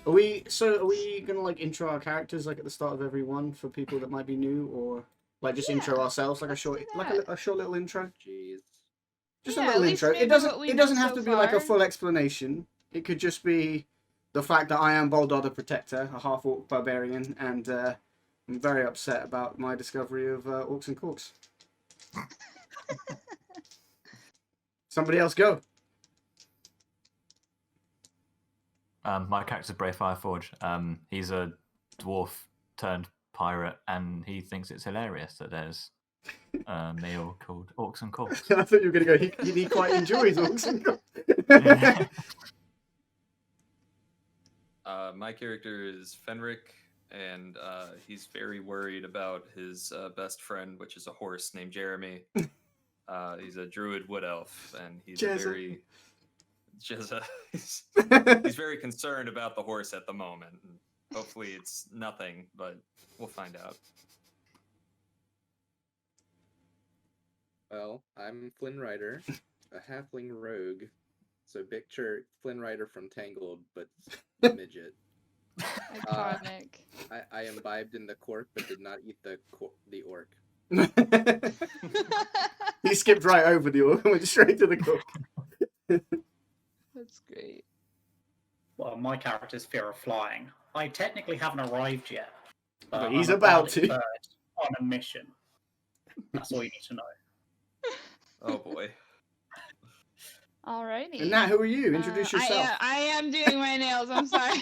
Are we gonna like intro our characters like at the start of every one for people that might be new, or like just intro ourselves like a short a short little intro? Jeez. Just Yeah, a little at least intro. maybe what we It know doesn't have so to be like a far. full explanation. It could just be the fact that I am Boldar the Protector, a half-orc barbarian, and I'm very upset about my discovery of orcs and corks. Somebody else go. My character's Bray Fireforge. He's a dwarf turned pirate, and he thinks it's hilarious that there's a meal called Orcs and Corks. I thought you were going to go, he quite enjoys orcs and corks. Yeah. My character is Fenric, and he's very worried about his best friend, which is a horse named Jeremy. He's a druid wood elf, and he's he's very concerned about the horse at the moment. Hopefully it's nothing, but we'll find out. Well, I'm Flynn Rider, a halfling rogue. So picture Flynn Rider from Tangled, but midget. Iconic. I imbibed in the cork, but did not eat the orc. He skipped right over the orc and went straight to the cork. That's great. Well, my character's Fear of Flying. I technically haven't arrived yet. But he's I'm about to. bird on a mission. That's all you need to know. Oh boy. Alrighty. And Nat, who are you? Introduce yourself. I am doing my nails. I'm sorry.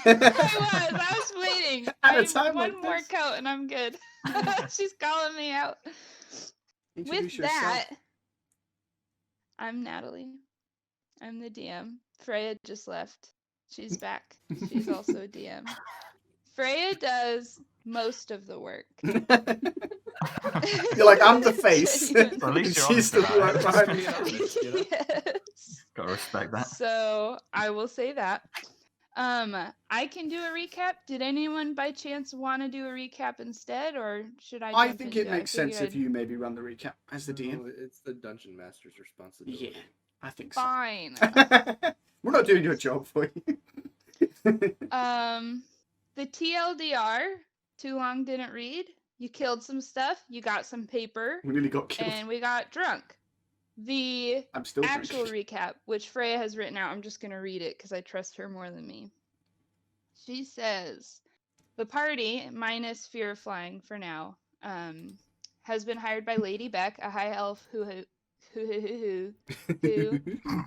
I was waiting. At a time one like more this. coat and I'm good. She's calling me out. Introduce With that, I'm Natalie. I'm the DM. Freya just left. She's back. She's also a DM. Freya does most of the work. You're like, I'm the face. Well, at least you're She's honest the about one it. behind me. Yes. Gotta respect that. So I will say that. I can do a recap. Did anyone by chance want to do a recap instead, or should I? I jump think into it makes sense if figured- you maybe run the recap as the DM. No, it's the Dungeon Master's responsibility. Yeah, I think so. Fine. We're not doing your job for you. The TLDR. Too long didn't read. You killed some stuff. You got some paper, We nearly got killed. and we got drunk. The I'm still actual drinking. recap, which Freya has written out, I'm just going to read it because I trust her more than me. She says, the party, minus Fear of Flying for now, has been hired by Lady Beck, a high elf who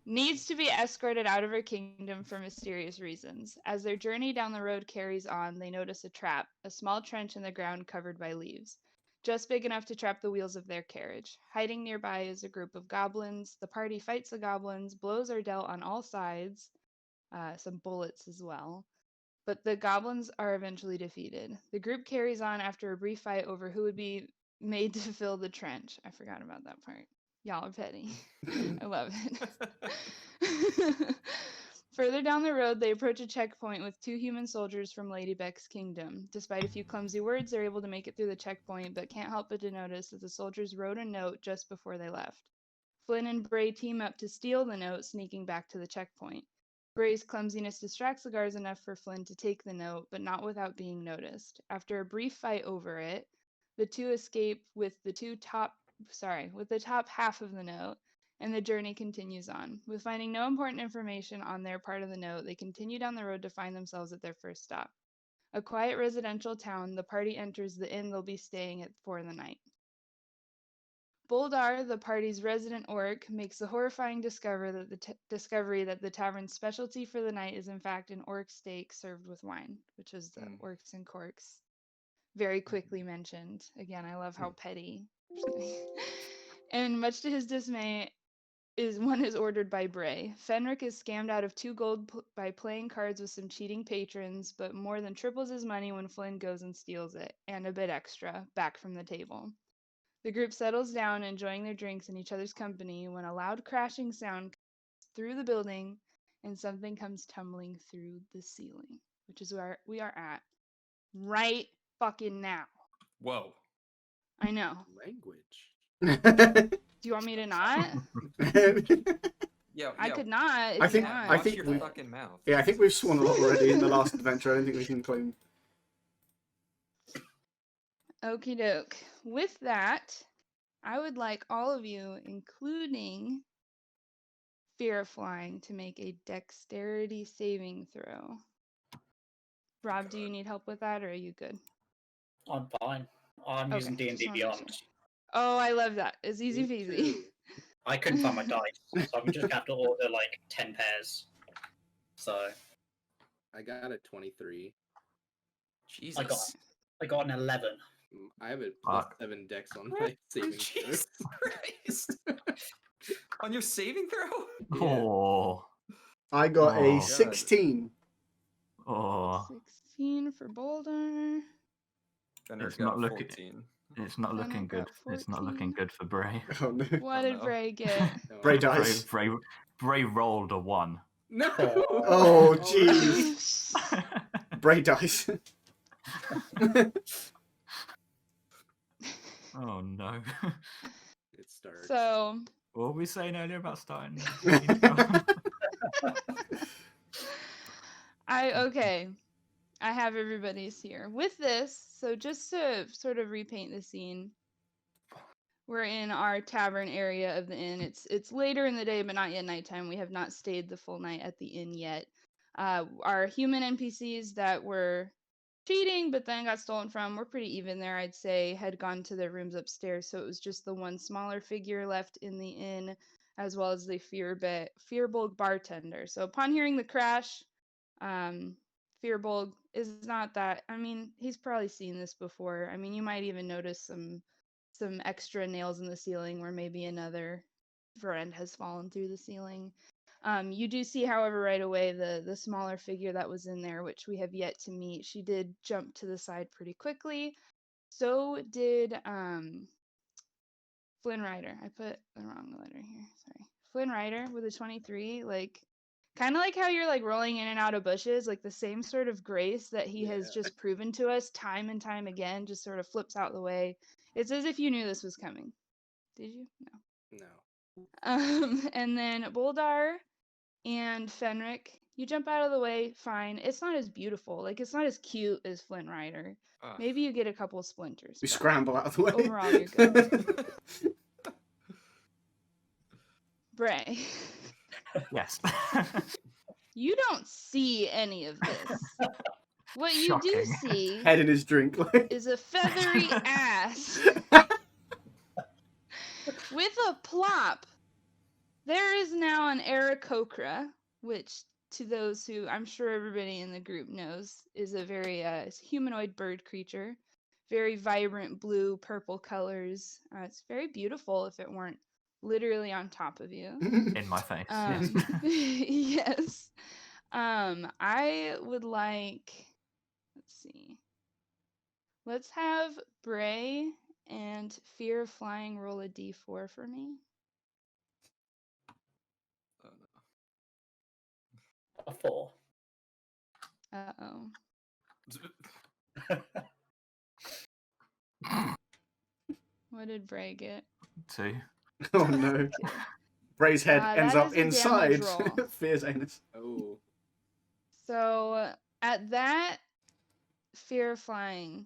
needs to be escorted out of her kingdom for mysterious reasons. As their journey down the road carries on, they notice a trap, a small trench in the ground covered by leaves, just big enough to trap the wheels of their carriage. Hiding nearby is a group of goblins. The party fights the goblins. Blows are dealt on all sides, some bullets as well. But the goblins are eventually defeated. The group carries on after a brief fight over who would be made to fill the trench. I forgot about that part. Y'all are petty. I love it. Further down the road, they approach a checkpoint with 2 human soldiers from Lady Beck's kingdom. Despite a few clumsy words, they're able to make it through the checkpoint, but can't help but to notice that the soldiers wrote a note just before they left. Flynn and Bray team up to steal the note, sneaking back to the checkpoint. Bray's clumsiness distracts the guards enough for Flynn to take the note, but not without being noticed. After a brief fight over it, the two escape with the top half of the note, and the journey continues on. With finding no important information on their part of the note, they continue down the road to find themselves at their first stop. A quiet residential town, the party enters the inn they'll be staying at for the night. Boldar, the party's resident orc, makes the horrifying discovery that the tavern's specialty for the night is in fact an orc steak served with wine, which is the orcs and corks. Very quickly mentioned. Again, I love how petty. And much to his dismay, one is ordered by Bray. Fenric is scammed out of 2 gold by playing cards with some cheating patrons, but more than triples his money when Flynn goes and steals it, and a bit extra, back from the table. The group settles down, enjoying their drinks in each other's company, when a loud crashing sound comes through the building, and something comes tumbling through the ceiling, which is where we are at right fucking now. Whoa. I know. Language. Do you want me to not? Yeah, Yeah, I yeah. could not. If I you think- want. I Watch think your we- fucking mouth. Yeah, I think we've sworn a lot already in the last adventure. I don't think we can claim. Okie doke. With that, I would like all of you, including Fear of Flying, to make a dexterity saving throw. Rob, do you need help with that, or are you good? I'm fine. I'm using Okay, D&D just wanna make Beyond. sure. Oh, I love that. It's easy Me peasy. too. I couldn't find my dice, so I'm just have to order like 10 pairs. So I got a 23. Jesus. I got an 11. I have a Fuck. +7 dex on my saving throw. Jesus Christ. On your saving throw? Yeah. Oh, I got Oh. a 16. oh, 16 for Boldar. Fenric It's got not a looking- 14. it's not Then I looking good. got It's not looking 14. good for Bray. Oh no. What Oh, did no. Bray get? No, Bray I- dice. Bray rolled a 1. No! Oh, jeez. Oops. Bray dice. Oh no. It starts. So, What were we saying earlier about starting? okay. I have everybody's here. With this, so just to sort of repaint the scene, we're in our tavern area of the inn. It's later in the day, but not yet nighttime. We have not stayed the full night at the inn yet. Our human NPCs that were cheating, but then got stolen from, we're pretty even there, I'd say, had gone to their rooms upstairs. So it was just the one smaller figure left in the inn, as well as the Fearbolg bartender. So upon hearing the crash, Fearbolg is not that. I mean, he's probably seen this before. I mean, you might even notice some extra nails in the ceiling where maybe another friend has fallen through the ceiling. You do see, however, right away the smaller figure that was in there, which we have yet to meet. She did jump to the side pretty quickly. So did Flynn Rider. I put the wrong letter here. Sorry. Flynn Rider with a 23, like kind of like how you're like rolling in and out of bushes, like the same sort of grace that he has Yeah. just proven to us time and time again, just sort of flips out the way. It's as if you knew this was coming. Did you? No. No. And then Boldar and Fenric, you jump out of the way, fine. It's not as beautiful, like it's not as cute as Flynn Rider. Ugh. Maybe you get a couple splinters. We but scramble out of the way. Overall, you're good. Bray, Yes. you don't see any of this. What you do Shocking. see Head in his drink. Like. is a feathery ass with a plop. There is now an Aarakocra, which to those who I'm sure everybody in the group knows is a very humanoid bird creature. Very vibrant blue, purple colors. It's very beautiful if it weren't literally on top of you. In my face. Yes. Yes. I would like, let's see. Let's have Bray and Fear of Flying roll a d4 for me. Oh, no. A 4. Uh-oh. What did Bray get? 2. Oh no. Bray's head That ends is up a damage inside roll. Fear's anus. Oh. So at that Fear of Flying,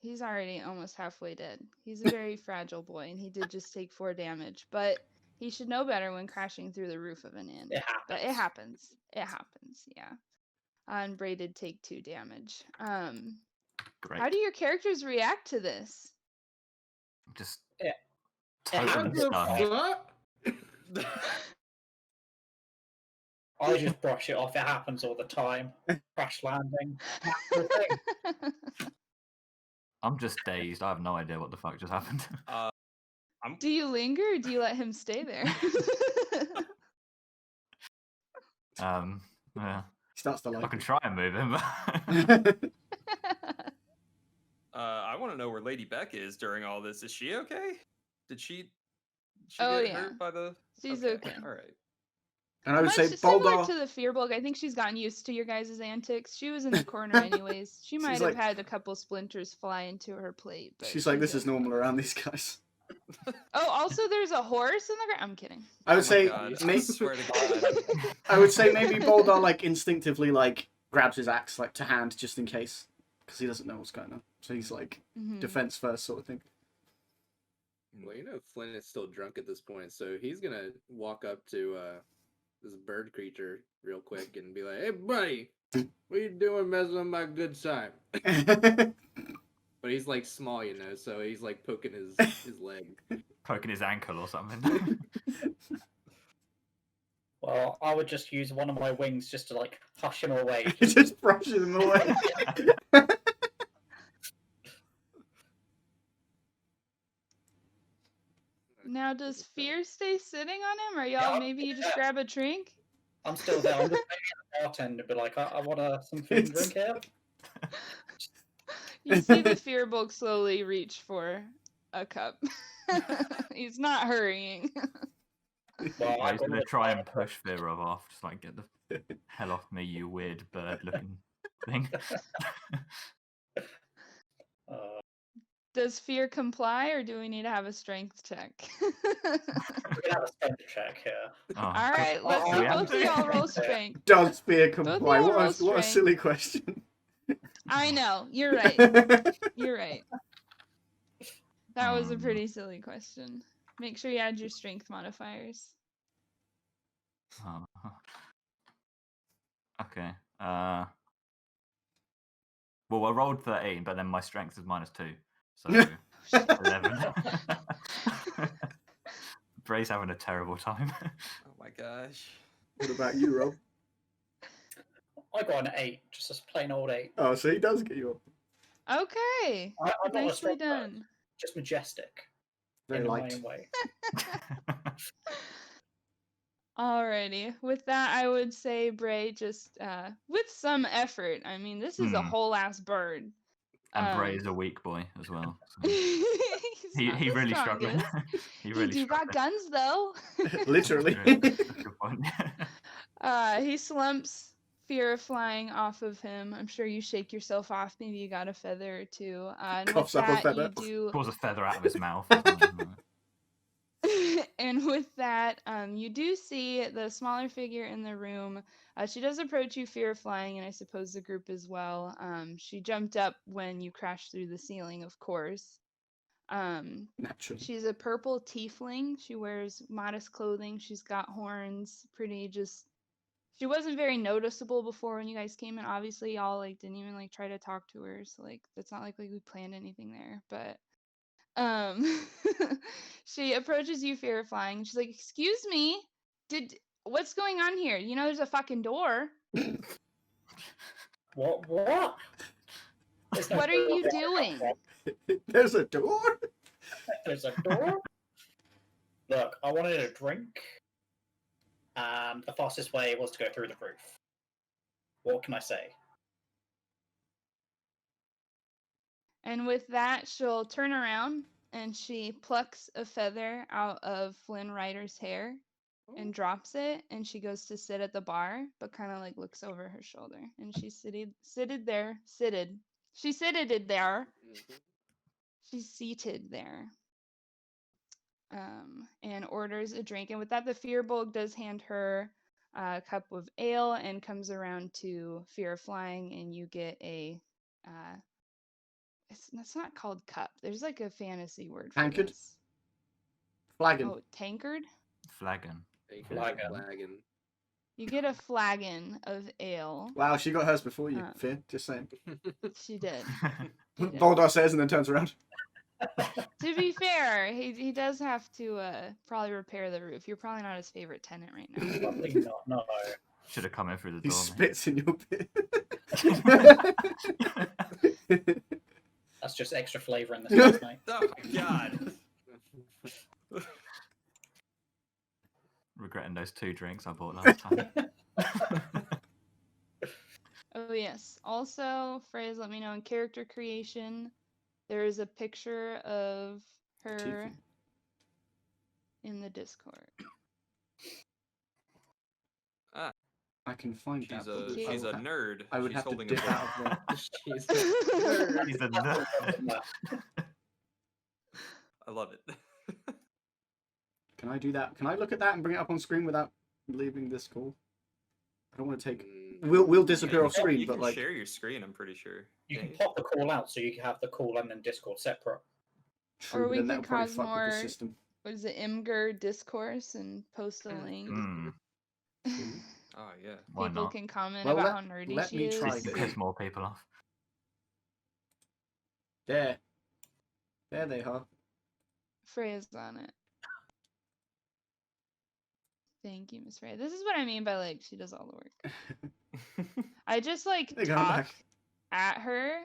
he's already almost halfway dead. He's a very fragile boy, and he did just take 4 damage. But he should know better when crashing through the roof of an inn. It happens. But it happens. It happens, yeah. And Bray did take 2 damage. Great. How do your characters react to this? Just Yeah. totally What the stunned. fuck? I just brush it off. It happens all the time. Crash landing. Natural thing. I'm just dazed. I have no idea what the fuck just happened. Do you linger or do you let him stay there? Yeah. He starts to I like can it. try and move him. But I want to know where Lady Beck is during all this. Is she okay? Did she Oh, get yeah. hurt by the... She's okay. All right. And I would Much say similar Boldar. to the Fearbulk, I think she's gotten used to your guys' antics. She was in the corner anyways. She might have like- had a couple splinters fly into her plate. But She's like, this okay. is normal around these guys. Oh, also there's a horse in the ground. I'm kidding. I would Oh my say, God, I may- swear to God. I would say maybe Boldar like instinctively like grabs his axe like to hand just in case, because he doesn't know what's going on. So he's like Mhm. defense first sort of thing. Well, Flynn is still drunk at this point, so he's gonna walk up to this bird creature real quick and be like, "Hey, buddy, what you doing messing up my good time?" But he's like small, so he's like poking his leg. Poking his ankle or something. Well, I would just use one of my wings just to like hush him away. Just brushes him away. Now, does Fear stay sitting on him, or Yeah, y'all maybe you just yeah. grab a drink? I'm still there. I'm just maybe at the bartender, but like, I want some food and drink here. You see the Fear bulk slowly reach for a cup. He's not hurrying. Well, I I was gonna try and push Fearov off, just like get the hell off me, you weird bird-looking thing. Does Fear comply, or do we need to have a strength check? We're gonna have a strength check here. Oh, All right, let's Oh, see we have both of to. y'all roll strength. Does Fear Both comply? y'all roll What a strength. silly question. I know, you're right. You're right. That was a pretty silly question. Make sure you add your strength modifiers. oh. Okay. Well, I rolled 13, but then my strength is -2, so 11. Bray's having a terrible time. Oh my gosh. What about you, Rob? I got an 8, just a plain old 8. Oh, so he does get you up. Okay, I'm not a nicely strong bird, done. just majestic Very in my light. own way. Alrighty. With that, I would say Bray just with some effort. I mean, this is a whole ass bird. And Bray's a weak boy as well. So. He's He not the really struggling. strongest. he He really do got struggling. guns though. Literally. Good point. He slumps, fear of flying off of him. I'm sure you shake yourself off. Maybe you got a feather or two. And with Coughs up a that, feather. you do. Pulls a feather out of his mouth. Or something. And with that, you do see the smaller figure in the room. She does approach you, fear of flying, and I suppose the group as well. She jumped up when you crashed through the ceiling, of course. Naturally. She's a purple tiefling. She wears modest clothing. She's got horns. Pretty just. She wasn't very noticeable before when you guys came in. Obviously, y'all like didn't even like try to talk to her. So like that's not like we planned anything there, but. She approaches you, fear of flying. She's like, "Excuse me, what's going on here? You know, there's a fucking door. What? There's no What are door you there. doing?" There's a door? There's a door? Look, I wanted a drink, and the fastest way was to go through the roof. What can I say? And with that, she'll turn around and she plucks a feather out of Flynn Rider's hair and drops it. And she goes to sit at the bar, but kind of like looks over her shoulder. And she's seated there. She's seated there. She's seated there. And orders a drink. And with that, the Fearbulg does hand her a cup of ale and comes around to Fear of Flying, and you get a. It's not called cup. There's like a fantasy word for Tankard? this. Flagon. Oh, tankard? Flagon. Flagon. You get a flagon of ale. Wow, she got hers before you, Fear. Just saying. She did. She did. Boldar says and then turns around. To be fair, he does have to probably repair the roof. You're probably not his favorite tenant right now. Probably not, no. Should have come in through the He door. spits in your bit. That's just extra flavour in this last night. Oh my god. Regretting those 2 drinks I bought last time. Oh yes. Also, Freya's let me know in character creation, there is a picture of her Tiefling. in the Discord. I can find She's that. a but she's she's I a will nerd. I would She's have to holding a dip book. out of the... She's a He's a nerd. I love it. Can I do that? Can I look at that and bring it up on screen without leaving this call? I don't want to take. We'll disappear Yeah, off screen, you but can like share your screen. I'm pretty sure. You can Yeah. pop the call out so you can have the call and then Discord separate. true, Or but we then could that'll probably cause fuck with more. the system. What is it, Imgur discourse and post a link. True. Oh yeah. Why People not? can comment Well, about how nerdy let she me is. try Piss, this. piss more people off. There they are. Freya's on it. Thank you, Miss Freya. This is what I mean by like she does all the work. I just like They got talk back. at her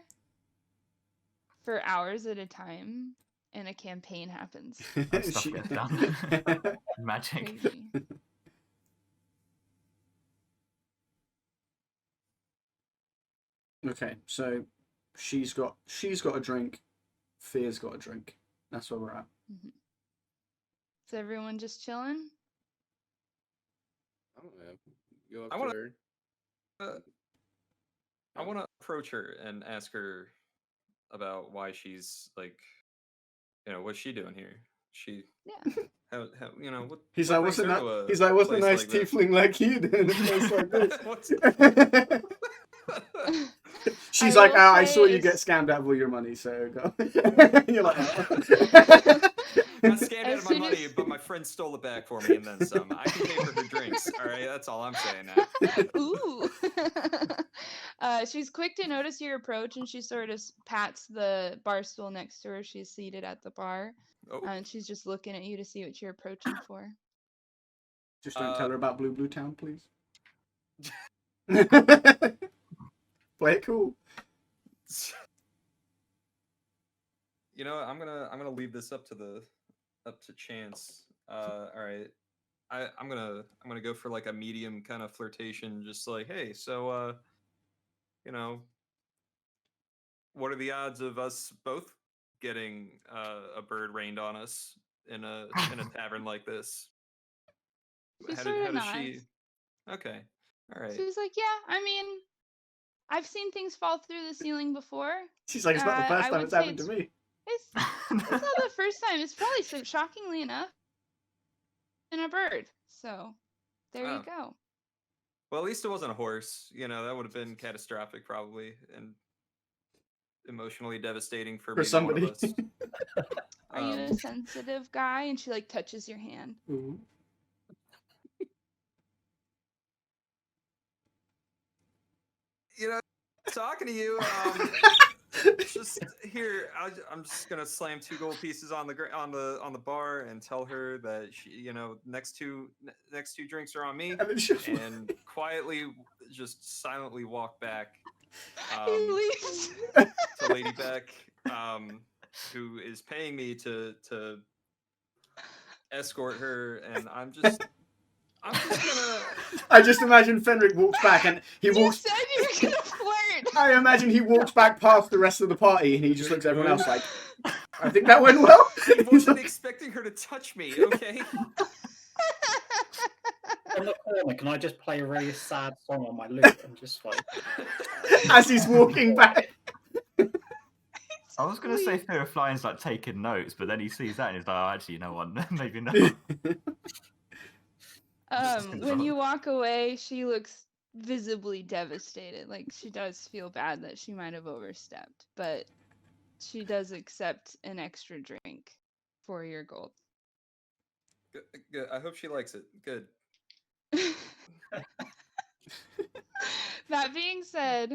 for hours at a time, and a campaign happens. And stuff She- gets done. Magic. Crazy. Okay, so she's got a drink. Fear's got a drink. That's where we're at. Is everyone just chilling? I don't know. Go up I to wanna- her. I want to approach her and ask her about why she's like, what's she doing here? She, Yeah. how what? He's what like, what's brings a her to a he's like, what's a place nice like this?" tiefling like you doing in a place like this? What's- She's I like, will I say saw you get it's- scammed out of all your money, so go. You're like, Got scammed out As of my soon money, as- but my friend stole it back for me and then some. I can pay for her drinks. All right, that's all I'm saying now. Ooh. She's quick to notice your approach, and she sort of pats the bar stool next to her. She's seated at the bar, Oh, and she's just looking at you to see what you're approaching for. Just don't tell her about Blue Town, please. Play it cool. I'm gonna leave this up to chance. All right, I'm gonna go for like a medium kind of flirtation, just like, hey, so what are the odds of us both getting a bird rained on us in a tavern like this? She How sorta does she? nods. Okay, all right. She's like, yeah, I mean, I've seen things fall through the ceiling before. She's like, it's not the first I time would it's say happened to me. It's not the first time. It's probably so shockingly enough in a bird. So there you Oh. go. Well, at least it wasn't a horse. That would have been catastrophic, probably, and emotionally devastating for For maybe one somebody. of us. Are you Um, a sensitive guy? And she like touches your hand. Ooh. Talking to you. Just here, I'm just gonna slam 2 gold pieces on the bar and tell her that next two drinks are on me, And then she- and quietly, just silently walk back He leaves. to Lady Beck, who is paying me to escort her, and I'm just gonna. I just imagine Fenric walks back and he You walks. said you were gonna flirt. I imagine he walks back past the rest of the party and he just looks at everyone else like, I think that went well. He He's wasn't like, expecting her to touch me, okay? On the corner, can I just play a really sad song on my lute and just like as he's walking back. I was going to say Sweet. Fear of Flying's like taking notes, but then he sees that and he's like, oh, actually, you know what? Maybe not. When you walk away, she looks visibly devastated. Like she does feel bad that she might have overstepped, but she does accept an extra drink for your gold. Good. I hope she likes it. Good. That being said,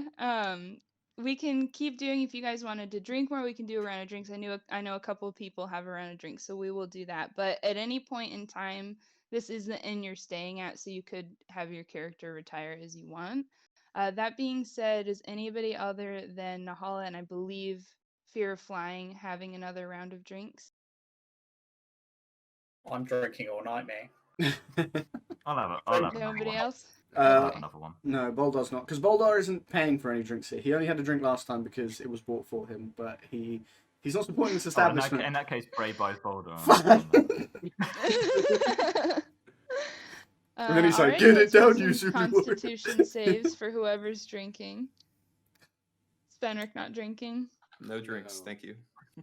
we can keep doing, if you guys wanted to drink more, we can do a round of drinks. I know a couple of people have a round of drinks, so we will do that. But at any point in time, this is the inn you're staying at, so you could have your character retire as you want. That being said, is anybody other than Nahala and I believe Fear of Flying having another round of drinks? I'm drinking all night, mate. I'll have another Nobody one. else? I'll have Okay. another one. No, Boldar's not, because Boldar isn't paying for any drinks here. He only had a drink last time because it was bought for him, but he's not supporting this Oh, in establishment. that case, Bray buys Boldar. And then he's like, Alrighty, "Get it let's roll down, you some super warrior." Constitution saves for whoever's drinking. Is Fenric not drinking? No drinks, No. thank you.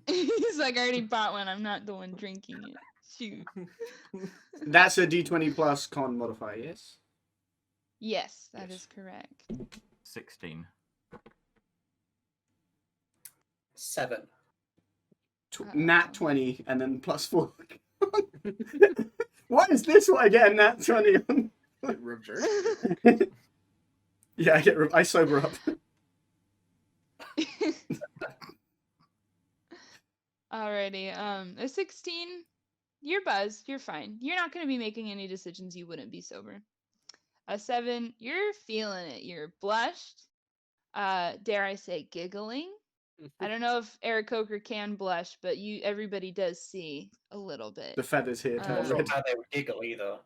He's like, I already bought one. I'm not the one drinking it. Shoot. That's a D20 plus con modifier, yes? Yes, that Yes. is correct. 16. 7. Nat 20 and then plus 4. What is this? What I get a nat 20 on? Reverse. Yeah, I sober up. Alrighty. A 16, you're buzzed. You're fine. You're not going to be making any decisions you wouldn't be sober. A 7, you're feeling it. You're blushed. Dare I say, giggling. I don't know if Eric Coker can blush, but everybody does see a little bit. The feathers here. I'm turn not sure red. how they would giggle either.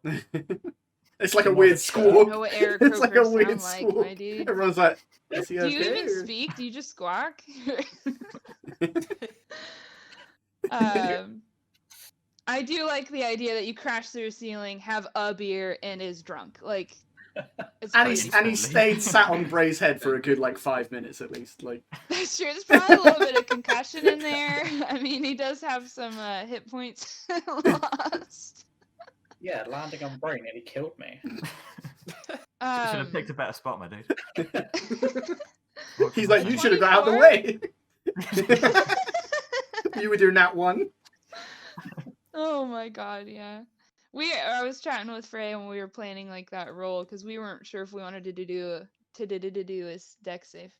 It's like a More weird of a I don't squawk. know what Eric It's like a Coker weird sound like, squawk. my dude. Everyone's like, is he Do you okay? even or- speak? Do you just squawk? I do like the idea that you crash through a ceiling, have a beer, and is drunk. Like, it's And pretty he Instantly. stayed sat on Bray's head for a good like 5 minutes at least. Like That's true. There's probably a little bit of concussion in there. I mean, he does have some hit points lost. Yeah, landing on Bray nearly killed me. Should have picked a better spot, my dude. What he's can I like, you say? should have got out of the way. You were doing that one. Oh my god, yeah. I was chatting with Freya when we were planning like that roll because we weren't sure if we wanted to do a deck save.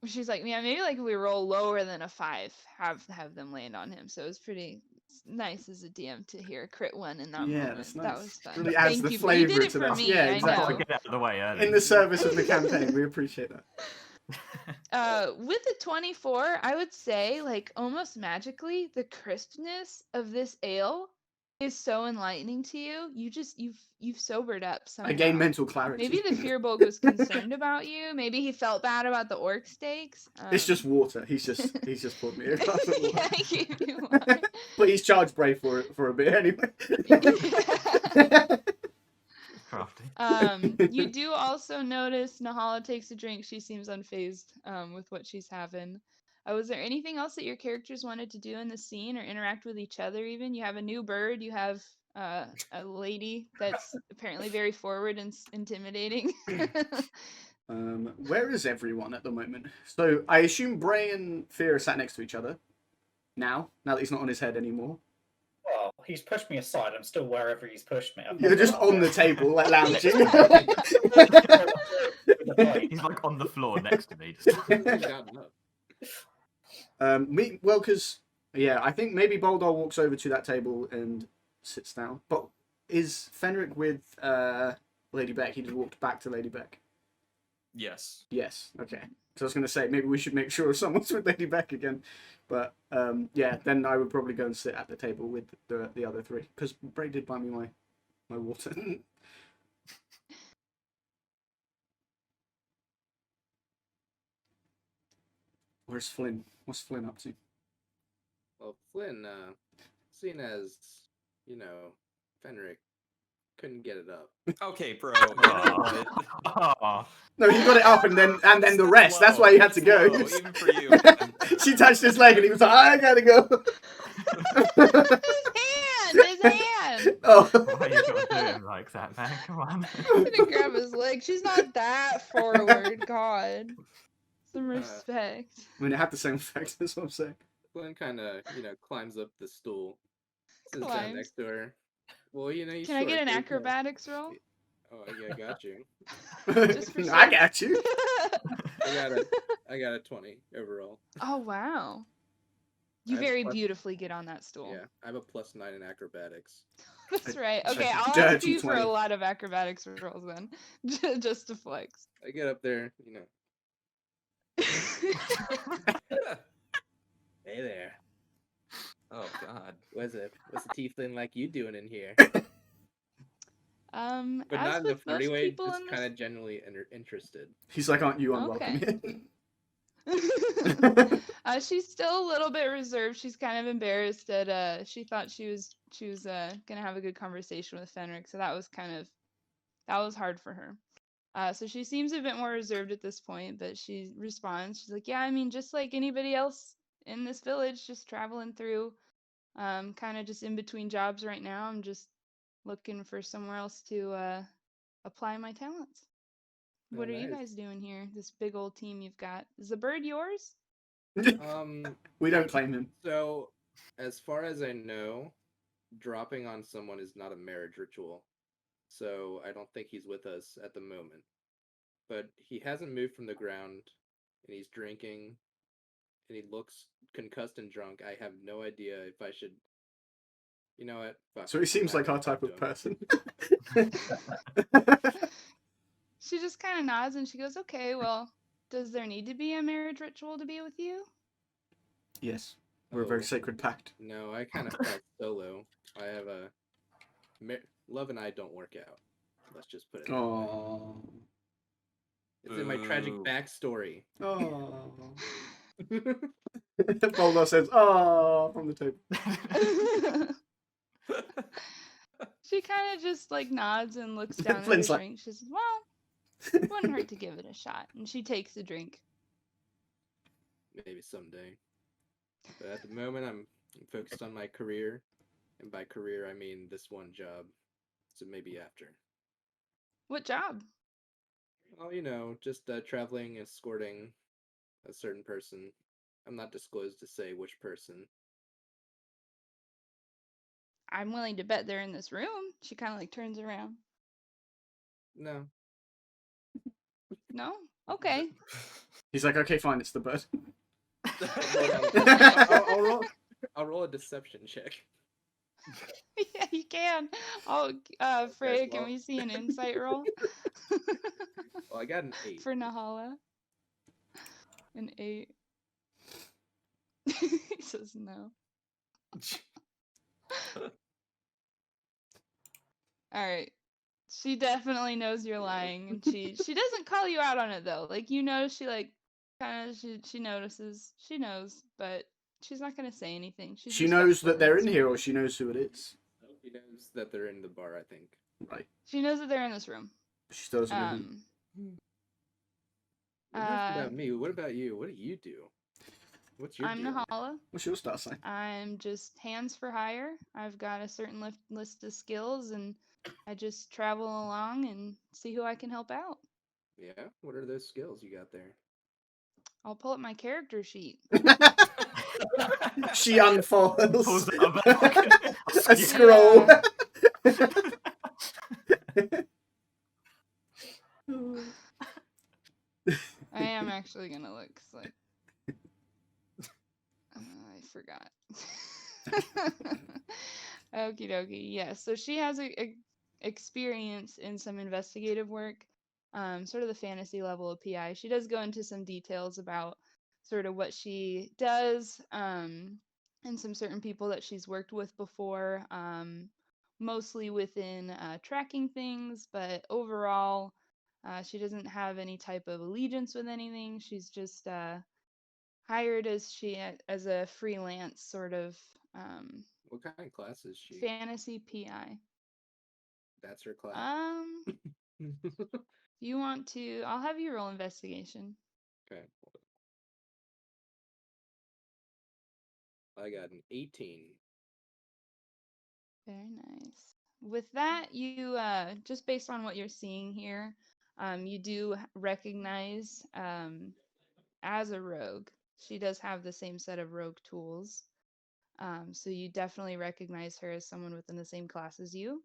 She's like, yeah, maybe like if we roll lower than a 5, have them land on him. So it was pretty nice as a DM to hear a crit one in that Yeah, moment. that's That nice. was fun. Really adds Thank the you, but you flavour did it to for that. me. Yeah, I exactly. I'll know. get out of the way early. In the service of the campaign, we appreciate that. With the 24, I would say, like, almost magically, the crispness of this ale is so enlightening to you. You've sobered up somehow. I gain mental clarity. Maybe the Fearbog was concerned about you. Maybe he felt bad about the orc steaks. It's just water. He's just poured me a glass of water. Yeah, he gave you water. But he's charged Bray for a bit anyway. Crafty. You do also notice Nahala takes a drink. She seems unfazed with what she's having. Was there anything else that your characters wanted to do in the scene or interact with each other even? You have a new bird. You have a lady that's apparently very forward and intimidating. Where is everyone at the moment? So I assume Bray and Fear are sat next to each other. Now that he's not on his head anymore. Well, he's pushed me aside. I'm still wherever he's pushed me. You're just on the table, like lounging. He's like on the floor next to me. Just... Gotten up. Because I think maybe Boldar walks over to that table and sits down. But is Fenric with Lady Beck? He just walked back to Lady Beck. Yes. Yes. Okay. So I was going to say maybe we should make sure someone's with Lady Beck again. But then I would probably go and sit at the table with the other three because Bray did buy me my water. Where's Flynn? What's Flynn up to? Well, Flynn, seeing as, Fenric couldn't get it up. Okay, bro. You know what? Aw. No, he got it up and then the rest. That's why he had to go. Slow, even for you. Man. She touched his leg and he was like, I gotta go. His hand! Oh. Why you gotta do him like that, man? Come on. I'm gonna grab his leg. She's not that forward, God. Some respect. I mean, it had the same effect, that's what I'm saying. Flynn kind of, climbs up the stool, sits down Climbs. next to her. Well, you Can I get an acrobatics roll? Oh, yeah, got you. Just for I sake. got you. I got a 20 overall. Oh, wow. You I have very plus- beautifully get on that stool. Yeah, I have a +9 in acrobatics. That's right. It's Okay, a I'll ask dirty you for 20. a lot of acrobatics rolls then. Just to flex. I get up there, Hey there. Oh God. What's a tiefling like you doing in here? But as not in the with most flirty way, people just in this- kind of genuinely interested. He's like, aren't you unwelcome Okay. here? She's still a little bit reserved. She's kind of embarrassed that she thought she was gonna have a good conversation with Fenric, so that was hard for her. So she seems a bit more reserved at this point, but she responds. She's like, "Yeah, I mean, just like anybody else in this village, just traveling through. Kind of just in between jobs right now. I'm just looking for somewhere else to apply my talents. Oh, What are you nice. guys doing here? This big old team you've got. Is the bird yours? We don't claim him. So, as far as I know, dropping on someone is not a marriage ritual. So, I don't think he's with us at the moment. But he hasn't moved from the ground, and he's drinking, and he looks concussed and drunk. I have no idea if I should. You know what? Fuck So it, he seems I'm like not our type gonna of talk to person. She just kind of nods and she goes, "Okay, well, does there need to be a marriage ritual to be with you?" Yes, we're a very Oh. sacred pact. No, I kind of felt solo. I have a love and I don't work out. Let's just put it that way. Oh, It's in my tragic Boo. backstory. oh. Boldar says, "Oh," from the table. She kind of just like nods and looks down at her Flynn's like- drink. She says, "Well, it wouldn't hurt to give it a shot." And she takes a drink. Maybe someday. But at the moment, I'm focused on my career. And by career, I mean this one job. So maybe after. What job? Well, you know, just traveling, escorting a certain person. I'm not disclosed to say which person. I'm willing to bet they're in this room. She kind of like turns around. No. No? Okay. He's like, "Okay, fine, it's the bird." I'll roll a deception check. Yeah, you can. Oh, Freya, can well. we see an insight roll? Well, I got an 8. For Nahala. An 8. He says no. Alright. She definitely knows you're lying, and she doesn't call you out on it though. Like, you know, she like kind of she notices. She knows, but she's not gonna say anything. She's She knows respectful that they're in this here, or moment. she knows who it is. He knows that they're in the bar, I think. Right. She knows that they're in this room. She still doesn't know who. Enough about me. What about you? What do you do? What's your I'm deal? Nahala. What's your star sign? I'm just hands for hire. I've got a certain list of skills, and I just travel along and see who I can help out. Yeah? What are those skills you got there? I'll pull up my character sheet. She unfolds Pulls it up and a scroll. I am actually gonna look. 'Cause, like, I forgot. Okie dokie. Yeah. So she has a experience in some investigative work, sort of the fantasy level of PI. She does go into some details about sort of what she does, and some certain people that she's worked with before, mostly within tracking things, but overall, she doesn't have any type of allegiance with anything. She's just hired as a freelance sort of What kind of class is she? fantasy PI. That's her class. You want to? I'll have you roll investigation. Okay. I got an 18. Very nice. With that, you just based on what you're seeing here, you do recognize as a rogue. She does have the same set of rogue tools. So you definitely recognize her as someone within the same class as you.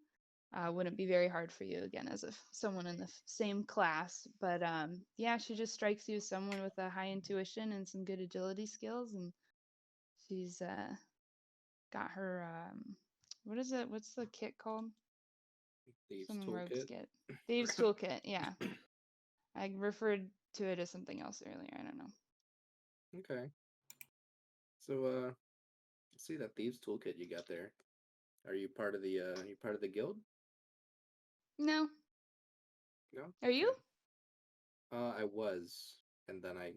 Wouldn't be very hard for you again as someone in the same class. But yeah, she just strikes you as someone with a high intuition and some good agility skills, and she's got her what is it? What's the kit called? Thieves Some rogues toolkit. get Thieves Toolkit. Yeah, I referred to it as something else earlier. I don't know. Okay. So see that thieves toolkit you got there. Are you part of the guild? No, No. are you? I was, and then I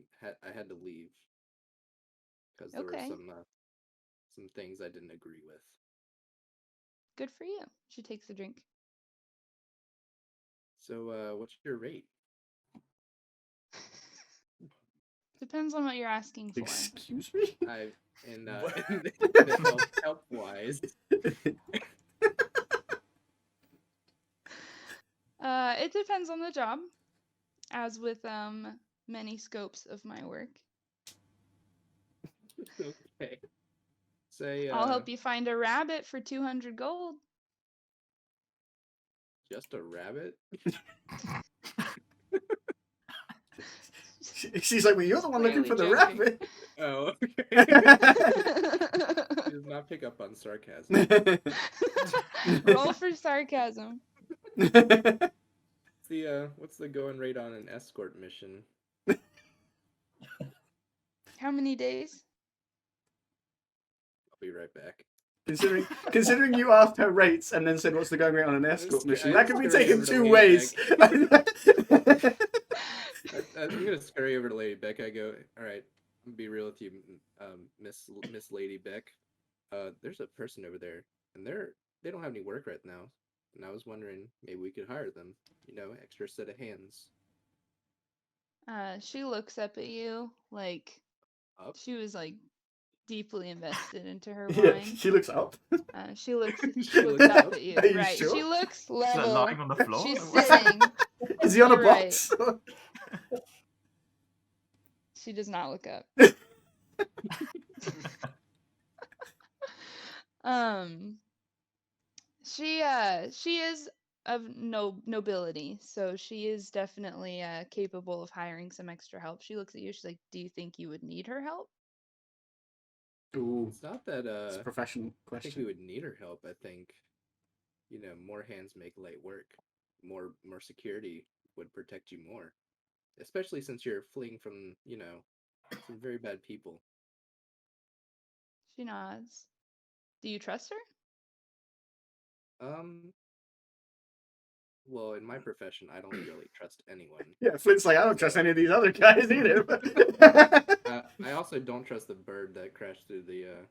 had to leave because there Okay. were some things I didn't agree with. Good for you. She takes a drink. So what's your rate? Depends on what you're asking for. Excuse me? And What? help wise. It depends on the job, as with many scopes of my work. Okay. Say I'll help you find a rabbit for 200 gold. just a rabbit? She's like, well, you're the one looking for the Clearly rabbit. Oh, okay. She does not pick up on sarcasm. Roll for sarcasm. What's the going rate on an escort mission? How many days? I'll be right back. Considering you asked her rates and then said what's the going rate on an escort mission, that could be scurry taken over to two Lady ways. I'm gonna scurry over to Lady Beck. I go, all right, I'm gonna be real with you, Miss Lady Beck. There's a person over there, and they don't have any work right now, and I was wondering maybe we could hire them. Extra set of hands. She looks up at you like Up. she was like deeply invested into her Yeah, wine. she looks up. She looks She looks looks up up? at you. Are you Right. sure? She looks Is that level. lying on the floor? She's sitting. Is he on a You're right. box? She does not look up. She is of nobility, so she is definitely capable of hiring some extra help. She looks at you. She's like, "Do you think you would need her help?" Ooh, It's not that it's a professional I think we question. would need her help. I think, more hands make light work. More security would protect you more, especially since you're fleeing from some very bad people. She nods. Do you trust her? Well, in my profession, I don't really trust anyone. Yeah, Flynn's like, I don't trust any of these other guys either. I also don't trust the bird that crashed through the.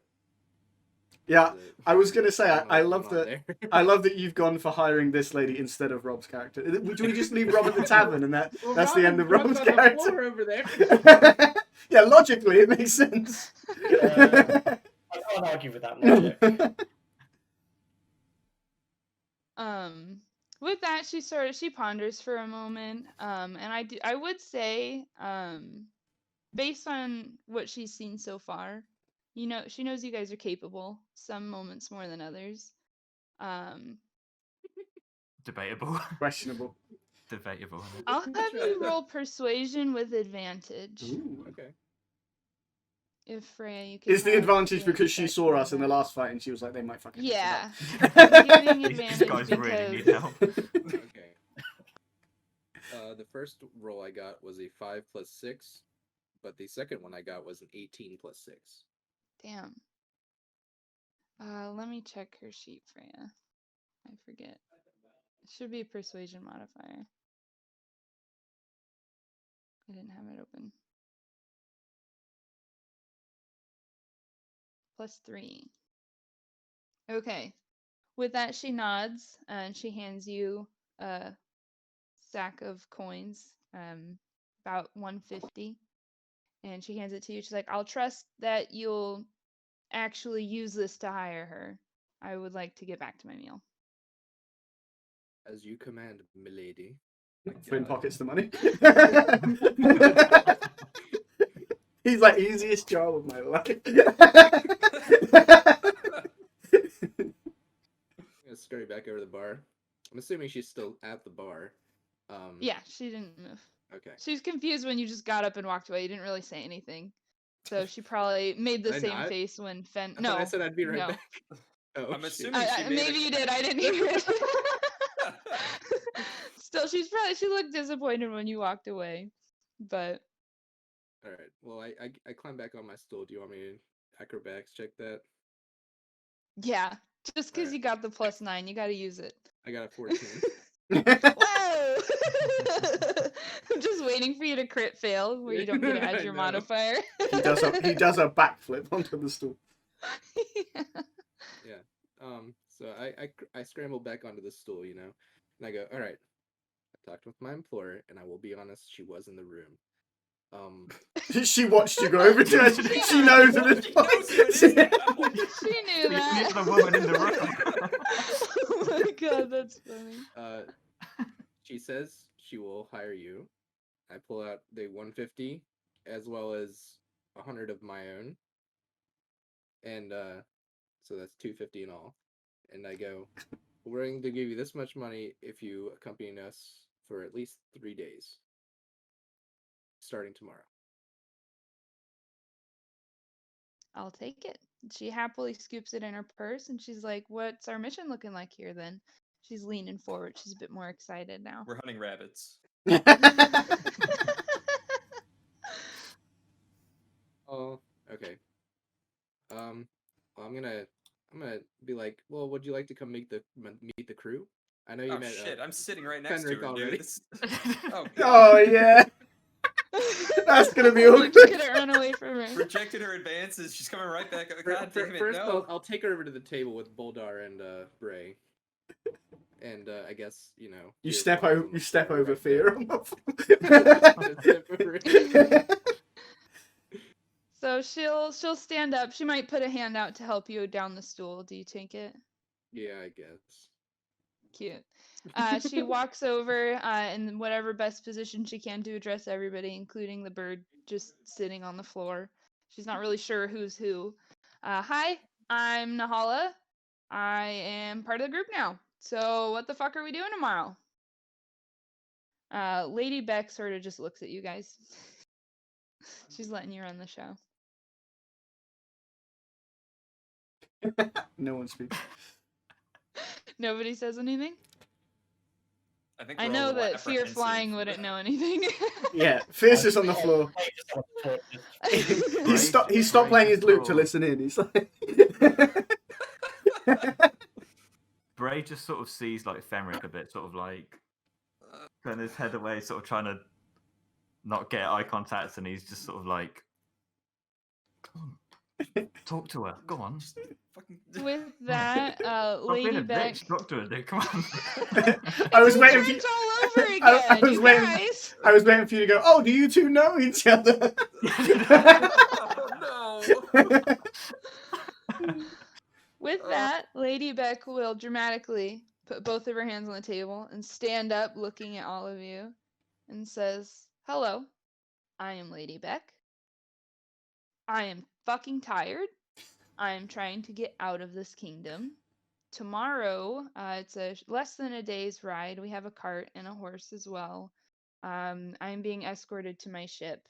Yeah, I was gonna say, don't know I what's love going on that. there. I love that you've gone for hiring this lady instead of Rob's character. Do we just leave Rob at the tavern and that's the end of Rob's on the character? floor over there. Yeah, logically it makes sense. I can't argue with that logic. With that, she ponders for a moment. And I would say, based on what she's seen so far, she knows you guys are capable, some moments more than others. Debatable. Questionable. Debatable. Isn't it? I'll have you roll persuasion with advantage. Ooh. Okay. If Freya, you can. Is the have advantage the because she effect saw of us in the that. last fight and she was like, they might fucking mess Yeah. us I'm giving These advantage guys really need because help. Okay. The first roll I got was a 5 plus 6, but the second one I got was an 18 plus 6. damn. Let me check her sheet, Freya. I forget. It should be a persuasion modifier. I didn't have it open. +3. Okay. With that, she nods and she hands you a sack of coins, about 150. And she hands it to you. She's like, I'll trust that you'll actually use this to hire her. I would like to get back to my meal. As you command, milady. Flynn pockets the money. He's like, easiest job of my life. I'm gonna scurry back over to the bar. I'm assuming she's still at the bar. Yeah, she didn't move. Okay. She was confused when you just got up and walked away. You didn't really say anything. So she probably made the Did I same not? face when I No. thought I said I'd be right no. back. Oh, I'm shit. assuming she made Maybe you did. I didn't hear it. Still, she looked disappointed when you walked away. But All right. Well, I climb back on my stool. Do you want me to acrobatics check that? yeah, just because Alright. you got the +9, you got to use it. I got a 14. Whoa! I'm just waiting for you to crit fail where you don't get to I add your know. modifier. he does a backflip onto the stool. Yeah. So I scramble back onto the stool, and I go, all right. I talked with my employer, and I will be honest, she was in the room. She watched you go over to her. She knows at this She knows point. who it is now. She knew that. The woman in the room. Oh my god, that's funny. She says she will hire you. I pull out the 150 as well as 100 of my own, and so that's 250 in all. And I go, we're going to give you this much money if you accompany us for at least 3 days, starting tomorrow. I'll take it. She happily scoops it in her purse and she's like, what's our mission looking like here then? She's leaning forward. She's a bit more excited now. We're hunting rabbits. Oh, okay. Well, I'm gonna be like, well, would you like to come meet the crew? I know you Oh met. shit! I'm sitting right next Fenric to her, already. dude. Oh, Oh yeah, that's gonna be You awkward. couldn't run away from her. rejected her advances. She's coming right back. God damn it! First, No. I'll take her over to the table with Boldar and Bray, and I guess You Fear step falls over. on You the step floor over right fear. Step over it. So she'll stand up. She might put a hand out to help you down the stool. Do you take it? Yeah, I guess. Cute. She walks over in whatever best position she can to address everybody, including the bird just sitting on the floor. She's not really sure who's who. Hi, I'm Nahala. I am part of the group now. So what the fuck are we doing tomorrow? Lady Beck sort of just looks at you guys. She's letting you run the show. No one speaks. Nobody says anything? I think I we're know all that Fear apprehensive. Flying wouldn't know anything. Yeah, Fierce is on the floor. He stopped playing his lute to listen in. He's like, Bray just sort of sees like Fenric a bit, sort of like turn his head away, sort of trying to not get eye contact, and he's just sort of like, "Come on, talk to her. Go on." Fucking... With that, Stop being Lady a Beck. bitch. Talk to her, dude. Come on. I was waiting for you. Trench all over again. I was you waiting- guys. I was waiting for you to go. Oh, do you two know each other? Oh no! With that, Lady Beck will dramatically put both of her hands on the table and stand up looking at all of you and says, "Hello, I am Lady Beck. I am fucking tired. I am trying to get out of this kingdom. Tomorrow, it's less than a day's ride. We have a cart and a horse as well. I'm being escorted to my ship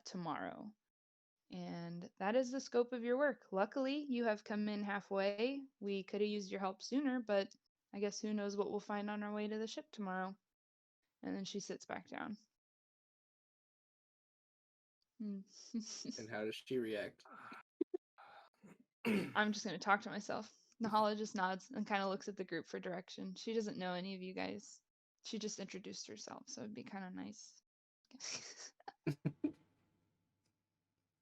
tomorrow. And that is the scope of your work. Luckily, you have come in halfway. We could have used your help sooner, but I guess who knows what we'll find on our way to the ship tomorrow." And then she sits back down. And how does she react? I'm just going to talk to myself. Nahala just nods and kind of looks at the group for direction. She doesn't know any of you guys. She just introduced herself, so it'd be kind of nice.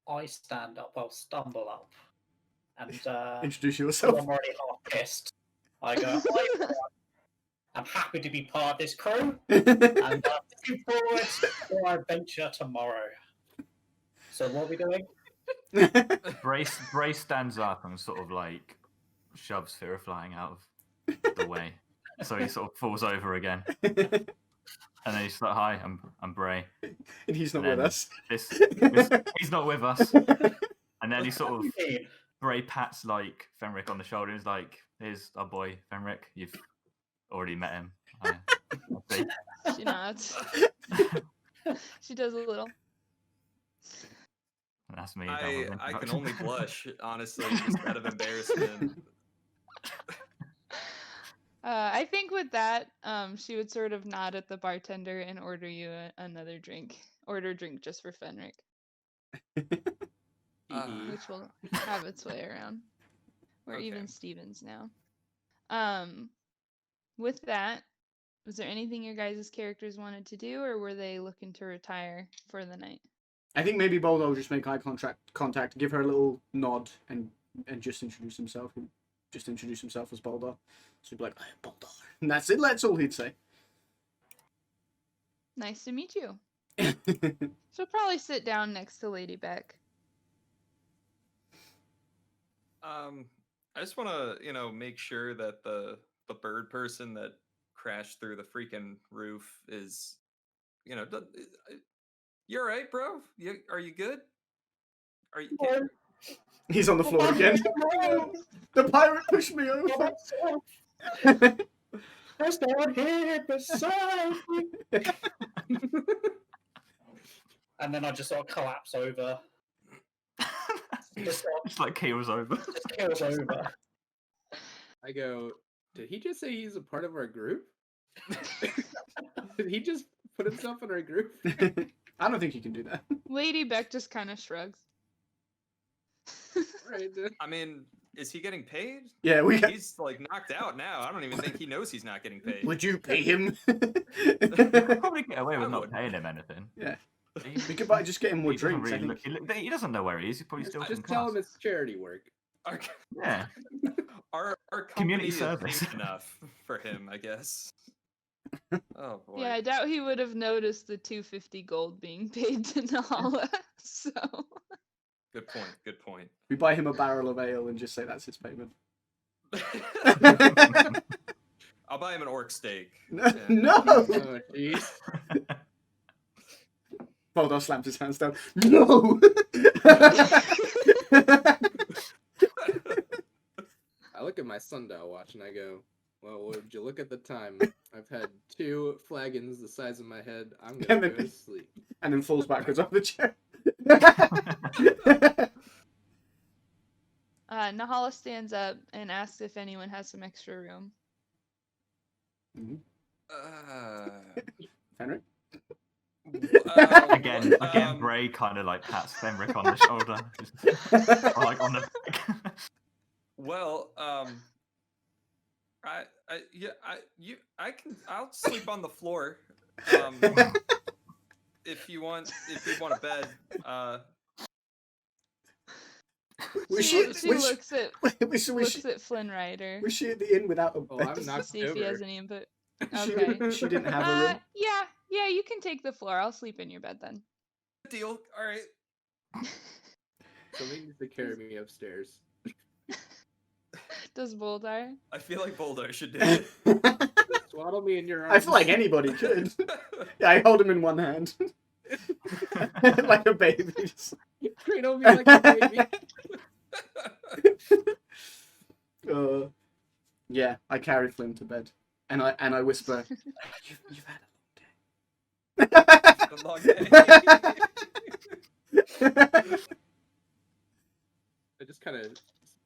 I stand up, I'll stumble up, and Introduce I'm yourself. already half pissed. I go, "Hi, everyone. I'm happy to be part of this crew, and looking forward to our adventure tomorrow." So what are we doing? Bray stands up and sort of like shoves Fear Flying out of the way, so he sort of falls over again. And then he's like, "Hi, I'm Bray." And he's not And with then us. He's not with us. And then he sort of Bray pats like Fenric on the shoulder and is like, "Here's our boy Fenric. You've already met him." I see. She nods. She does a little. And that's me. I can only blush, honestly, just out of embarrassment. I think with that, she would sort of nod at the bartender and order you another drink. Order a drink just for Fenric, which will have its way around. We're Okay. even Stevens now. With that, was there anything your guys' characters wanted to do, or were they looking to retire for the night? I think maybe Boldar will just make eye contact, give her a little nod, and just introduce himself. He'll just introduce himself as Boldar. So he'd be like, "I am Boldar," and that's it. That's all he'd say. Nice to meet you. She'll probably sit down next to Lady Beck. I just want to, make sure that the bird person that crashed through the freaking roof is, you all right, bro? Are you good? Are you? He's on the floor again. The pirate pushed me over. There's no one here beside me. And then I just sort of collapse over. Just It's like keels over. just kills over. I go, did he just say he's a part of our group? Did he just put himself in our group? I don't think you can do that. Lady Beck just kind of shrugs. Right, dude. I mean, is he getting paid? Yeah, He's like knocked out now. I don't even think he knows he's not getting paid. Would you pay him? Probably get away with I not would. paying him anything. Yeah. We could probably just get him more He doesn't drinks. I really think. he doesn't know where he is. He's probably still Just in tell class. him it's charity work. Our, Yeah. our Community company is service. big enough for him, I guess. Oh boy. Yeah, I doubt he would have noticed the 250 gold being paid to Nala. So Good point. Good point. We buy him a barrel of ale and just say that's his payment. I'll buy him an orc steak. No. Yeah. No. Oh, jeez. Boldar slams his hands down. No. I look at my sundial watch and I go, well, would you look at the time? I've had 2 flagons the size of my head. I'm going to go to sleep. And then falls backwards off the chair. Nahala stands up and asks if anyone has some extra room. Fenric? Again, Bray kind of like pats Fenric on the shoulder, or like on the back. Well, I'll sleep on the floor. If you want a bed. She looks at Flynn Rider. Was she at the inn without a Oh, bed? I'm To knocked see if he over. has any input. She Okay. she didn't have a room. Yeah, you can take the floor. I'll sleep in your bed then. Deal. All right. Somebody needs to carry me upstairs. Does Boldar? I feel like Boldar should do it. Swaddle me in your arms. I feel like anybody could. Yeah, I hold him in one hand. Like a baby. Cradle me like a baby. Yeah, I carry Flynn to bed. And I whisper, you've had A long day. I just kind of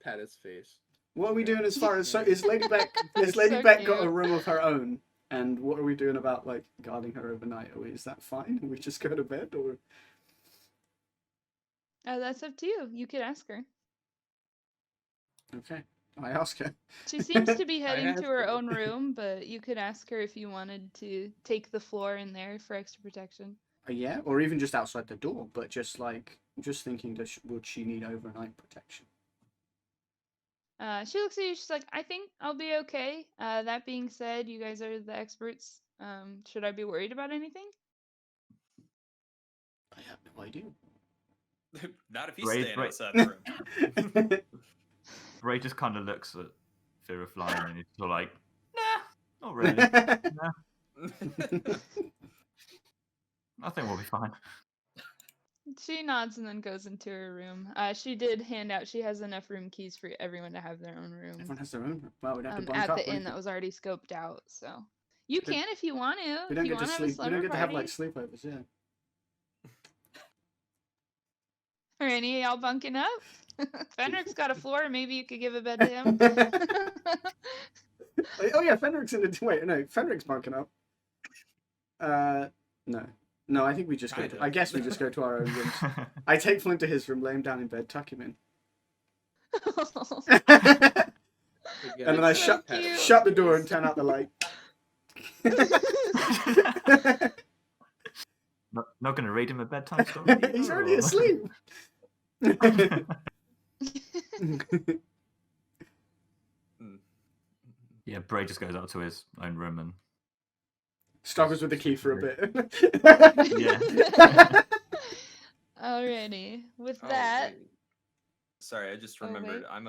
pat his face. What are we doing as far as is Lady Beck That's Lady so Beck got a cute. room of her own? And what are we doing about like guarding her overnight? Is that fine? We just go to bed or That's up to you. You could ask her. okay. I ask her. She seems to be I heading asked to her her. own room, but you could ask her if you wanted to take the floor in there for extra protection. Yeah, or even just outside the door, but just thinking, would she need overnight protection? She looks at you. She's like, "I think I'll be okay." That being said, you guys are the experts. Should I be worried about anything? I have no idea. Not if he's Bray- staying Bray- outside the room. Ray just kind of looks at Fear of Flying and he's sort of like, nah, not really. I think we'll be fine. She nods and then goes into her room. She did hand out. She has enough room keys for everyone to have their own room. Everyone has their own room. Well, we'd have to bunk At up. the wouldn't inn we? that was already scoped out. So you We don't- can if you want to. We don't if you get to want to have a sleep. We slumber don't get to have like party. sleepovers. Yeah. Are any of y'all bunking up? Fenric's got a floor. Maybe you could give a bed to him. Oh yeah, Fenric's in the wait. No, Fenric's bunking up. No, I think we just go. Kind of. I guess we just go to our own rooms. I take Flynn to his room, lay him down in bed, tuck him in, and then I That's so shut cute. shut the door and turn out the light. Not going to read him a bedtime story. He's already or- asleep. Yeah, Bray just goes up to his own room and Struggles with the key for a bit. Yeah. Alrighty. With Oh, that, wait. Sorry, I just Oh, remembered. wait. I'm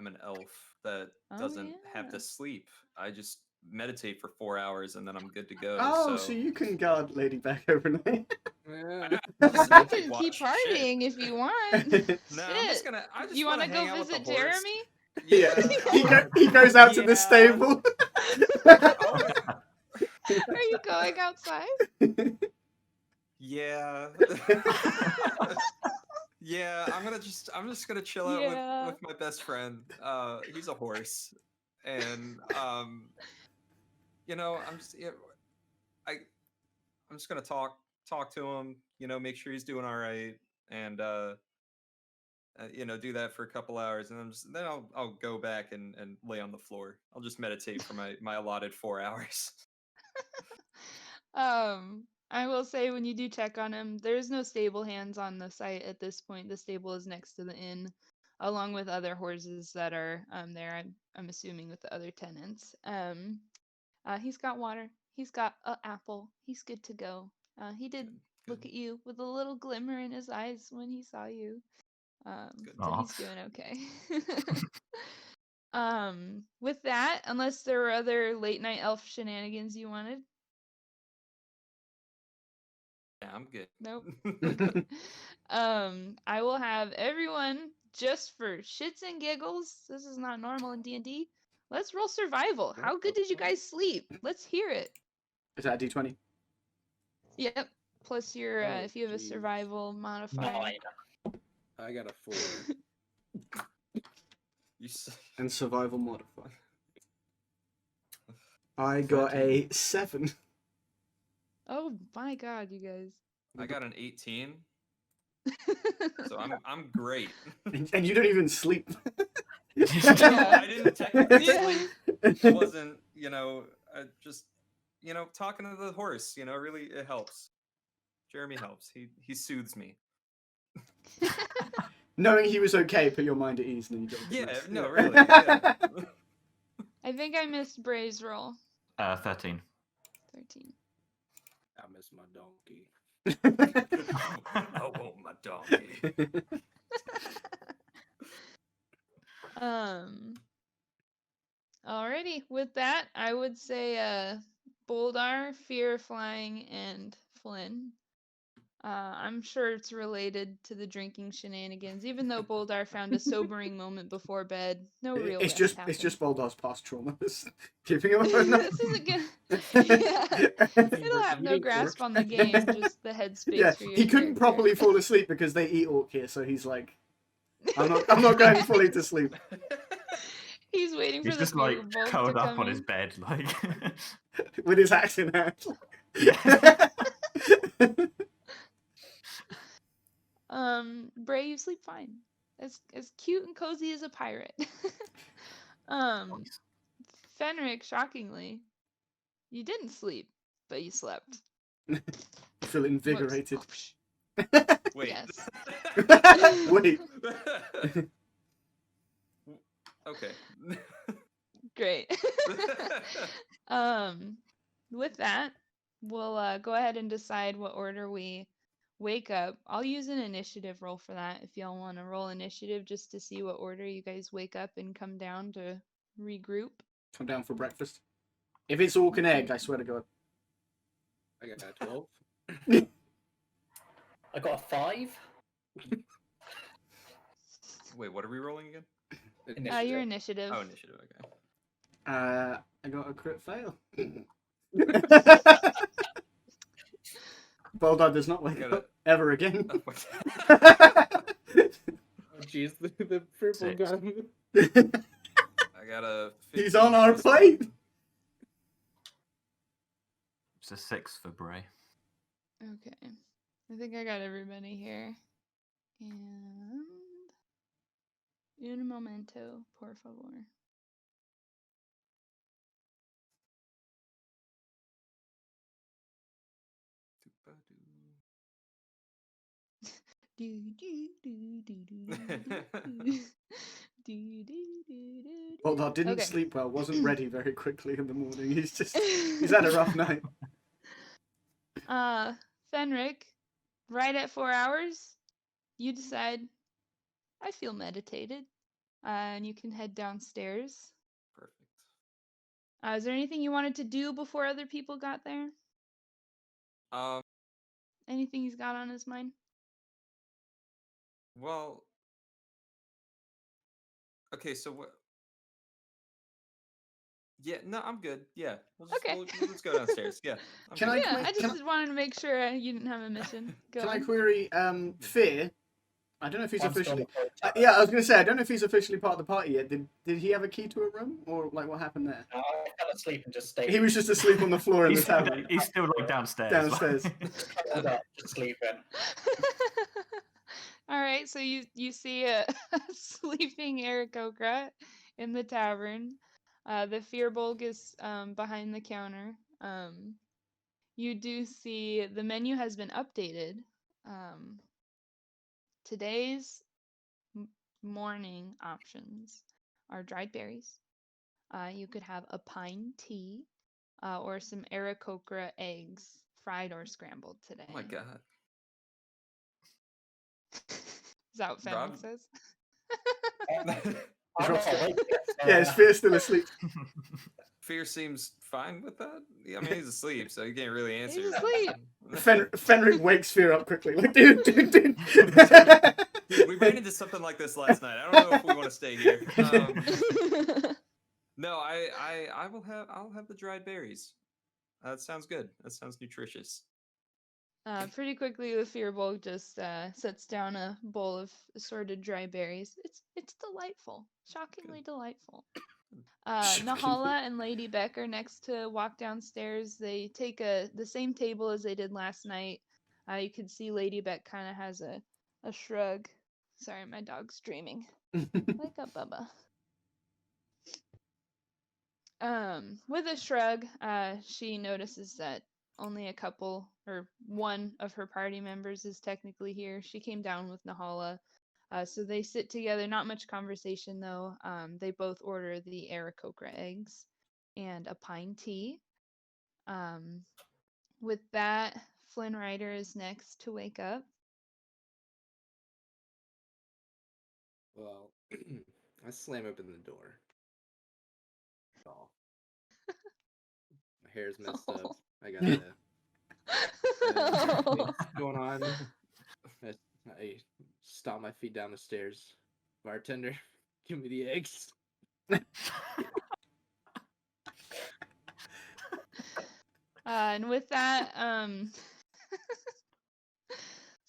an elf that Oh, doesn't have yeah. to sleep. I just meditate for 4 hours and then I'm good to go. Oh, so so you can guard Lady Beck overnight. Yeah. you can Watch keep shit. partying if you want. No, I'm just Shit. gonna. I just You want want to to hang go out with the visit horse. Jeremy? Yeah, he goes out to the Yeah. stable. Are you going outside? Yeah. Yeah, I'm just gonna chill out Yeah. with my best friend. He's a horse, and I'm just I'm just gonna talk to him. Make sure he's doing all right, and do that for a couple hours, and then I'll go back and lay on the floor. I'll just meditate for my allotted 4 hours. I will say when you do check on him, there's no stable hands on the site at this point. The stable is next to the inn, along with other horses that are there. I'm assuming with the other tenants. He's got water. He's got an apple. He's good to go. He did look Good. at you with a little glimmer in his eyes when he saw you. Good. So Aw. he's doing okay. With that, unless there were other late night elf shenanigans you wanted. Yeah, I'm good. Nope. Okay. I will have everyone just for shits and giggles. This is not normal in D&D. Let's roll survival. How good did you guys sleep? Let's hear it. Is that a D20? Yep. Plus your Oh, if you have a geez. survival modifier. 9. I got a 4. You s- And survival modifier. I got a 7. Oh my god, you guys. I got an 18, so I'm great. And you don't even sleep. No, I didn't technically Yeah. sleep. It wasn't, just, talking to the horse, really it helps. Jeremy helps. He soothes me. Knowing he was okay, put your mind at ease, and then you go. Yeah, Nice. no, really. Yeah. I think I missed Bray's roll. 13. 13. I miss my donkey. I want my donkey. Alrighty. With that, I would say Boldar, Fear Flying, and Flynn. I'm sure it's related to the drinking shenanigans, even though Boldar found a sobering moment before bed. No real It's rest just happened. Boldar's past trauma. Giving him a number. This isn't gonna. Yeah, it'll have no grasp on the game, just the headspace Yeah, for your he couldn't character. properly fall asleep because they eat orc here, so he's like, I'm not going fully to sleep. He's waiting He's for the just like beer bolt curled to up come on in. his bed, like. With his axe in hand. Yeah. Bray, you sleep fine. As cute and cozy as a pirate. Fenric, shockingly, you didn't sleep, but you slept. Feel invigorated. Whoops. Wait. Yes. Wait. Okay. Great. With that, we'll go ahead and decide what order we wake up. I'll use an initiative roll for that if y'all want to roll initiative just to see what order you guys wake up and come down to regroup. Come down for breakfast. If it's orc and egg, I swear to God. I got a 12. I got a 5. Wait, what are we rolling again? Your initiative. Oh, initiative. Okay. I got a crit fail. Boldar does not wake Got up ever again. Oh, what- Oh, jeez, the purple 6. gun. I got a. He's 15 on our plus plate. It's a 6 for Bray. Okay. I think I got everybody here. And un momento, por favor. Do, do, do, do, do, do, do, do, do, do. Boldar didn't Okay. sleep well, wasn't ready very quickly in the morning. He's had a rough night. Fenric, right at 4 hours, you decide, I feel meditated. And you can head downstairs. Perfect. Is there anything you wanted to do before other people got there? Um. Anything he's got on his mind? Well. Okay. So what? Yeah. No, I'm good. Yeah. Okay. Let's go downstairs. Yeah. I'm Can good. I Yeah, quick- I can just wanted to make sure you didn't have a mission. Go Can I on. query Fear? I don't know if he's I'm still officially. the third Yeah, I was going to say, I don't know if he's officially part of the party yet. Did he have a key to a room? Or, like, what happened there? I fell asleep and just stayed. He was just asleep on the floor in the He's still, tavern. he's still like downstairs. Downstairs. curled up, just sleeping. All right, so you see a sleeping Aarakocra in the tavern. The Fearbulk is behind the counter. You do see the menu has been updated. Today's morning options are dried berries. You could have a pine tea or some Aarakocra eggs, fried or scrambled today. Oh my god. Is that what Rob- Fenric says? I'm not Rob's- awake yet, so, Yeah, is Fear still asleep? Fear seems fine with that. Yeah, I mean, he's asleep, so he can't really answer. He's asleep. Fenric wakes Fear up quickly. Like, dude. Dude, we ran into something like this last night. I don't know if we want to stay here. No, I'll have the dried berries. That sounds good. That sounds nutritious. Pretty quickly, the Fearbulk just sets down a bowl of assorted dry berries. It's delightful, shockingly delightful. Nahala and Lady Beck are next to walk downstairs. They take the same table as they did last night. You can see Lady Beck kind of has a shrug. Sorry, my dog's dreaming. Wake up, Bubba. With a shrug, she notices that only a couple or one of her party members is technically here. She came down with Nahala. So they sit together, not much conversation though. They both order the Aarakocra eggs and a pine tea. With that, Flynn Rider is next to wake up. Well, I slam open the door. Oh. My hair's messed up. I got what's going on? I stomp my feet down the stairs. Bartender, give me the eggs. And with that,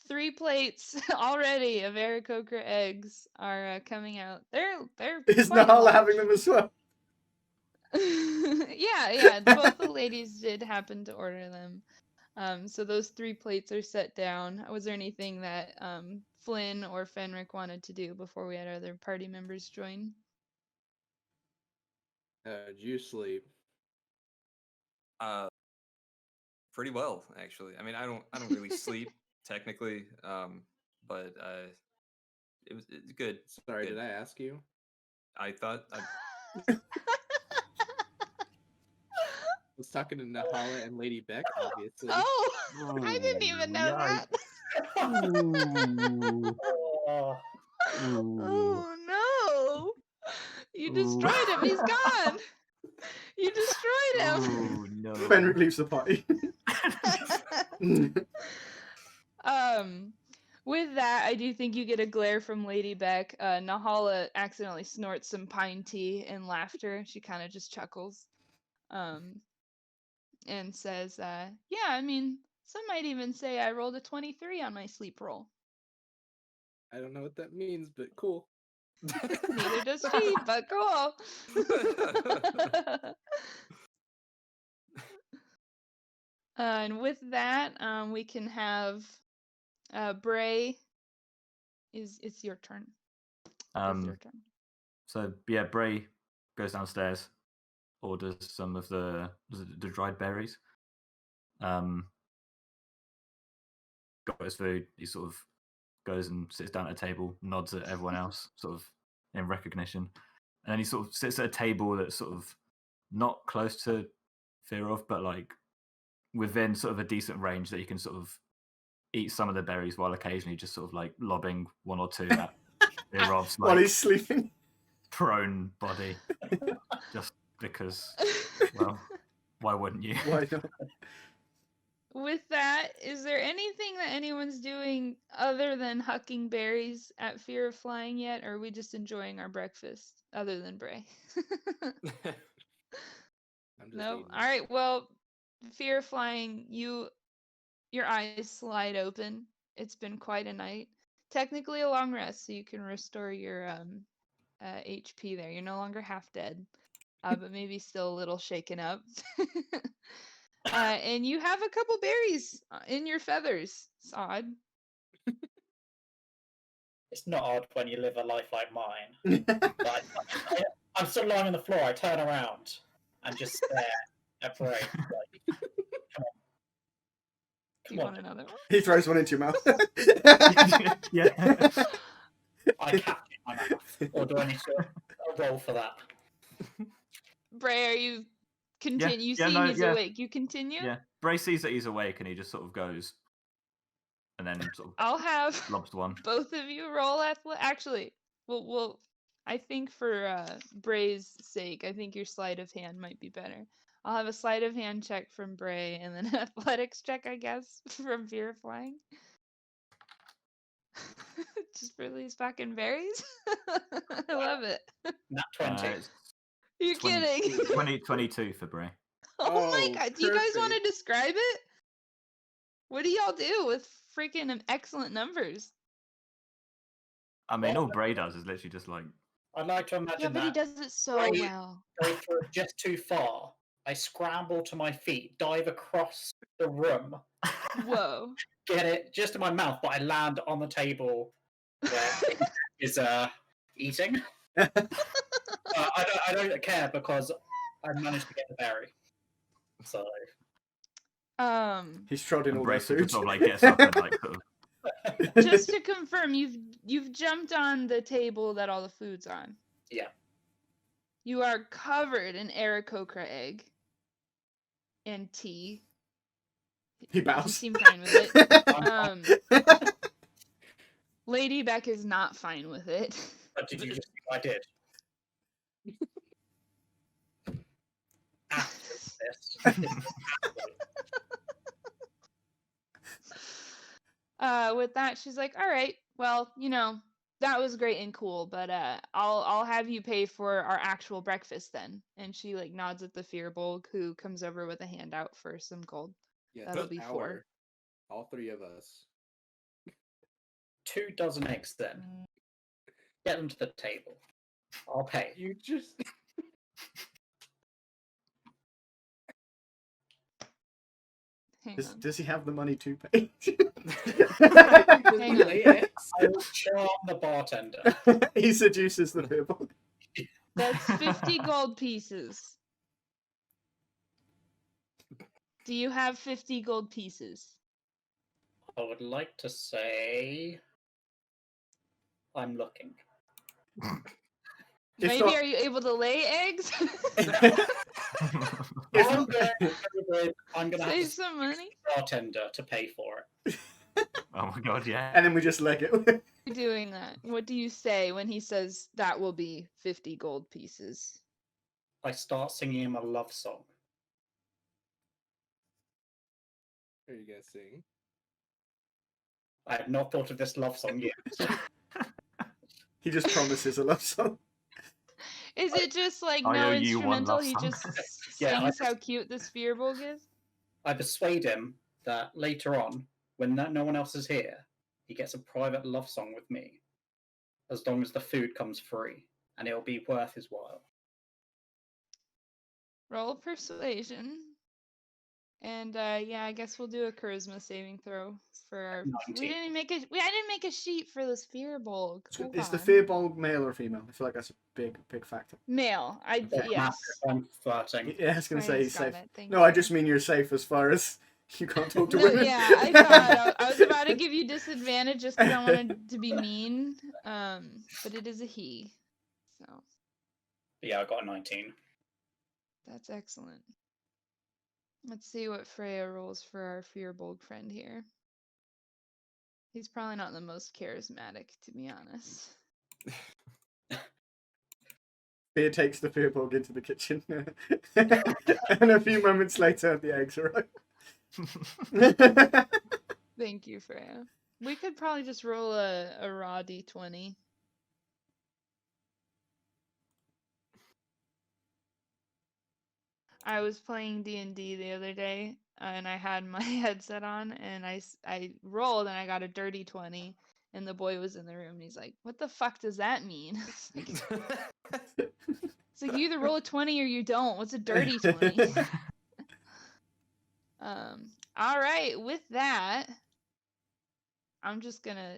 3 plates already of Aarakocra eggs are coming out. They're Is quite Nahala large. having them as well? yeah, both the ladies did happen to order them. So those 3 plates are set down. Was there anything that Flynn or Fenric wanted to do before we had other party members join? Did you sleep? Pretty well, actually. I mean, I don't really sleep technically, but it's good. Sorry, Good. did I ask you? I thought I was talking to Nahala and Lady Beck, obviously. Oh, I didn't even know that. Oh, Oh no! You destroyed him. He's gone. You destroyed him. Oh no. Fenric leaves the party. With that, I do think you get a glare from Lady Beck. Nahala accidentally snorts some pine tea in laughter. She kind of just chuckles, and says, "Yeah, I mean, some might even say I rolled a 23 on my sleep roll." I don't know what that means, but cool. Neither does she, but cool. And with that, we can have Bray. It's your turn. It's your turn. So yeah, Bray goes downstairs, orders some of the dried berries. Got his food. He sort of goes and sits down at a table, nods at everyone else, sort of in recognition, and then he sort of sits at a table that's sort of not close to Fear of, but like within sort of a decent range that you can sort of eat some of the berries while occasionally just sort of like lobbing one or two at Irov's While like he's sleeping. prone body, just because. Well, why wouldn't you? Why not? With that, is there anything that anyone's doing other than hucking berries at Fear of Flying yet, or are we just enjoying our breakfast other than Bray? I'm just No. eating. All right. Well, Fear of Flying, your eyes slide open. It's been quite a night. Technically a long rest, so you can restore your HP there. You're no longer half dead, but maybe still a little shaken up. And you have a couple berries in your feathers. It's odd. It's not odd when you live a life like mine. But I'm still lying on the floor. I turn around and just stare at Bray. Like, Do you Come want on. another one? He throws one into your mouth. Yeah. I catch it in my mouth. Or do I need to roll for that? Bray, are you continue? You yeah, see no, he's yeah. awake. You continue? Yeah. Bray sees that he's awake and he just sort of goes and then sort of I'll have lobs one. both of you roll Actually, we'll. I think for Bray's sake, I think your sleight of hand might be better. I'll have a sleight of hand check from Bray and then an athletics check, I guess, from Fear of Flying. Just for these fucking berries. I love it. Nat 20. It's You're 20 kidding. 22 for Bray. Oh my Oh, god. Do you guys want to perfect. describe it? What do y'all do with freaking excellent numbers? I mean, Well, all Bray does is literally just like I'd like to imagine Yeah, but he that does it so Right. well. go through it just too far. I scramble to my feet, dive across the room, Whoa. get it just in my mouth, but I land on the table where is eating. I don't care because I managed to get the berry. So He's trod in and all Bray their sort food. of sort of like gets up and like sort of Just to confirm, you've jumped on the table that all the food's on. Yeah. You are covered in Aarakocra egg and tea. He You bows. seem fine with it. Lady Beck is not fine with it. But did you just see what I did? After this. With that, she's like, "All right, well, that was great and cool, but I'll have you pay for our actual breakfast then." And she like nods at the Fearbolg, who comes over with a handout for some gold. Yes, That'll be 4. All three of us. 2 dozen eggs then. Get them to the table. I'll pay. You just. Hang on. Does he have the money to pay? Hang on. I will charm the bartender. He seduces the people. That's 50 gold pieces. Do you have 50 gold pieces? I would like to say I'm looking. If Maybe not- are you able to lay eggs? I'm gonna have Save to some money? the bartender to pay for it. oh my god, yeah. And then we just leg it. Doing that. What do you say when he says that will be 50 gold pieces? I start singing him a love song. What are you guys sing? I have not thought of this love song yet. He just promises a love song. Is it just like I no owe you one instrumental? love He song. just Yeah, I sings how cute the Spearbolg is? I persuade him that later on, when no one else is here, he gets a private love song with me, as long as the food comes free, and it'll be worth his while. Roll persuasion. And yeah, I guess we'll do a charisma saving throw for our. 19. I didn't make a sheet for this Fearbolg. Hold Is the on. Fearbolg male or female? I feel like that's a big factor. Male. That's Yes. massive. I'm flirting. Yeah, I was going to say Ryan's he's got safe. it, thank No, I you. just mean you're safe as far as you can't talk to No, women. yeah, I thought I was about to give you disadvantage just because I wanted to be mean. But it is a he. So Yeah, I got a 19. that's excellent. Let's see what Freya rolls for our Fearbold friend here. He's probably not the most charismatic, to be honest. Fear takes the fear bog into the kitchen. And a few moments later, the eggs arrive. Thank you, Freya. We could probably just roll a raw d20. I was playing D&D the other day, and I had my headset on, and I rolled, and I got a dirty 20, and the boy was in the room, and he's like, "What the fuck does that mean?" It's like, you either roll a 20 or you don't. What's a dirty 20? All right, with that, I'm just gonna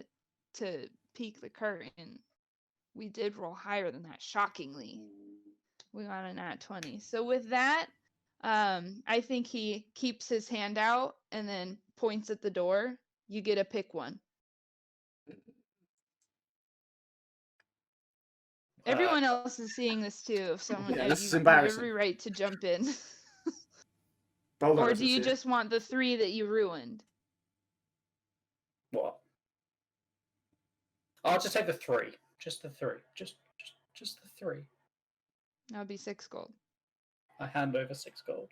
to peek the curtain. We did roll higher than that, shockingly. We got a nat 20. So with that, I think he keeps his hand out and then points at the door. You get to pick one. Everyone else is seeing this too. If someone, Yeah, this is you have embarrassing. every right to jump in. Boldar Or doesn't do you see it. just want the 3 that you ruined? What? I'll just take the 3. Just the 3. Just the 3. That would be 6 gold. I hand over 6 gold.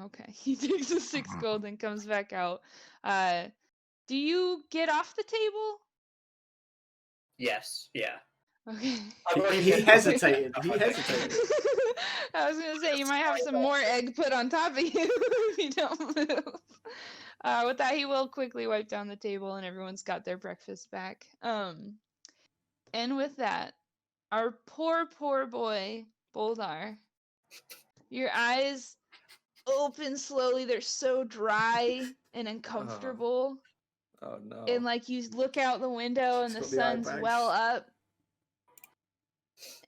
Okay, he takes the 6 gold and comes back out. Do you get off the table? Yes, yeah. Okay. I've already He picked- hesitated. He hesitated. I was gonna say you might have some more egg put on top of you if you don't move. With that, he will quickly wipe down the table, and everyone's got their breakfast back. And with that, our poor boy Boldar, your eyes open slowly. They're so dry and uncomfortable, Oh no. and like you look out the window, and It's the got the eye sun's bags. well up,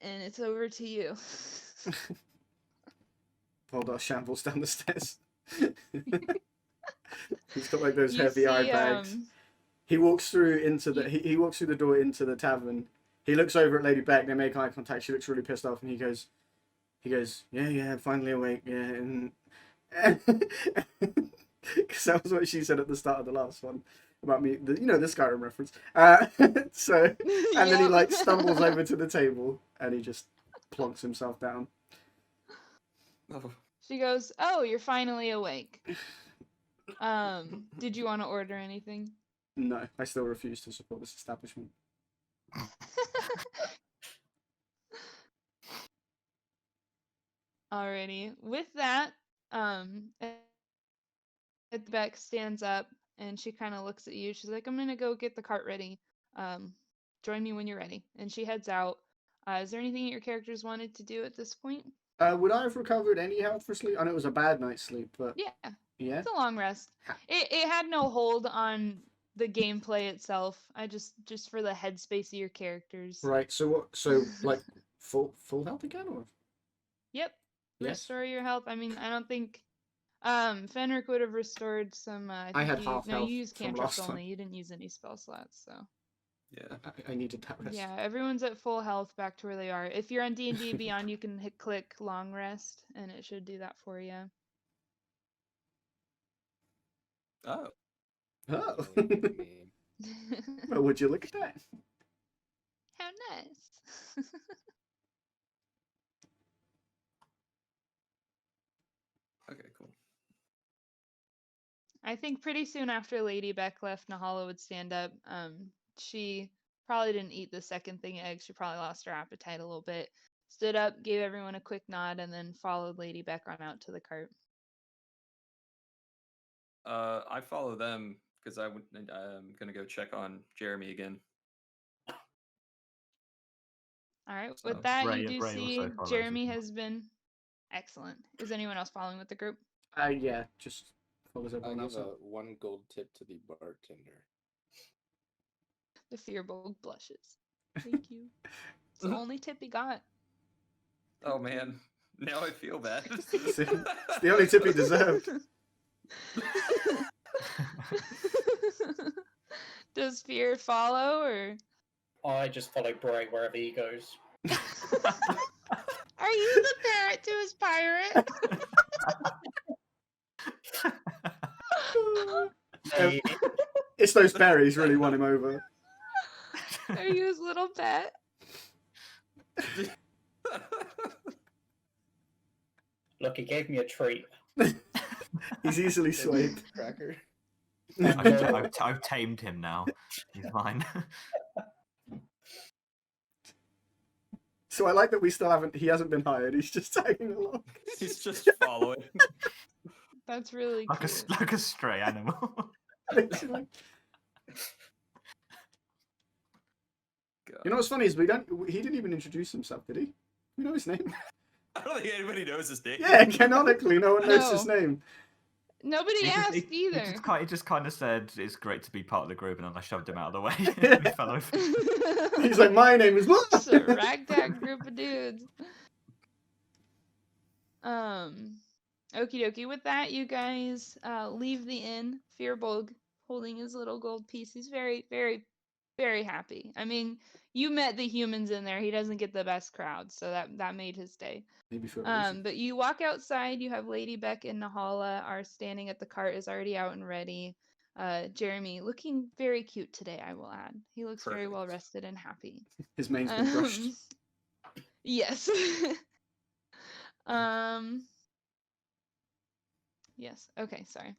and it's over to you. Boldar shambles down the stairs. He's got like those You heavy eye see, bags. He walks through into the he walks through the door into the tavern. He looks over at Lady Beck. They make eye contact. She looks really pissed off, and he goes, yeah, finally awake, yeah, and because that was what she said at the start of the last one about me, the Skyrim reference. So, and then he like stumbles over to the table, and he just plonks himself down. Oh. She goes, "Oh, you're finally awake. Did you want to order anything?" No, I still refuse to support this establishment. Alrighty. With that, Beck stands up and she kind of looks at you. She's like, "I'm gonna go get the cart ready. Join me when you're ready." And she heads out. Is there anything that your characters wanted to do at this point? Would I have recovered any health for sleep? I know it was a bad night's sleep, but Yeah, yeah. it's a long rest. It had no hold on the gameplay itself. I just for the headspace of your characters. Right. So what? So like full health again, or? Yep. Yes. Restore your health. I mean, I don't think Fenric would have restored some. I had think half No, health you used from cantrips last time. only. You didn't use any spell slots, so. Yeah. I needed that rest. Yeah, everyone's at full health, back to where they are. If you're on D&D Beyond, you can click long rest, and it should do that for you. Oh. Oh. Me. Well, would you look at that? How nice. Okay, cool. I think pretty soon after Lady Beck left, Nahala would stand up. She probably didn't eat the second thing of eggs. She probably lost her appetite a little bit. Stood up, gave everyone a quick nod, and then followed Lady Beck on out to the cart. I follow them because I'm gonna go check on Jeremy again. All right. So, With that, Bray- you do Bray see also follows Jeremy as well. has been excellent. Is anyone else following with the group? Yeah, just follows I'll everyone give else. a up. 1 gold tip to the bartender. The Fearbold blushes. Thank you. It's the only tip he got. Oh man, now I feel bad. It's the only tip he deserved. Does Fear follow, or I just follow Bray wherever he goes. are you the parrot to his pirate? Maybe. It's those berries really won him over. Are you his little pet? Look, he gave me a treat. He's easily swayed. Cracker. I've tamed him now. He's fine. So I like that we still haven't. He hasn't been hired. He's just tagging along. He's just following. That's really like cute. a stray animal. Literally. God. You know what's funny is we don't. He didn't even introduce himself, did he? We know his name. I don't think anybody knows his name. Yeah, canonically, no one knows his No. name. Nobody asked either. He just kind of said it's great to be part of the group, and then I shoved him out of the way. He fell over. He's like, my name is what? Just a ragtag group of dudes. Okie dokie. With that, you guys leave the inn. Fearbolg holding his little gold piece. He's very, very, very happy. I mean, you met the humans in there. He doesn't get the best crowd, so that made his day. Maybe feel racist. But you walk outside. You have Lady Beck and Nahala are standing at the cart. Is already out and ready. Jeremy looking very cute today. I will add. He looks very Perfect. well rested and happy. His main's been brushed. Yes. Yes. Okay. Sorry.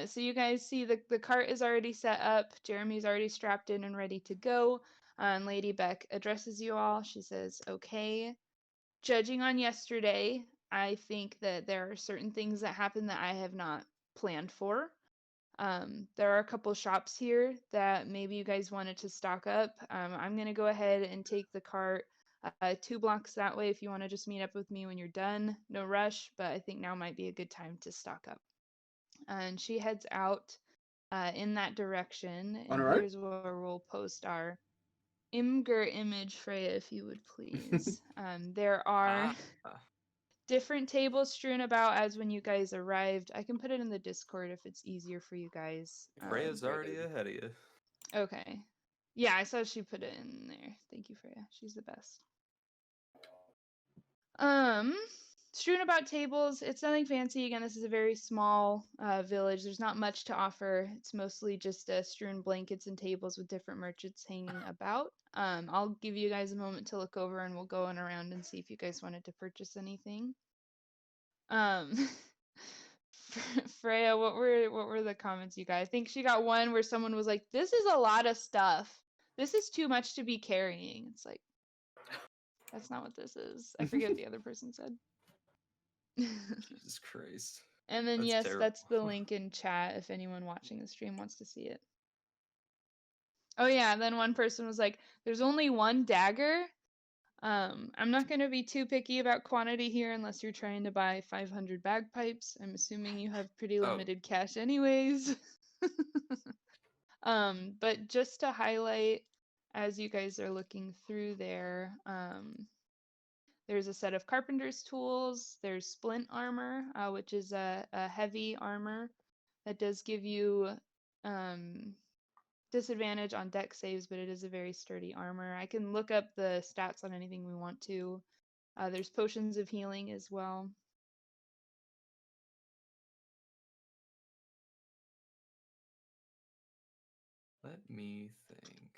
So you guys see the cart is already set up. Jeremy's already strapped in and ready to go. And Lady Beck addresses you all. She says, "Okay. Judging on yesterday, I think that there are certain things that happened that I have not planned for. There are a couple shops here that maybe you guys wanted to stock up. I'm going to go ahead and take the cart 2 blocks that way if you want to just meet up with me when you're done. No rush, but I think now might be a good time to stock up." And she heads out in that direction. On And her own? here's where we'll post our Imgur image, Freya, if you would please. There are different tables strewn about as when you guys arrived. I can put it in the Discord if it's easier for you guys. Freya's already ahead of you. Okay. Yeah, I saw she put it in there. Thank you, Freya. She's the best. Strewn about tables. It's nothing fancy. Again, this is a very small village. There's not much to offer. It's mostly just strewn blankets and tables with different merchants hanging about. I'll give you guys a moment to look over, and we'll go on around and see if you guys wanted to purchase anything. Freya, what were the comments you got? I think she got one where someone was like, "This is a lot of stuff. This is too much to be carrying." It's like, that's not what this is. I forget what the other person said. Jesus Christ. And then That's yes, terrible. that's the link in chat if anyone watching the stream wants to see it. Oh yeah, and then one person was like, "There's only one dagger." I'm not going to be too picky about quantity here unless you're trying to buy 500 bagpipes. I'm assuming you have pretty limited cash anyways. But just to highlight, as you guys are looking through there, there's a set of carpenter's tools. There's splint armor, which is a heavy armor that does give you disadvantage on deck saves, but it is a very sturdy armor. I can look up the stats on anything we want to. There's potions of healing as well. Let me think.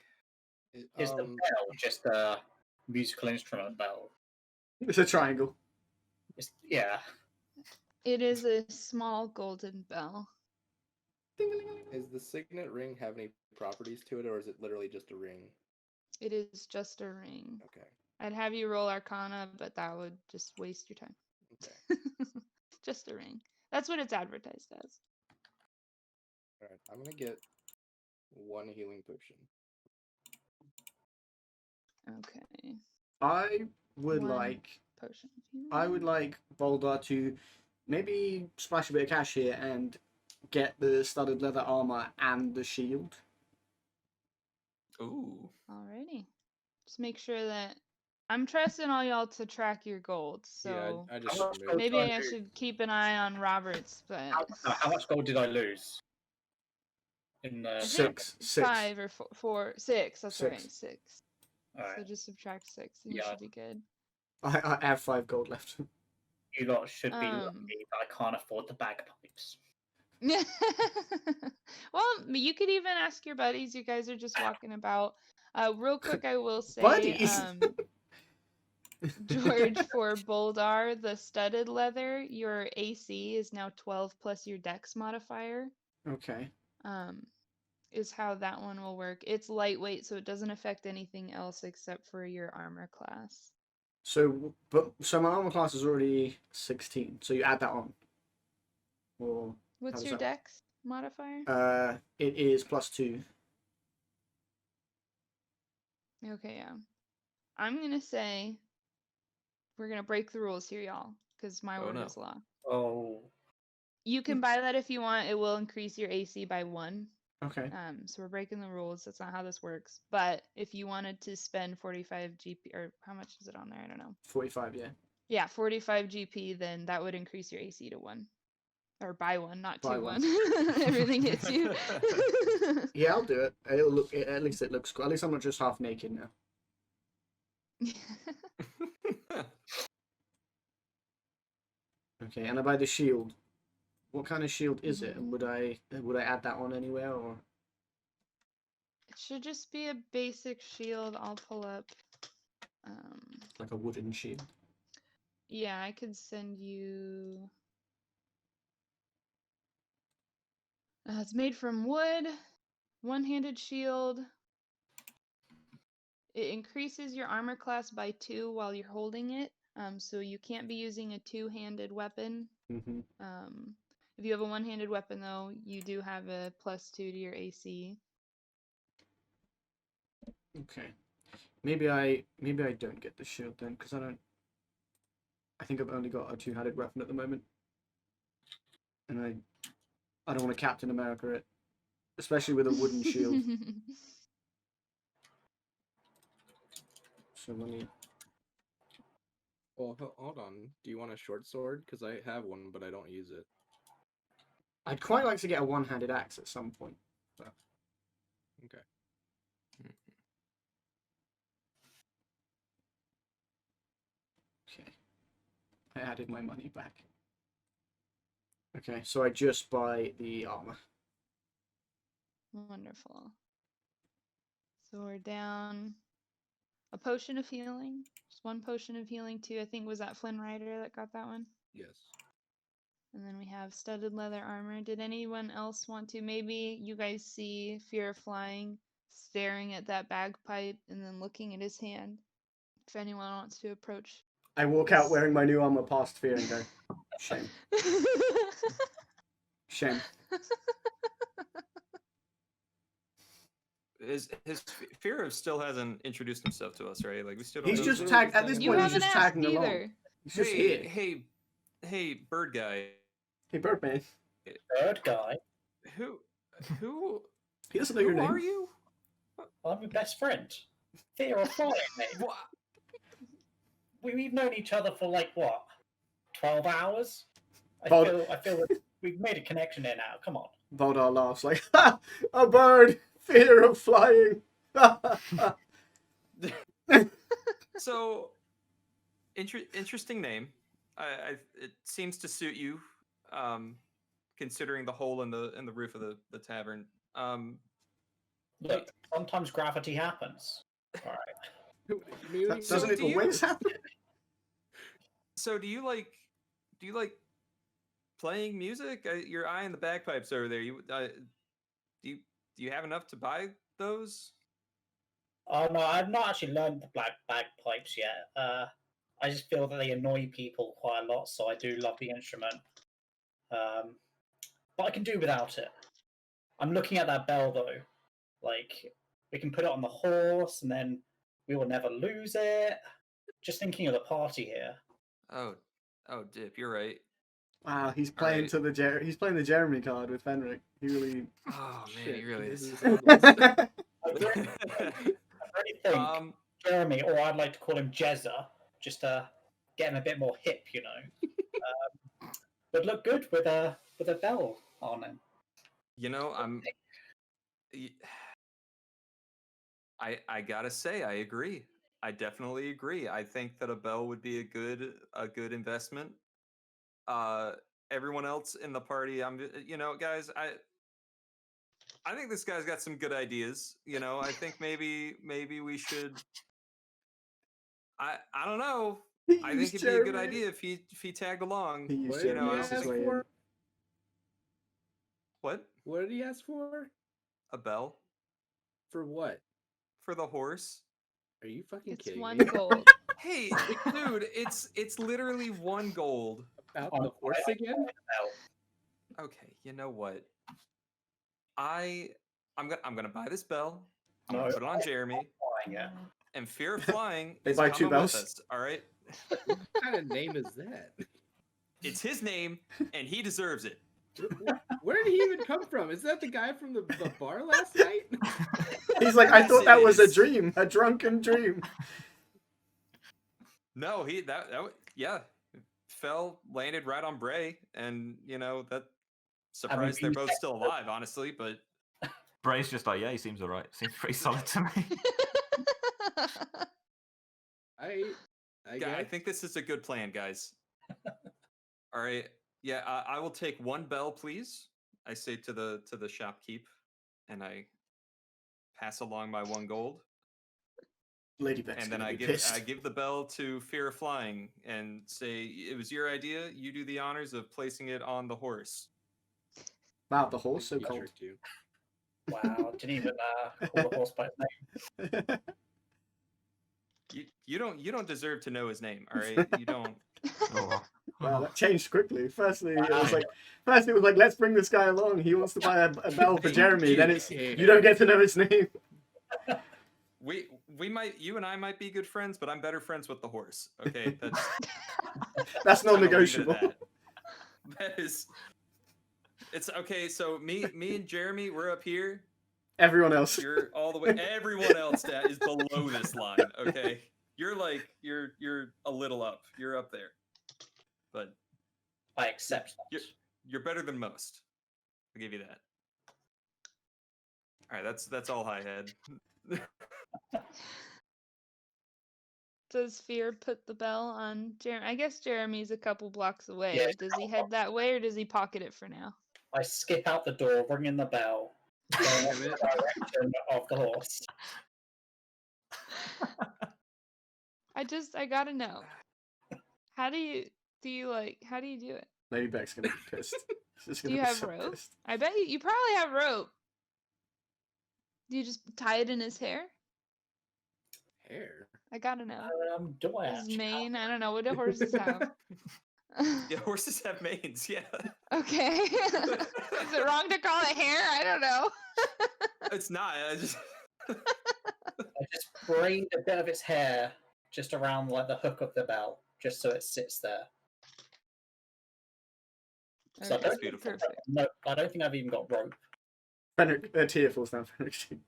Is the bell just a musical instrument bell? It's a triangle. Yeah. It is a small golden bell. Does the signet ring have any properties to it, or is it literally just a ring? It is just a ring. Okay. I'd have you roll Arcana, but that would just waste your time. Okay. Just a ring. That's what it's advertised as. All right. I'm gonna get 1 healing potion. Okay. I would One like potion. Boldar to maybe splash a bit of cash here and get the studded leather armor and the shield. Ooh. Alrighty. Just make sure that I'm trusting all y'all to track your gold, so Yeah, I just How much removed gold maybe did I lose? should keep an eye on Robert's, but How much gold did I lose? In the Six. 5 or 4, 6. That's right, 6. 6. So Alright. just subtract 6 and you Yeah. should be good. I have 5 gold left. You lot should be Um. lucky that I can't afford the bagpipes. Well, you could even ask your buddies. You guys are just walking about. Real quick, I will say, Buddies. George, for Boldar, the studded leather, your AC is now 12 plus your Dex modifier. Okay. Is how that one will work. It's lightweight, so it doesn't affect anything else except for your armor class. So my armor class is already 16. So you add that on. Or What's does your that- Dex modifier? it is +2. Okay, yeah. I'm gonna say we're gonna break the rules here, y'all, because my Oh, word no. is law. Oh, You can buy that if you want. It will increase your AC by 1. Okay. So we're breaking the rules. That's not how this works. But if you wanted to spend 45 GP, or how much is it on there? I don't know. 45. Yeah. Yeah, 45 GP, then that would increase your AC to 1. Or by 1, not By 2 1. 1. Everything hits you. Yeah, I'll do it. It'll look. At least it looks cool. At least I'm not just half naked now. Okay, and I buy the shield. What kind of shield is it? And would I add that on anywhere or? It should just be a basic shield. I'll pull up. Like a wooden shield. Yeah, I could send you. It's made from wood, one-handed shield. It increases your armor class by 2 while you're holding it. So you can't be using a two-handed weapon. Mm-hmm. If you have a one-handed weapon, though, you do have a +2 to your AC. Okay. Maybe I don't get the shield then, because I think I've only got a two-handed weapon at the moment, and I don't want to Captain America it, especially with a wooden shield. So let me. Well, hold on. Do you want a short sword? Because I have one, but I don't use it. I'd quite like to get a one-handed axe at some point. But... Okay. Okay. I added my money back. Okay, so I just buy the armor. Wonderful. So we're down a potion of healing. Just 1 potion of healing, too. I think was that Flynn Rider that got that one? Yes. And then we have studded leather armor. Did anyone else want to? Maybe you guys see Fear of Flying staring at that bagpipe and then looking at his hand. If anyone wants to approach. I walk out wearing my new armor past Fear and go, shame. Shame. His Fear of still hasn't introduced himself to us, right? Like we still don't He's know just who tagged he's at this tagging You point. along. He's haven't just asked tagging along. either. He's just here. Hey, bird guy. Hey, Birdman. third guy. Who He doesn't know your who name. are you? I'm your best friend. Fear of flying, mate. What? We've known each other for like what, 12 hours? I Bold- feel that we've made a connection here now. Come on. Boldar laughs like, ha! A bird! Fear of flying! So, interesting name. It seems to suit you, considering the hole in the roof of the tavern. Look, sometimes gravity happens. All right. Maybe So Doesn't it do you- always happen? So do you like playing music? Your eye in the bagpipes over there. Do you have enough to buy those? Oh no, I've not actually learned the black bagpipes yet. I just feel that they annoy people quite a lot, so I do love the instrument. But I can do without it. I'm looking at that bell though. Like, we can put it on the horse, and then we will never lose it. Just thinking of the party here. Oh, Dip, you're right. Wow, he's playing Alright. he's playing the Jeremy card with Fenric. He really. Oh man, Shit, he really this is. is- I really think Jeremy, or I'd like to call him Jezza, just to get him a bit more hip, you know. Would look good with a bell on him. You know, I gotta say, I agree. I definitely agree. I think that a bell would be a good investment. everyone else in the party, guys, I think this guy's got some good ideas. I think maybe we should. I don't know. I think it'd be a good idea if he tagged along. He used What Jeremy did he as his ask way in. for? What? What did he ask for? A bell For what? for the horse? Are you fucking It's kidding 1 me? gold. Hey, dude, it's literally 1 gold. About the horse again? Okay, you know what? I'm gonna buy this bell. I'm No, gonna put it on Jeremy. flying it. And Fear of Flying They is buy coming 2 bells? with us. All right, What kind of name is that? it's his name, and he deserves it. Where did he even come from? Is that the guy from the bar last night? He's like, I Yes, thought it that was a is. dream, a drunken dream. No, yeah, landed right on Bray, and that surprised they're both still alive, honestly. But Bray's just like, yeah, he seems alright. Seems pretty solid to me. I yeah, I guess. think this is a good plan, guys. All right, yeah, I will take 1 bell, please. I say to the shopkeep, and I pass along my 1 gold. Lady Beck's And then gonna I be give pissed. the bell to Fear of Flying and say, it was your idea. You do the honors of placing it on the horse. Wow, the horse so He cold. tricked you. Wow, didn't even call the horse by his name. You don't deserve to know his name, all right? You don't. Oh. Wow, that changed quickly. Firstly, it was Wow. like, let's bring this guy along. He wants to buy a bell for Jeremy. Then it's you don't get to know his name. You and I might be good friends, but I'm better friends with the horse. Okay, That's I'm gonna leave it at non-negotiable. that. It's okay. So me and Jeremy, we're up here. Everyone else. You're all the way. Everyone else that is below this line. Okay, you're a little up. You're up there, but I accept that. you're better than most. I'll give you that. All right, that's all I had. Does Fear put the bell on Jeremy? I guess Jeremy's a couple blocks away. Yeah, Does he head that way or does he pocket it for now? I skip out the door, ringing the bell, going in the direction of the horse. I gotta know. How do you do it? Lady Beck's gonna be pissed. She's Do gonna you be have so rope? pissed. I bet you probably have rope. Do you just tie it in his hair? Hair. I gotta know. Do I His actually? mane? I don't know. What do horses have? Yeah, horses have manes. Yeah, Okay. Is it wrong to call it hair? I don't know. it's not. I just braid a bit of its hair just around like the hook of the bell, just so it sits there. So I Okay, don't, beautiful. perfect. no, I don't think I've even got rope. Fenric, a tear falls down Fenric's cheek.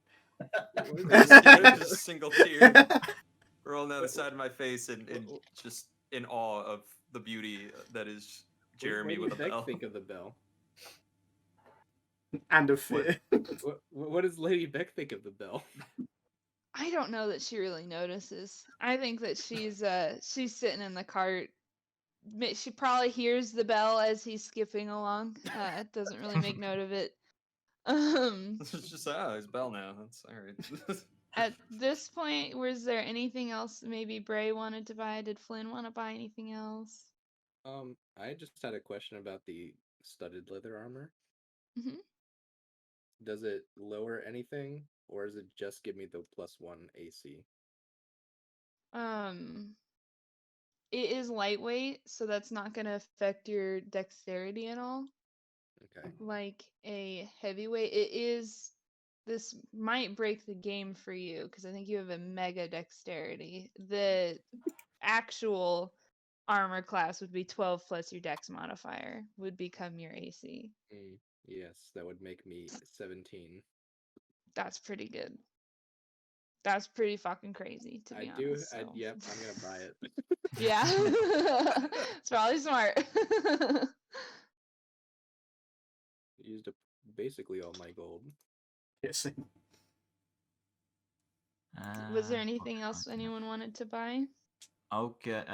just a single tear rolling down the side of my face, and just in awe of the beauty that is Jeremy What with a does Lady Beck bell. think of the bell? And of fear. What does Lady Beck think of the bell? I don't know that she really notices. I think that she's sitting in the cart. She probably hears the bell as he's skipping along. Doesn't really make note of it. It's just his bell now. That's all right. At this point, was there anything else maybe Bray wanted to buy? Did Flynn want to buy anything else? I just had a question about the studded leather armor. Mhm. Does it lower anything, or does it just give me the +1 AC? It is lightweight, so that's not going to affect your dexterity at all. Okay. Like a heavyweight, this might break the game for you because I think you have a mega dexterity. The actual armor class would be 12 plus your dex modifier would become your AC. Yes, that would make me 17. That's pretty good. That's pretty fucking crazy, to be honest. So. Yep, I'm gonna buy it. Yeah. It's probably smart. Used up basically all my gold. Yes. Was there anything else anyone wanted to buy? I'll get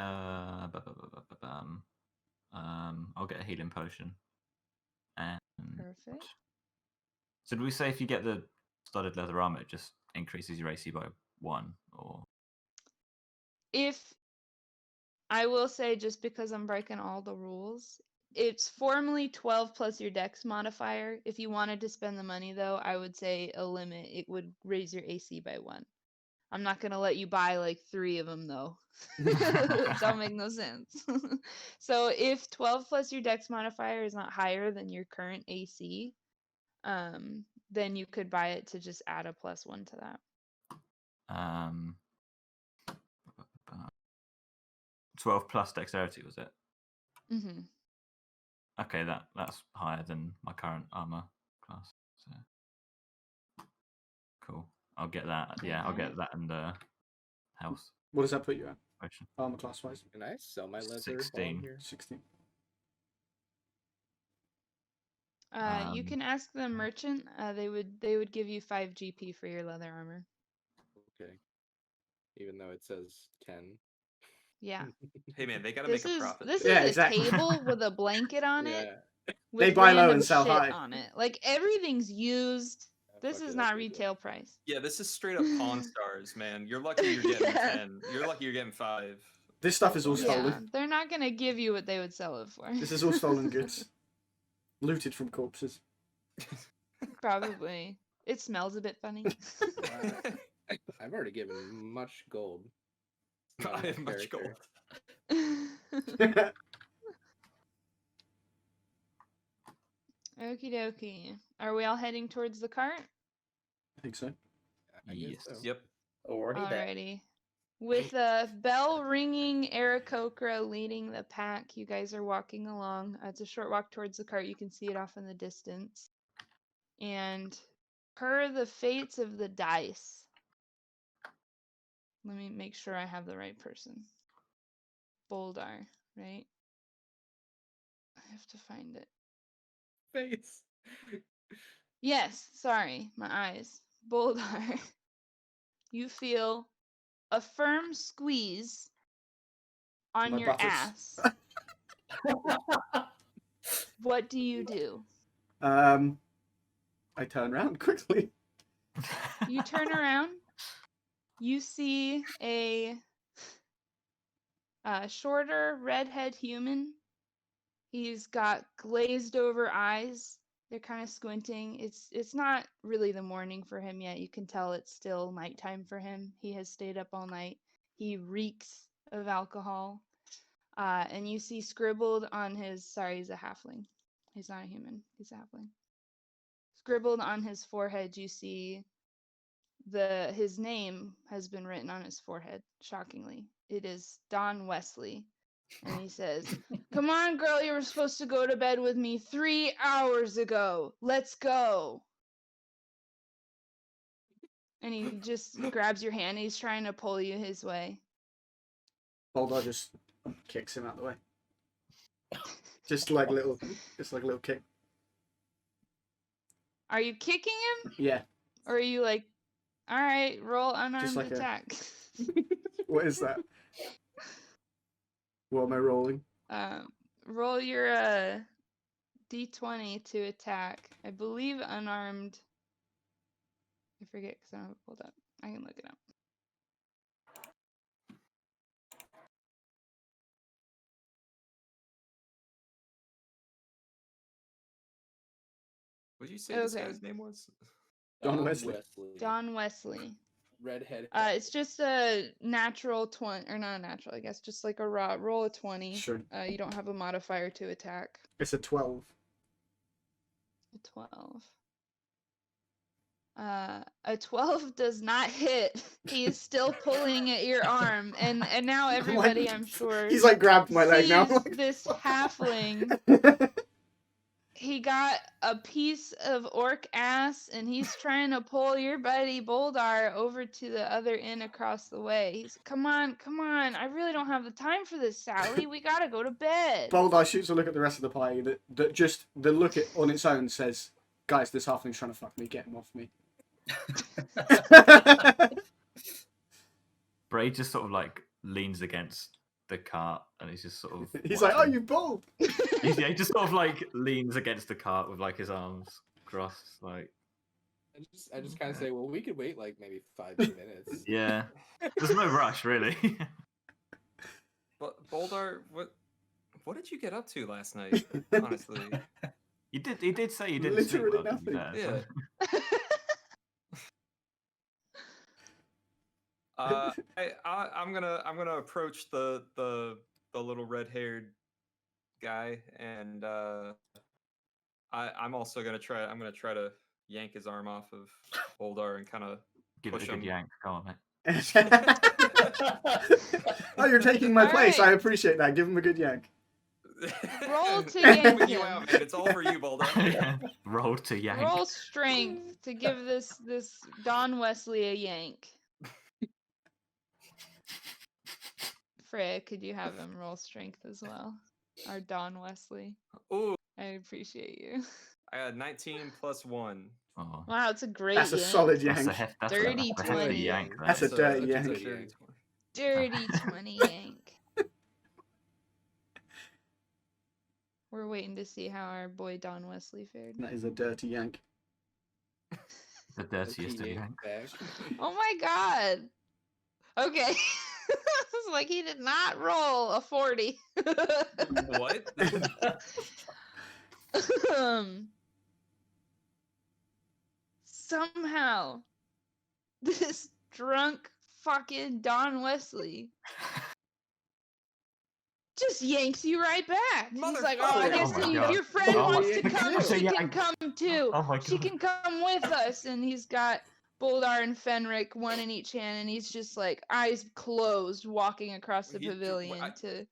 I'll get a healing potion. And Perfect. so did we say if you get the studded leather armor, it just increases your AC by 1, or? If I will say, just because I'm breaking all the rules, it's formally 12 plus your dex modifier. If you wanted to spend the money, though, I would say a limit. It would raise your AC by 1. I'm not going to let you buy like 3 of them, though. Don't make no sense. So if 12 plus your dex modifier is not higher than your current AC, then you could buy it to just add a +1 to that. 12 plus dexterity, was it? Mm-hmm. Okay, that's higher than my current armor class. So cool. I'll get that. Yeah, I'll get that and health What does that put you at? potion. Armor class wise? Can I sell my leather? 16. Here? 16. You can ask the merchant. They would give you 5 GP for your leather armor. Okay. Even though it says 10. Yeah. Hey man, they gotta This make a is profit. this Yeah, is a exactly. table with a blanket on it. Yeah. With They buy low random and sell shit high. on it. Like everything's used. This Fuck is it, not I'll take it. retail price. Yeah, this is straight up Pawn Stars, man. You're lucky you're getting Yeah. 10. You're lucky you're getting 5. This stuff is all Yeah. stolen. Yeah, they're not gonna give you what they would sell it for. This is all stolen goods. Looted from corpses. Probably. It smells a bit funny. I've already given much gold. Not I enough have much character. gold. Okie dokie. Are we all heading towards the cart? I think so. I guess Yes. so. Yep. Already there. Alrighty. With a bell ringing, Aarakocra leading the pack, you guys are walking along. It's a short walk towards the cart. You can see it off in the distance. And per the fates of the dice, let me make sure I have the right person. Boldar, right? I have to find it. Face. Yes, sorry, my eyes. Boldar, you feel a firm squeeze on My your buttocks. ass. What do you do? I turn around quickly. You turn around. You see a shorter redhead human. He's got glazed over eyes. They're kind of squinting. It's not really the morning for him yet. You can tell it's still nighttime for him. He has stayed up all night. He reeks of alcohol. And you see scribbled on his, sorry, he's a halfling. He's not a human. He's a halfling. Scribbled on his forehead, you see his name has been written on his forehead, shockingly. It is Don Wesley. And he says, "Come on, girl, you were supposed to go to bed with me 3 hours ago. Let's go." And he just grabs your hand. He's trying to pull you his way. Boldar just kicks him out the way. Just like a little kick. Are you kicking him? Yeah. Or are you like, all right, roll unarmed like a- attack? What is that? What am I rolling? Roll your d20 to attack. I believe unarmed. I forget because I don't have it pulled up. I can look it up. What did you say this Okay. guy's name was? Don Wesley. Don Wesley. Redhead. It's just a natural 20, or not a natural, I guess, just like a raw roll of 20. Sure. You don't have a modifier to attack. It's a 12. A 12. A 12 does not hit. He is still pulling at your arm, and now everybody, I'm sure, He's like grabbed my leg now. sees this halfling. He got a piece of orc ass, and he's trying to pull your buddy Boldar over to the other end across the way. He's, come on, I really don't have the time for this, Sally. We gotta go to bed. Boldar shoots a look at the rest of the party that just the look on its own says, "Guys, this halfling's trying to fuck me. Get him off me." Bray just sort of like leans against the cart, and he's just sort of. He's like, "Oh, watching. you bold." He just sort of like leans against the cart with like his arms crossed, like. I just kind of say, well, we could wait like maybe 5 minutes. Yeah, there's no rush really. But Boldar, what did you get up to last night? Honestly, He did say he didn't Literally sleep well, to be nothing. fair, yeah. so- I'm gonna approach the little red-haired guy, and I'm also gonna try. I'm gonna try to yank his arm off of Boldar and kind of Give it push a good him. yank. Come on, mate. Oh, you're taking my place. I Alright. appreciate that. Give him a good yank. Roll to I'm yank putting you him. out, man. It's all for you, Boldar. Roll to yank. Roll strength to give this Don Wesley a yank. Freya, could you have him roll strength as well? Our Don Wesley. Ooh, I appreciate you. I got 19 plus 1. Oh, Wow, it's a great That's a yank. solid that's a yank. that's Dirty a hefty 20. yank. That's a that is. dirty a yank. dirty Yank. 20. Dirty 20 yank. We're waiting to see how our boy Don Wesley fared. That is a dirty yank. The dirtiest of He yank. yanked back. Oh my god. Okay. It's like he did not roll a 40. What? Somehow, this drunk fucking Don Wesley just yanks you right back. He's like, "Oh, I Motherfucker. guess Oh my if God. your friend Oh, wants yeah. to come, That's a she can yank. come too. Oh my She God. can come with us." And he's got Boldar and Fenric, one in each hand, and he's just like eyes closed, walking across the He- pavilion to.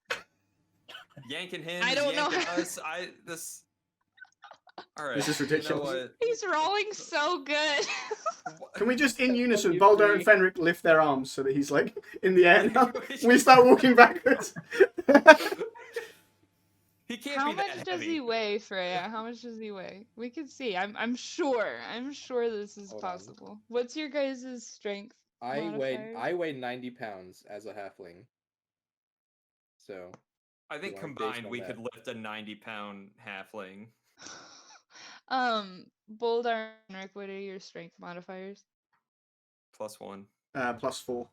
Yanking him. I don't know yanking how- us. This. All right. This is You know ridiculous. what? He's rolling so good. Can we just, in unison, you Boldar and three. Fenric lift their arms so that he's like in the air now? We start walking backwards. He can't How be that much does heavy. he weigh, Freya? How much does he weigh? We can see. I'm sure this is Hold on. possible. What's your guys' strength? I Modifiers? weigh 90 pounds as a halfling. So I think wanna base combined on we that. could lift a 90-pound halfling. Boldar and Rick, what are your strength modifiers? +1. +4.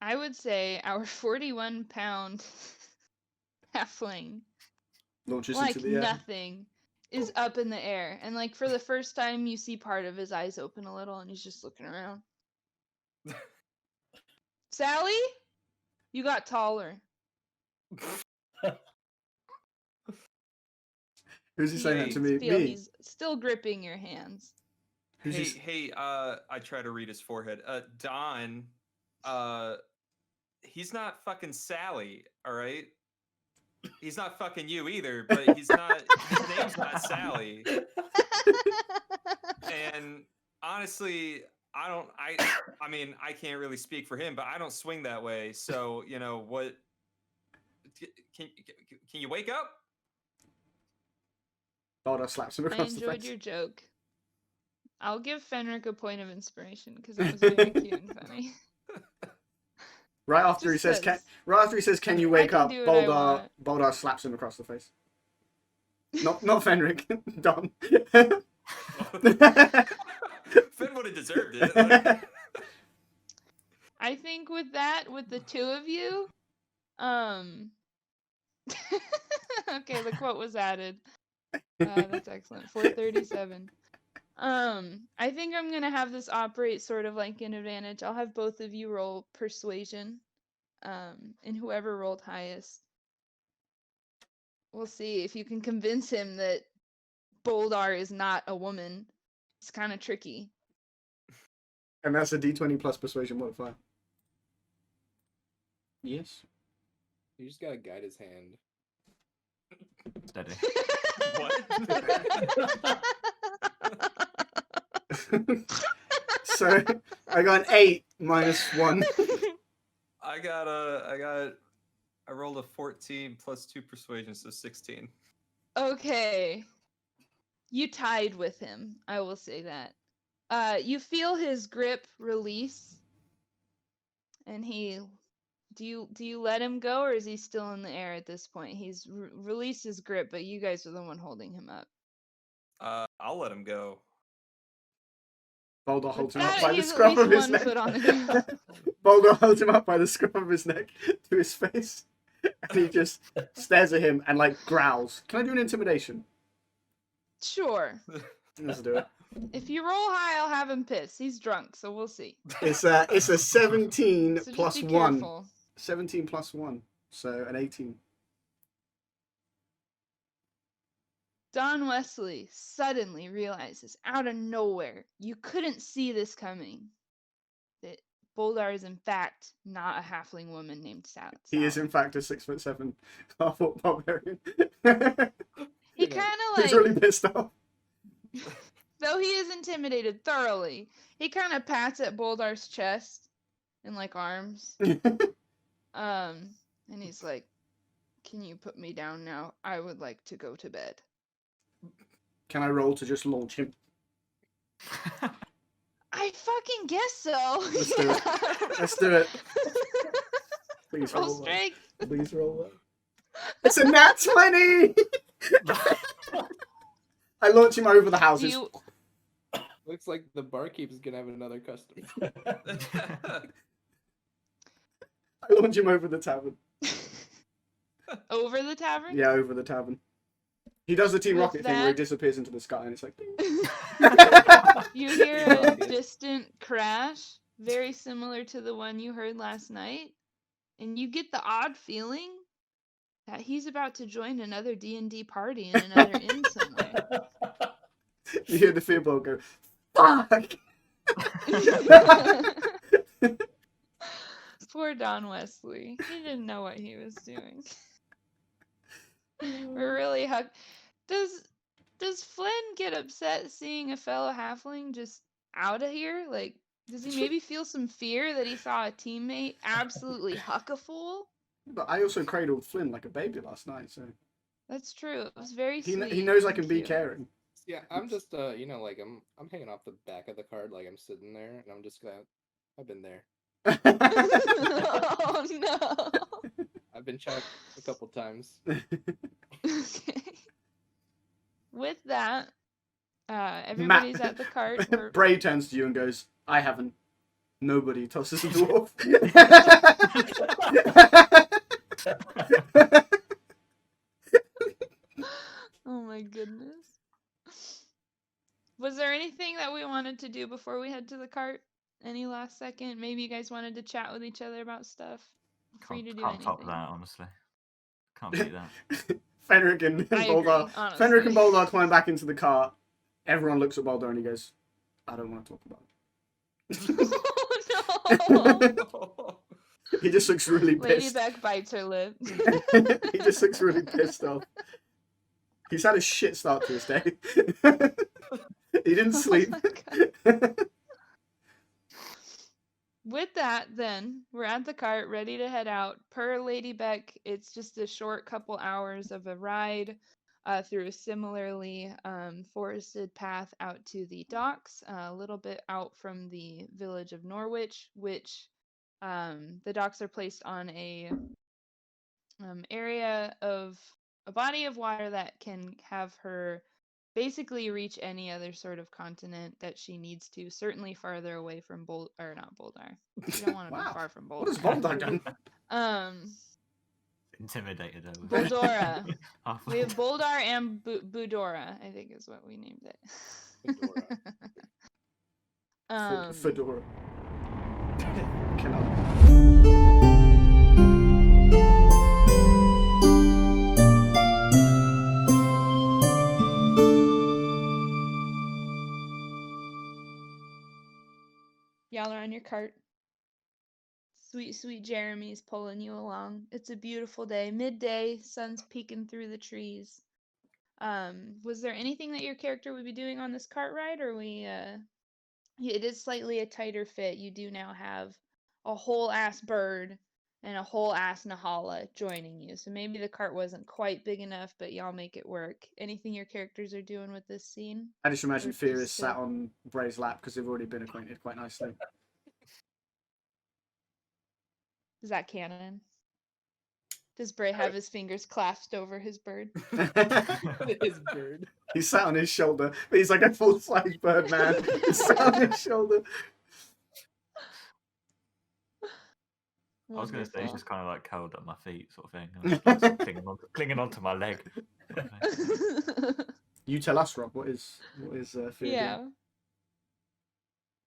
I would say our 41-pound halfling, Launches like into the air. nothing, is up in the air. And like for the first time, you see part of his eyes open a little, and he's just looking around. Sally, you got taller. Who's he saying that to me? Feel Me. he's still gripping your hands. Who's Hey, he? hey, I try to read his forehead. Don, he's not fucking Sally, all right? He's not fucking you either, but he's not, his name's not Sally. And honestly, I mean, I can't really speak for him, but I don't swing that way. So, you know, what, can you wake up? Boldar slaps him I across the enjoyed face. your joke. I'll give Fenric a point of inspiration because it was very cute and funny. Right after he Just says, says, right after he says, "Can you wake can up?" do what I want. Boldar slaps him across the face. Not Fenric. Don. Finn would have deserved it. Like, I think with that, with the two of you, okay, the quote was added. That's excellent. 437. I think I'm gonna have this operate sort of like an advantage. I'll have both of you roll persuasion, and whoever rolled highest, we'll see if you can convince him that Boldar is not a woman. It's kind of tricky. And that's a D20 plus persuasion modifier. Yes. you just gotta guide his hand. Steady. what? So I got an 8 minus 1. I rolled a 14 plus 2 persuasion, so 16. Okay. You tied with him, I will say that. You feel his grip release, and he Do you let him go, or is he still in the air at this point? He's released his grip, but you guys are the one holding him up. I'll let him go. Boldar With holds him up that, by the he's at scruff least of his one neck. foot on the ground. Boldar holds him up by the scruff of his neck to his face, and he just stares at him and like growls. Can I do an intimidation? Sure. Let's do it. If you roll high, I'll have him piss. He's drunk, so we'll see. It's a 17 So plus just be 1. careful. 17 plus 1, so an 18. Don Wesley suddenly realizes, out of nowhere, you couldn't see this coming, that Boldar is in fact not a halfling woman named Sally. He is in fact a 6'7" half-orc barbarian. He kind of He's like, really pissed off. though he is intimidated thoroughly, he kind of pats at Boldar's chest and like arms. And he's like, "Can you put me down now? I would like to go to bed." Can I roll to just launch him? I fucking guess so. Let's do it. Let's do it. Please Roll roll well. strength. Please roll well. It's a nat 20! I launch him over the Do houses. you, Looks like the barkeep's gonna have another customer. I launch him over the tavern. over the tavern? Yeah, over the tavern. He does the Team With Rocket thing where he that- disappears into the sky and it's like... You hear a distant crash, very similar to the one you heard last night, and you get the odd feeling that he's about to join another D&D party in another inn somewhere. You hear the Fearball go, fuck! Poor Don Wesley. He didn't know what he was doing. We're really Does Flynn get upset seeing a fellow halfling just out of here? Like, does he maybe feel some fear that he saw a teammate absolutely huck a fool? But I also cradled Flynn like a baby last night, so... That's true. It was very He, sweet. he knows I and can be cute. caring. Yeah, I'm just like I'm hanging off the back of the card, like I'm sitting there, and I'm just gonna. I've been there. Oh no. I've been checked a couple times. Okay. With that, everybody's at the cart. We're- Bray turns to you and goes, I haven't. Nobody tosses a dwarf. Oh my goodness. Was there anything that we wanted to do before we head to the cart? Any last second? Maybe you guys wanted to chat with each other about stuff? Free to do Can't top anything. that, honestly. Can't beat that. Fenric and I Boldar. agree, honestly. Fenric and Boldar climb back into the cart. Everyone looks at Boldar and he goes, I don't want to talk about it. Oh He just looks really no! Lady pissed. Beck bites her lip. He just looks really pissed off. He's had a shit start to his day. He didn't sleep. Oh my God. With that, then, we're at the cart, ready to head out. Per Lady Beck, it's just a short couple hours of a ride through a similarly forested path out to the docks, a little bit out from the village of Norwich, which the docks are placed on a area of a body of water that can have her basically reach any other sort of continent that she needs to, certainly farther away from not Boldar. You don't want to Wow. be far from What has Boldar. Boldar done? Intimidated over. Boldora. Halfway We have down. Boldar and Budora, I think is what we named it. Fedora. Fedora. Cannot. Y'all are on your cart. Sweet, sweet Jeremy's pulling you along. It's a beautiful day. Midday, sun's peeking through the trees. Was there anything that your character would be doing on this cart ride, or it is slightly a tighter fit. You do now have a whole ass bird and a whole ass Nahala joining you. So maybe the cart wasn't quite big enough, but y'all make it work. Anything your characters are doing with this scene? I just imagine Or Fear is just, sat on Bray's lap because they've already been acquainted quite nicely. Is that canon? Does Bray have his fingers clasped over his bird? His bird. He's sat on his shoulder, but he's like a full-size bird man. He's sat on his shoulder. I was going to say he's Wonderful. just kind of like curled at my feet, sort of thing. And just, like, sort of clinging onto my leg. You tell us, Rob. What is Freya doing? Yeah.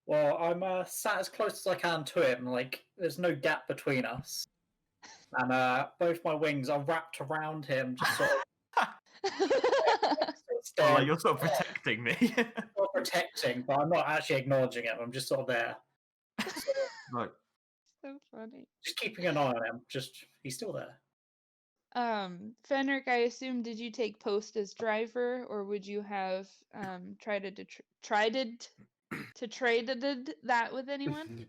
Well, I'm sat as close as I can to him. Like, there's no gap between us, and both my wings are wrapped around him, just sort of Oh, like you're sort of protecting me. not protecting, but I'm not actually acknowledging him. I'm just sort of there, Right. So funny. just keeping an eye on him. Just he's still there. Fenric, I assume, did you take post as driver, or would you have tried to traded that with anyone?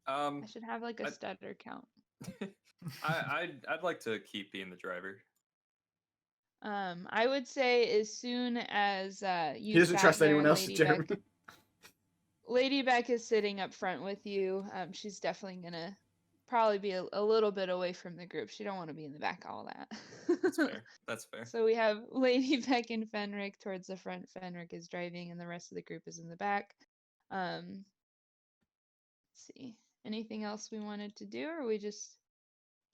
I should have like a stutter count. I'd like to keep being the driver. I would say as soon as you He doesn't sat trust there, anyone else, Lady Jeremy. Beck, Lady Beck is sitting up front with you. She's definitely gonna probably be a little bit away from the group. She don't want to be in the back, all that. That's fair. That's fair. So we have Lady Beck and Fenric towards the front. Fenric is driving, and the rest of the group is in the back. Let's see. Anything else we wanted to do, or are we just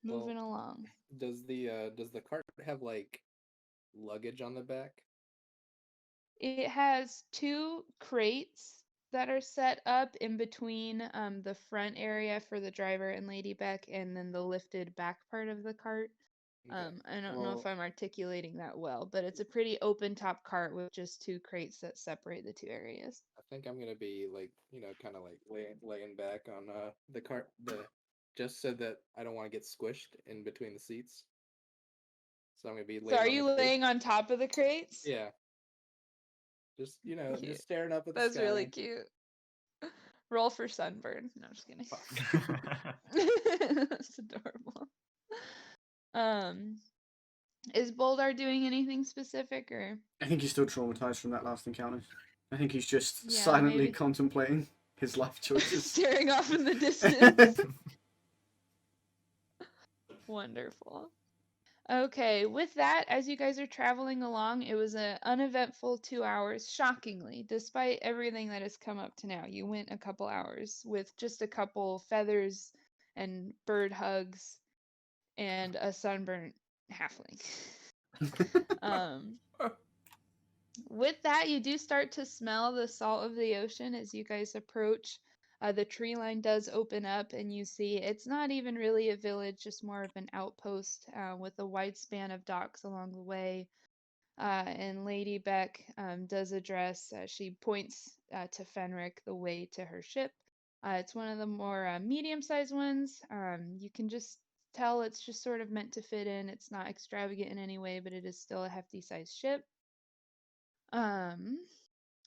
moving along? Does the cart have like luggage on the back? It has 2 crates that are set up in between the front area for the driver and Lady Beck, and then the lifted back part of the cart. Okay. I don't know Well, if I'm articulating that well, but it's a pretty open top cart with just 2 crates that separate the 2 areas. I think I'm gonna be like, kind of like laying back on the cart, just so that I don't want to get squished in between the seats. So I'm gonna be laying. So are on you the crate. laying on top of the crates? Yeah. Just Cute. just staring up at the That's sky. really cute. Roll for sunburn. No, I'm just kidding. That's adorable. Is Boldar doing anything specific, or? I think he's still traumatized from that last encounter. I think he's just Yeah, silently maybe. contemplating his life choices. Staring off in the distance. Wonderful. Okay, with that, as you guys are traveling along, it was an uneventful 2 hours, shockingly, despite everything that has come up to now. You went a couple hours with just a couple feathers and bird hugs and a sunburnt halfling. With that, you do start to smell the salt of the ocean as you guys approach. The tree line does open up, and you see it's not even really a village, just more of an outpost with a wide span of docks along the way. And Lady Beck does address, she points to Fenric the way to her ship. It's one of the more medium-sized ones. You can just tell it's just sort of meant to fit in. It's not extravagant in any way, but it is still a hefty-sized ship.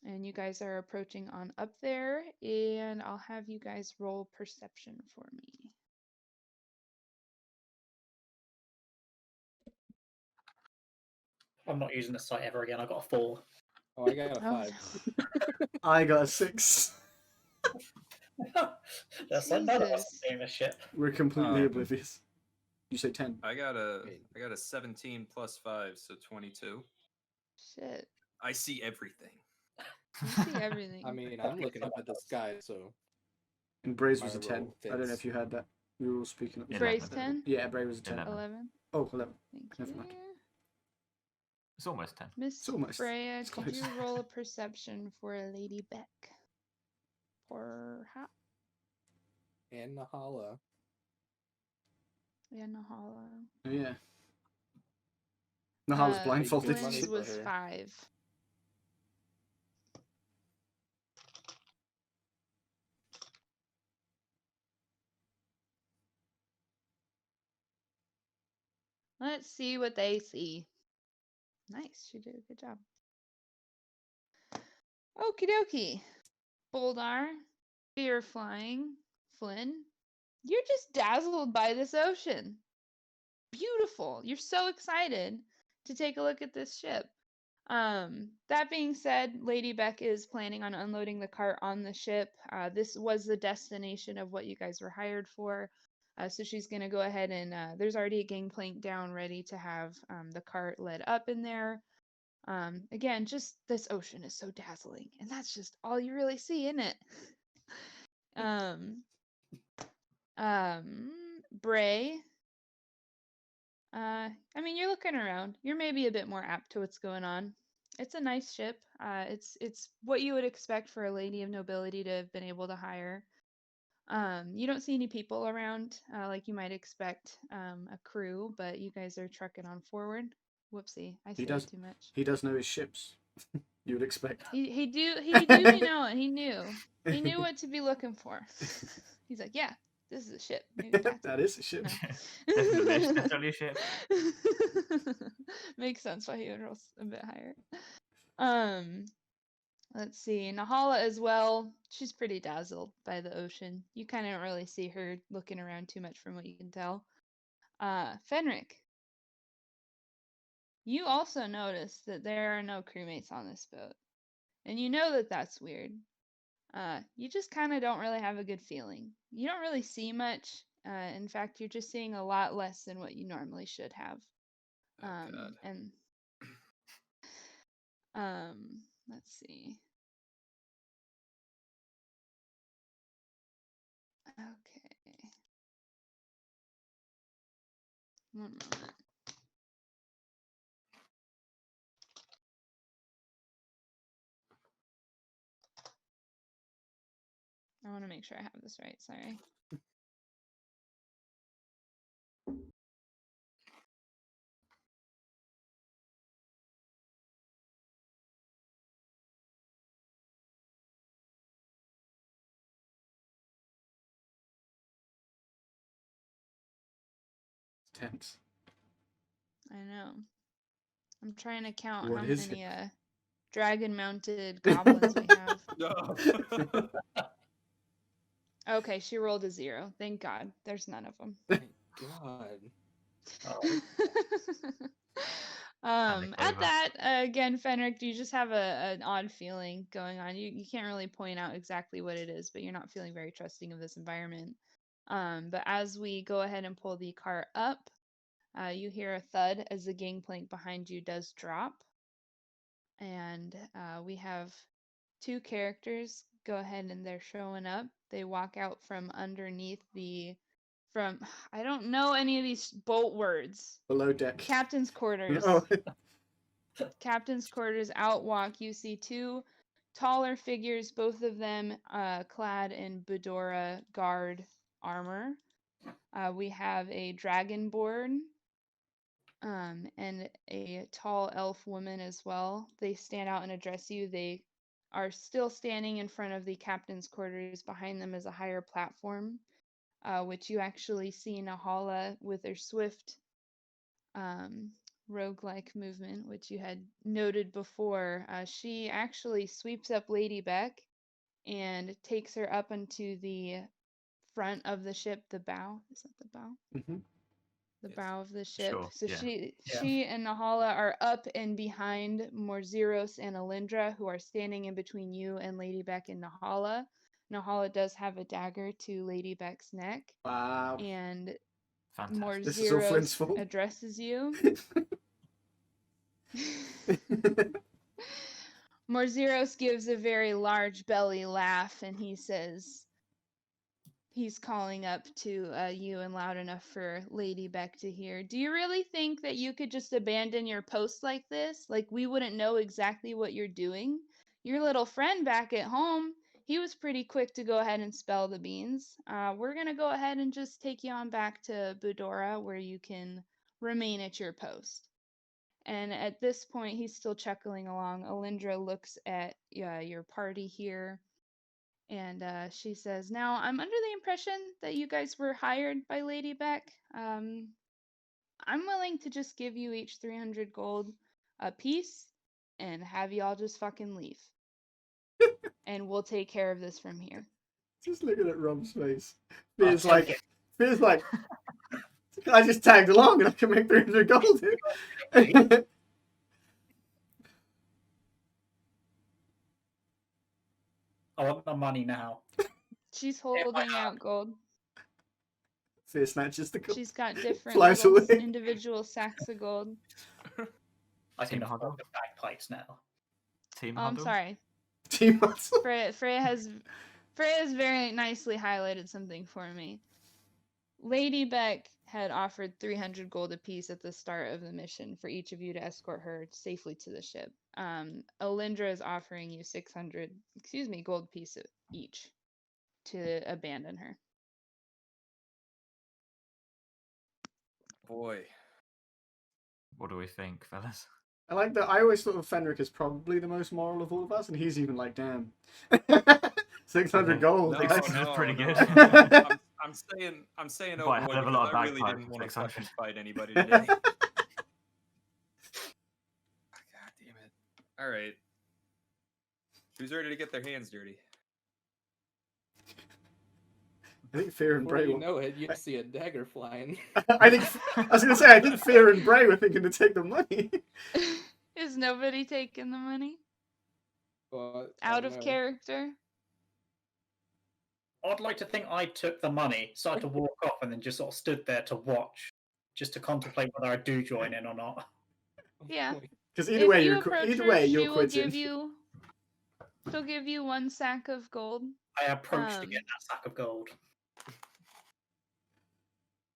And you guys are approaching on up there, and I'll have you guys roll perception for me. I'm not using the site ever again. I got a 4. Oh, I got a Oh, 5. I got a 6. That's like none of us Jesus. are doing this shit. We're completely Um, oblivious. You say 10. I got a Wait. 17 plus 5, so 22. Shit. I see everything. You see everything. I mean, I'm looking up at the sky, so And Bray's my was a 10. roll I don't know fits. if you heard that. We were all speaking up. Yeah. Bray's 11. 10? Yeah, Bray was a 10. 11. 11? Oh, 11. Thank Never you. mind. It's almost 10. Miss almost- Freya, it's could close. you roll a perception for Lady Beck? Perhaps. and Nahala. Yeah, Nahala. Oh, yeah. Nahala's Uh, blindfolded. Flynn's Flynn's for was her. 5. Let's see what they see. Nice, she did a good job. Okie dokie. Boldar, fear flying, Flynn, you're just dazzled by this ocean. Beautiful. You're so excited to take a look at this ship. That being said, Lady Beck is planning on unloading the cart on the ship. This was the destination of what you guys were hired for. So she's going to go ahead and there's already a gangplank down ready to have the cart led up in there. Again, just this ocean is so dazzling, and that's just all you really see in it. Bray. I mean, you're looking around. You're maybe a bit more apt to what's going on. It's a nice ship. It's what you would expect for a lady of nobility to have been able to hire. You don't see any people around like you might expect a crew, but you guys are trucking on forward. Whoopsie, I He said does. too much. He does know his ships. You would expect. He be knowing. He knew what to be looking for. He's like, yeah, this is a ship. Maybe that's That is a ship. Definitely, it's definitely a ship. Makes sense why he would roll a bit higher. Let's see. Nahala as well. She's pretty dazzled by the ocean. You kind of don't really see her looking around too much from what you can tell. Fenric. You also notice that there are no crewmates on this boat. And you know that that's weird. You just kind of don't really have a good feeling. You don't really see much. In fact, you're just seeing a lot less than what you normally should have. God. And let's see. Okay. One moment. I want to make sure I have this right. Sorry. Tense. I know. I'm trying to count What how is many it? dragon-mounted goblins we have. No. Okay, she rolled a 0. Thank God. There's none of them. Thank God. Oh, Panic At over. that, again, Fenric, do you just have an odd feeling going on? You can't really point out exactly what it is, but you're not feeling very trusting of this environment. But as we go ahead and pull the cart up, you hear a thud as the gangplank behind you does drop. And we have 2 characters go ahead and they're showing up. They walk out from underneath I don't know any of these boat words. Below deck. Captain's quarters. Oh. Captain's quarters outwalk. You see 2 taller figures, both of them clad in Budora guard armor. We have a dragonborn and a tall elf woman as well. They stand out and address you. They are still standing in front of the captain's quarters. Behind them is a higher platform, which you actually see Nahala with her swift roguelike movement, which you had noted before. She actually sweeps up Lady Beck and takes her up onto the front of the ship, the bow. Is that the bow? Mm-hmm. The Yes. bow of the ship. Sure, So yeah. she and Nahala are up and behind Morzeros and Alindra, who are standing in between you and Lady Beck and Nahala. Nahala does have a dagger to Lady Beck's neck, Wow. and Fantastic. This is all Flynn's Morzeros fault. addresses you. Morzeros gives a very large belly laugh, and he says, he's calling up to you and loud enough for Lady Beck to hear. Do you really think that you could just abandon your post like this? Like we wouldn't know exactly what you're doing? Your little friend back at home, he was pretty quick to go ahead and spell the beans. We're going to go ahead and just take you on back to Budora where you can remain at your post. And at this point, he's still chuckling along. Alindra looks at your party here. And she says, now, I'm under the impression that you guys were hired by Lady Beck. I'm willing to just give you each 300 gold a piece and have y'all just fucking leave. And we'll take care of this from here. Just looking at Rob's face. I'll Feels take like I just tagged along and I can make 300 gold here. I want the money now. She's holding out gold. Fear snatches the gold. She's got different Flies little away. individual sacks of gold. I can Team afford huddle. the bagpipes now. Team Oh, I'm huddle. sorry. Team muscle. Freya has very nicely highlighted something for me. Lady Beck had offered 300 gold apiece at the start of the mission for each of you to escort her safely to the ship. Alindra is offering you 600, gold apiece each to abandon her. Boy. What do we think, fellas? I like that. I always thought of Fenric as probably the most moral of all of us, and he's even like, damn. 600 gold. No, that's- That's pretty good. I'm saying Buy a oh hell boy, of a lot because of I really bagpipes didn't for want to 600. fucking fight anybody today. God damn it. Alright. Who's ready to get their hands dirty? I think Fear and Before Bray you will. know it, you see a dagger flying. I was gonna say, I think Fear and Bray were thinking to take the money. Is nobody taking the money? Well, I Out don't of know. character? I'd like to think I took the money, started to walk off, and then just sort of stood there to watch, just to contemplate whether I do join in or not. Yeah. Because If either way, you you're approach either her, way she you're will quitting. give you. She'll give you 1 sack of gold. I approached to get that sack of gold.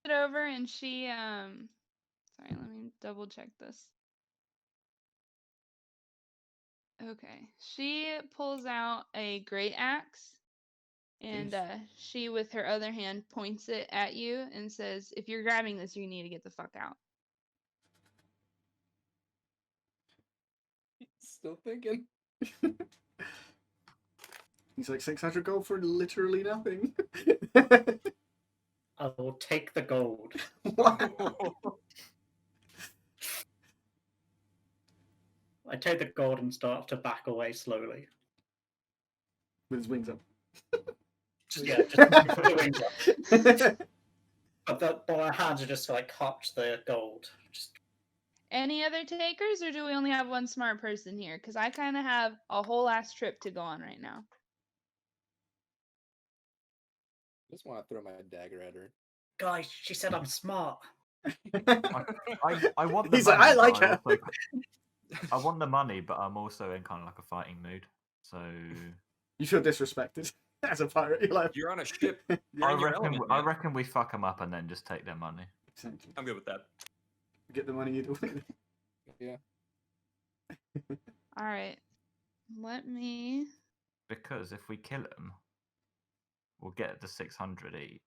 It over and she sorry, let me double check this. Okay. She pulls out a great axe and she with her other hand points it at you and says, if you're grabbing this, you need to get the fuck out. Still thinking. He's like 600 gold for literally nothing. I will take the gold. Wow. I take the gold and start to back away slowly. With his wings up. Yeah, just put the wings up. But my hands are just like cupped the gold. Just Any other takers, or do we only have one smart person here? Because I kind of have a whole ass trip to go on right now. Just want to throw my dagger at her. guys, she said I'm smart. I want the He's money. like, I like but her. also- I want the money, but I'm also in kind of like a fighting mood. So You feel disrespected as a pirate. You're like, You're on a ship. You're in your element, I man. reckon we fuck them up and then just take their money. exactly. I'm good with that. Get the money either way. Yeah. All right. Let me. Because if we kill them, we'll get the 600 each.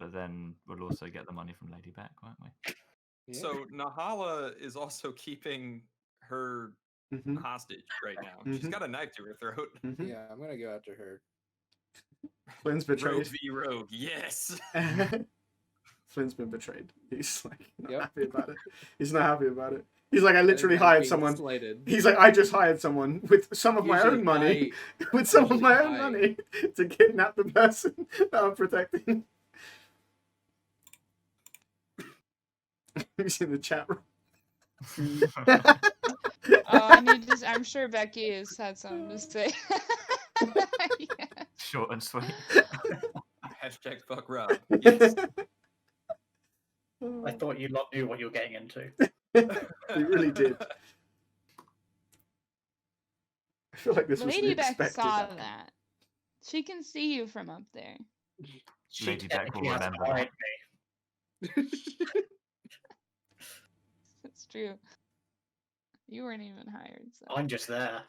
But then we'll also get the money from Lady Beck, won't we? Yeah. So Nahala is also keeping her Mhm, hostage right now. She's Mhm. got a knife to her throat. mhm. Yeah, I'm gonna go after her. Flynn's Rogue betrayed. v. Rogue, yes. Flynn's been betrayed. He's like not Yep. happy about it. He's not happy about it. He's like, I I'm literally not hired being someone. slighted. He's like, I just hired someone with some of my Usually own money, I- with some of my usually own I- money to kidnap the person that I'm protecting. He's in the chat room. Oh, I need to. I'm sure Becky has had something to say. Yeah. Short and sweet. Hashtag fuck Rob. Yes. I thought you lot knew what you were getting into. He really did. I feel like this Lady was Beck unexpected. saw that. She can see you from up there. She Lady Beck will technically hasn't remember hired me. It's true. You weren't even hired, so. I'm just there.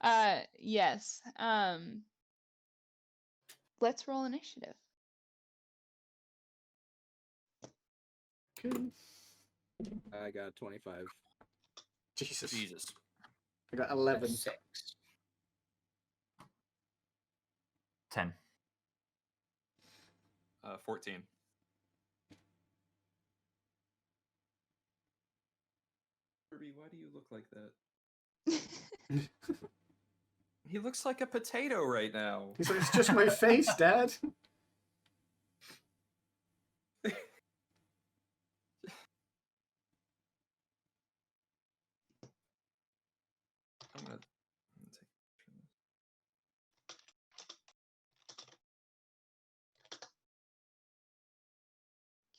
Yes. Let's roll initiative. Okay. I got 25. Jesus. Jesus. I got 11. 6. 10. 14. Kirby, why do you look like that? He looks like a potato right now. He's like, it's just my face, Dad. I'm gonna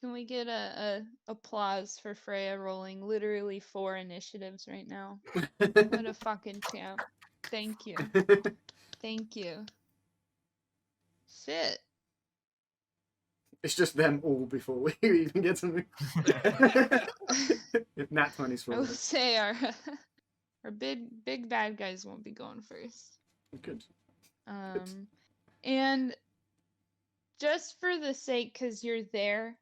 Can we get a applause for Freya rolling literally 4 initiatives right now? What a fucking champ. Thank you. Thank you. Shit. It's just them all before we even get to move. If Nat 20's for I all will of it. say our big bad guys won't be going first. Good. And just for the sake, because you're there,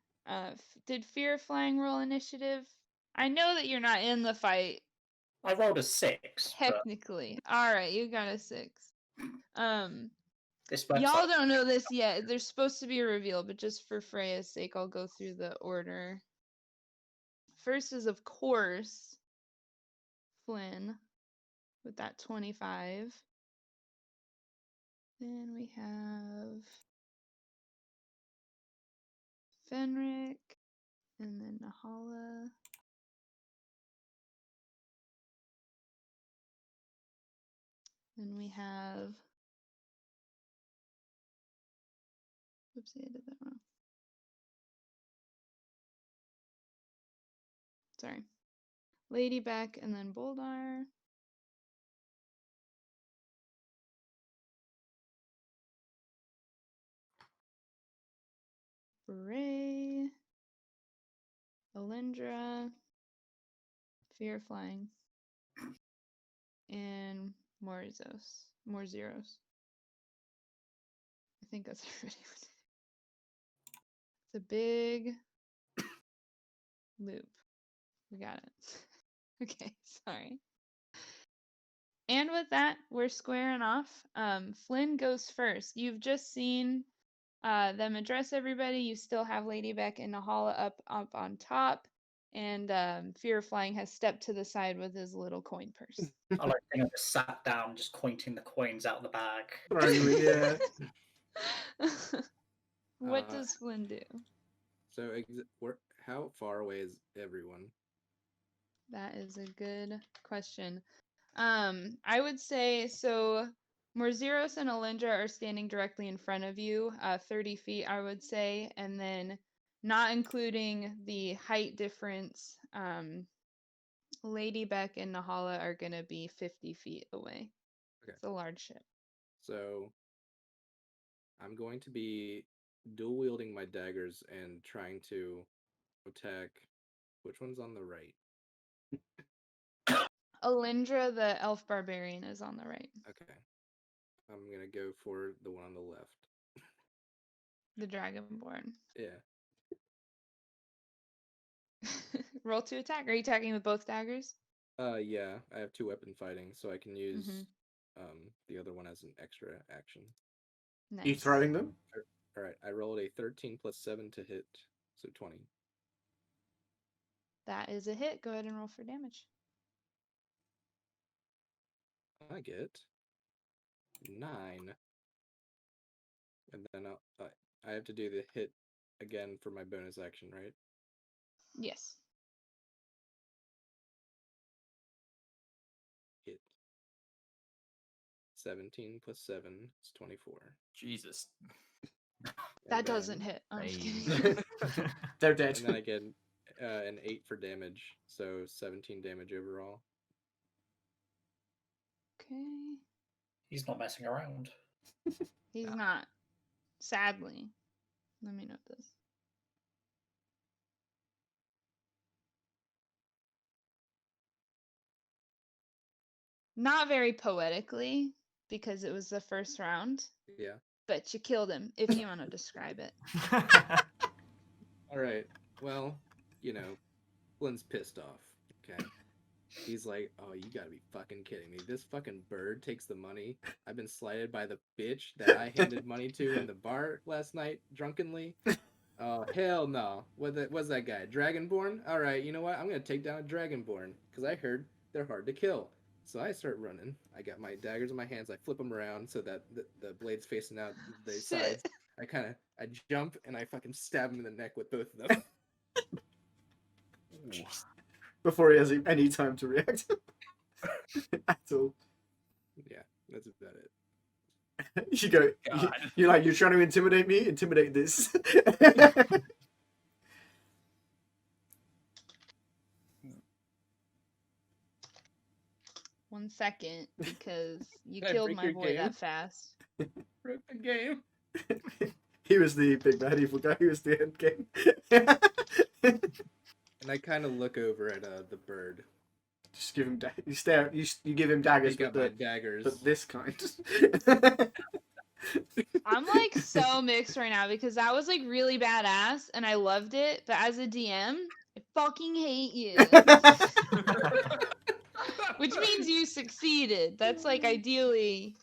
did Fear Flying roll initiative? I know that you're not in the fight I rolled a 6. But technically. All right, you got a 6. this Y'all website. don't know this yet. There's supposed to be a reveal, but just for Freya's sake, I'll go through the order. First is, of course, Flynn with that 25. Then we have Fenric, and then Nahala. Then we have. Oopsie, I did that wrong. Sorry. Lady Beck, and then Boldar. Bray. Alindra. Fear Flying. And more zeros. I think that's everybody. It's a big loop. We got it. Okay, sorry. And with that, we're squaring off. Flynn goes first. You've just seen them address everybody. You still have Lady Beck and Nahala up on top. And Fear Flying has stepped to the side with his little coin purse. I like to just sat down, just cointing the coins out of the bag. Yeah. What does Flynn do? So, how far away is everyone? That is a good question. I would say so. Morzeros and Alindra are standing directly in front of you, 30 feet, I would say, and then not including the height difference, Lady Beck and Nahala are going to be 50 feet away. Okay. It's a large ship. So, I'm going to be dual wielding my daggers and trying to attack. Which one's on the right? Alindra, the elf barbarian, is on the right. Okay. I'm gonna go for the one on the left. The dragonborn. Yeah. Roll to attack. Are you attacking with both daggers? Yeah. I have 2 weapon fighting, so I can use Mhm. the other one as an extra action. Nice. You throwing them? All right. I rolled a 13 plus 7 to hit, so 20. That is a hit. Go ahead and roll for damage. I get 9, and then I have to do the hit again for my bonus action, right? Yes. Hit. 17 plus 7 is 24. Jesus. That doesn't hit. I'm just Hey. kidding. They're dead. And then I get an 8 for damage, so 17 damage overall. Okay. He's not messing around. He's not. Sadly. Let me note this. Not very poetically, because it was the first round, Yeah. but you killed him, if you want to describe it. All right. Well, Flynn's pissed off. Okay. He's like, "Oh, you gotta be fucking kidding me! This fucking bird takes the money. I've been slighted by the bitch that I handed money to in the bar last night, drunkenly. Oh, hell no! What's that guy? Dragonborn? All right, you know what? I'm gonna take down a Dragonborn because I heard they're hard to kill. So I start running. I got my daggers in my hands. I flip them around so that the blade's facing out the sides. I jump and I fucking stab him in the neck with both of them. Before he has any time to react at all. Yeah, that's about it. You go. God. You're trying to intimidate me. Intimidate this. second because you Did I killed break my your boy game? that fast. Broke the game. He was the big bad evil guy. He was the end game. And I kind of look over at the bird. Just give him you stare. You give him daggers, Take out but my daggers. this kind. I'm like so mixed right now because that was like really badass and I loved it, but as a DM, I fucking hate you. Which means you succeeded. That's like ideally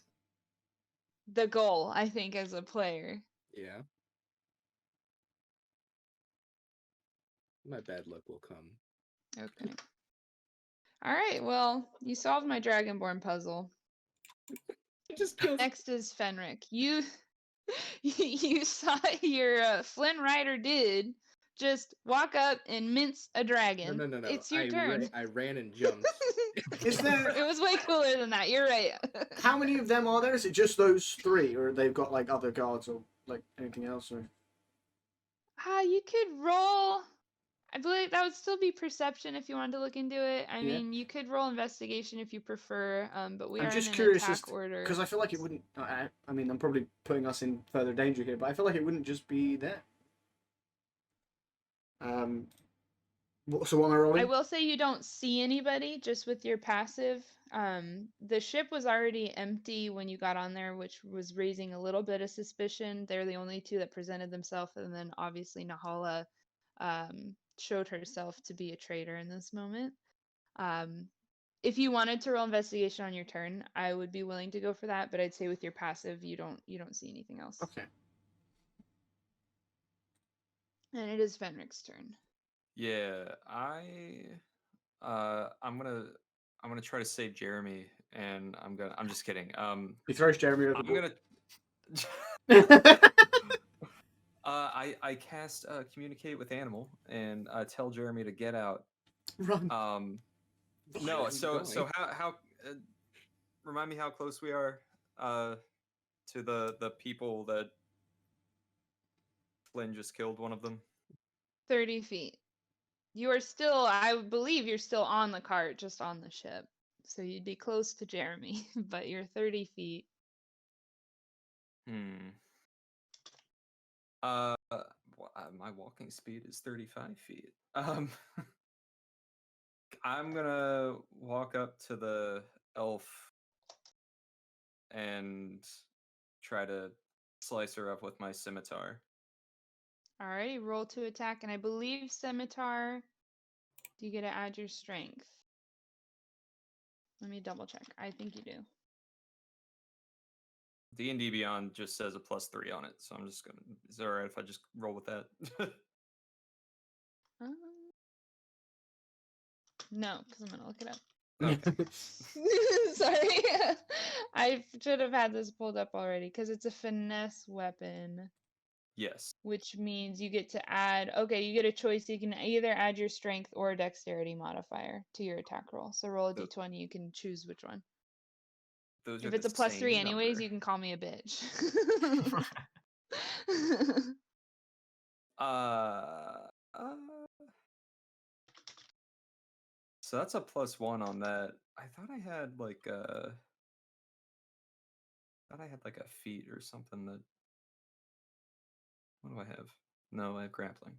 the goal, I think, as a player. Yeah. My bad luck will come. Okay. All right. Well, you solved my Dragonborn puzzle. You just killed. Next is Fenric. You saw your Flynn Rider did just walk up and mince a dragon. No. It's your turn. I ran and jumped. Is there? It was way cooler than that. You're right. How many of them are there? Is it just those 3, or they've got like other guards or like anything else? Or You could roll. I believe that would still be perception if you wanted to look into it. I Yeah. mean, you could roll investigation if you prefer, but we I'm are just in an curious attack order. because I feel like it wouldn't. I mean, I'm probably putting us in further danger here, but I feel like it wouldn't just be there. So what am I rolling? I will say you don't see anybody just with your passive. The ship was already empty when you got on there, which was raising a little bit of suspicion. They're the only 2 that presented themselves, and then obviously Nahala showed herself to be a traitor in this moment. If you wanted to roll investigation on your turn, I would be willing to go for that, but I'd say with your passive, you don't see anything else. Okay. And it is Fenric's turn. Yeah, I'm gonna try to save Jeremy, and I'm just kidding. He throws Jeremy over I'm the gonna. I cast communicate with animal and tell Jeremy to get out. Run. No, Where so are you going? how remind me how close we are to the people that Flynn just killed one of them. 30 feet. You are still, I believe you're still on the cart, just on the ship. So you'd be close to Jeremy, but you're 30 feet. My walking speed is 35 feet. I'm gonna walk up to the elf and try to slice her up with my scimitar. Alrighty, roll to attack, and I believe scimitar, do you get to add your strength? Let me double check. I think you do. D&D Beyond just says a +3 on it, so I'm just gonna. Is it alright if I just roll with that? No, because I'm gonna look it up. Okay. Sorry. I should have had this pulled up already because it's a finesse weapon, Yes. which means you get to add, okay, you get a choice. You can either add your strength or a dexterity modifier to your attack roll. So roll a So- d20, you can choose which one. Those If are it's a the +3 same anyways, number. you can call me a bitch. So that's a +1 on that. I thought I had like a feat or something that. What do I have? No, I have grappling.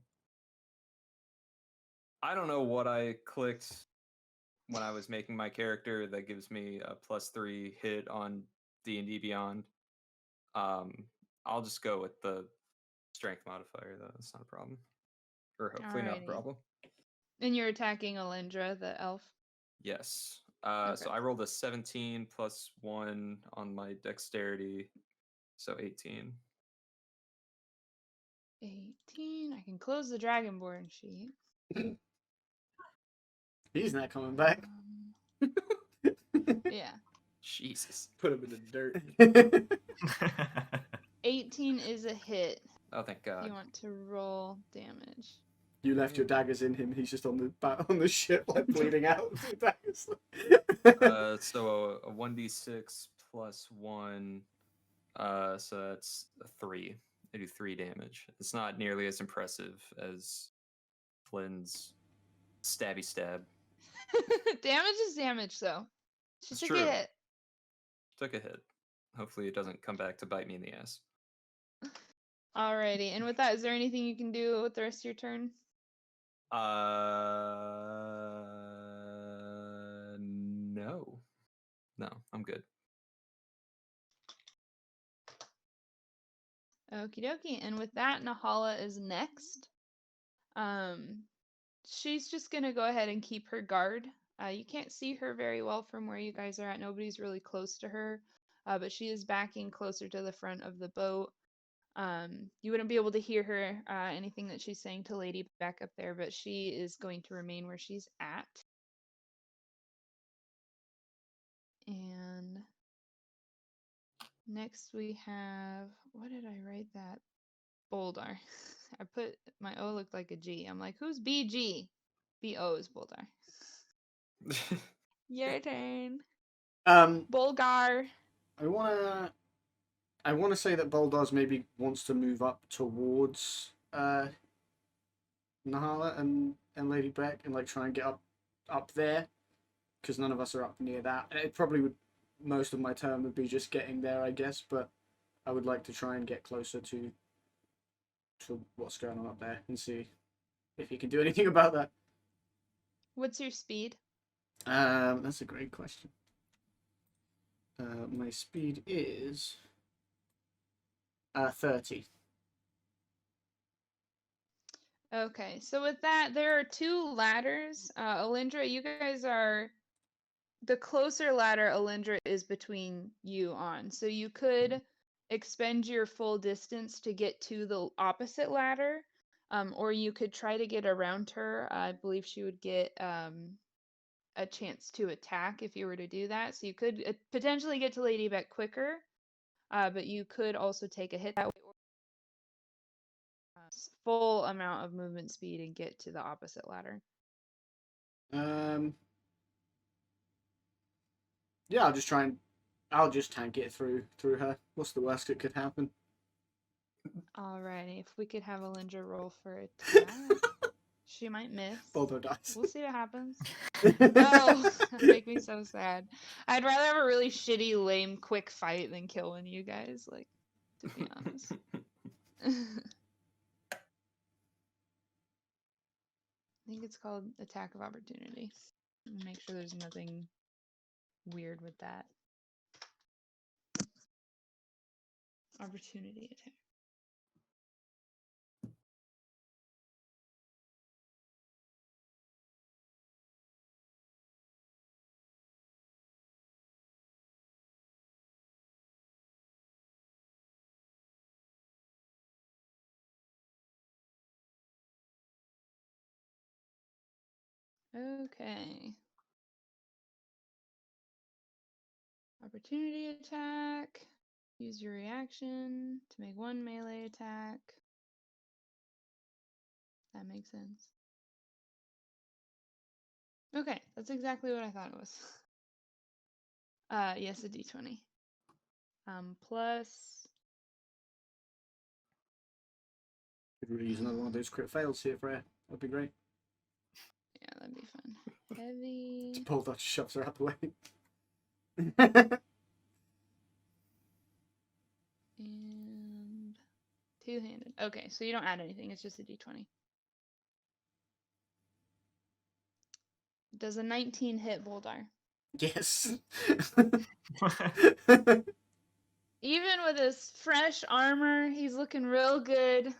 I don't know what I clicked when I was making my character that gives me a +3 hit on D&D Beyond. I'll just go with the strength modifier though. That's not a problem. Or hopefully not a Alrighty. problem. And you're attacking Alindra, the elf. Yes. Okay. So I rolled a 17 +1 on my dexterity, so 18. 18. I can close the Dragonborn sheet. He's not coming back. Yeah. Jesus. Put him in the dirt. 18 is a hit. Oh, thank God. You want to roll damage. You left your daggers in him. He's just on the ship, like bleeding out. With daggers. So a 1d6 +1. So that's a 3. I do 3 damage. It's not nearly as impressive as Flynn's stabby stab. Damage is damage, though. She It's took true. a hit. Took a hit. Hopefully it doesn't come back to bite me in the ass. Alrighty, and with that, is there anything you can do with the rest of your turn? No. No, I'm good. Okie dokie. And with that, Nahala is next. She's just gonna go ahead and keep her guard. You can't see her very well from where you guys are at. Nobody's really close to her, but she is backing closer to the front of the boat. You wouldn't be able to hear her anything that she's saying to Lady Beck up there, but she is going to remain where she's at. And next we have, what did I write that? Boldar. I put my O looked like a G. I'm like, who's BG? BO is Boldar. Your turn. Bolgar. I wanna say that Boldars maybe wants to move up towards Nahala and Lady Beck and like try and get up there, because none of us are up near that. And it probably would, most of my turn would be just getting there, I guess, but I would like to try and get closer to what's going on up there and see if you can do anything about that. What's your speed? That's a great question. My speed is 30. Okay, so with that, there are two ladders. Alindra, you guys are the closer ladder Alindra is between you on. So you could expend your full distance to get to the opposite ladder, or you could try to get around her. I believe she would get a chance to attack if you were to do that. So you could potentially get to Lady Beck quicker, but you could also take a hit that way. Full amount of movement speed and get to the opposite ladder. Yeah, I'll just tank it through her. What's the worst that could happen? Alrighty, if we could have Alindra roll for attack. She might miss. Boldar dies. We'll see what happens. Oh, that make me so sad. I'd rather have a really shitty, lame, quick fight than kill one of you guys, like, to be honest. I think it's called Attack of Opportunity. Make sure there's nothing weird with that. Opportunity attack. Okay. Opportunity attack. Use your reaction to make one melee attack. That makes sense. Okay, that's exactly what I thought it was. Yes, a d20. Plus. Could really use another one of those crit fails here, Freya. That'd be great. Yeah, that'd be fun. Heavy. Boldar shoves her out the way. And two-handed. Okay, so you don't add anything. It's just a d20. Does a 19 hit Boldar? Yes. Even with his fresh armor, he's looking real good.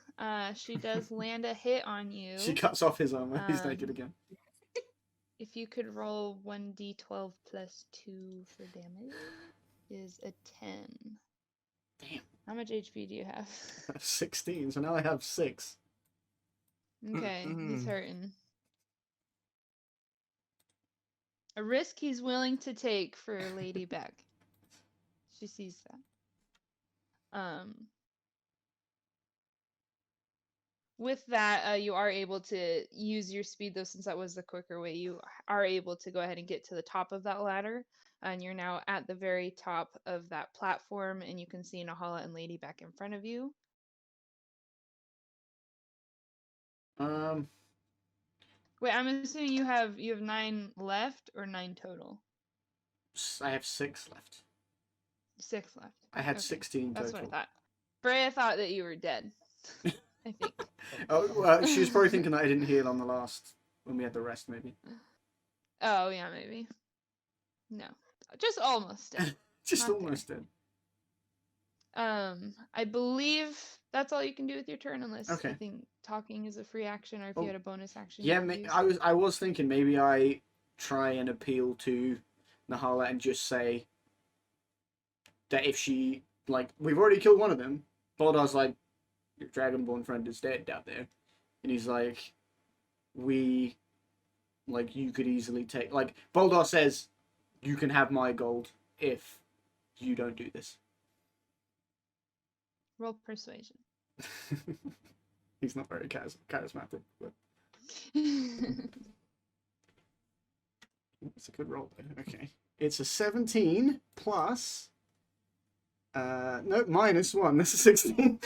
She does land a hit on you. She cuts off his armor. He's naked again. If you could roll 1d12 plus 2 for damage, is a 10. Damn. How much HP do you have? 16, so now I have 6. Okay, he's hurting. A risk he's willing to take for Lady Beck. She sees that. With that, you are able to use your speed, though, since that was the quicker way. You are able to go ahead and get to the top of that ladder, and you're now at the very top of that platform, and you can see Nahala and Lady Beck in front of you. Wait, I'm assuming you have 9 left or 9 total. I have 6 left. 6 left. I had Okay, 16 That's total. what I thought. Freya thought that you were dead. I think. Oh, well, she was probably thinking that I didn't heal on the last when we had the rest, maybe. Oh yeah, maybe. No, just almost dead. Just Not there. almost dead. I believe that's all you can do with your turn, unless I Okay. think talking is a free action, or if Oh, you had a bonus action. Yeah, you could use. I was thinking maybe I try and appeal to Nahala and just say that if she, like, we've already killed one of them. Boldar's like, your Dragonborn friend is dead down there. And he's like, you could easily take, like, Boldar says, you can have my gold if you don't do this. Roll persuasion. He's not very charismatic, but it's a good roll though. Okay. It's a 17 plus no, -1. That's a 16.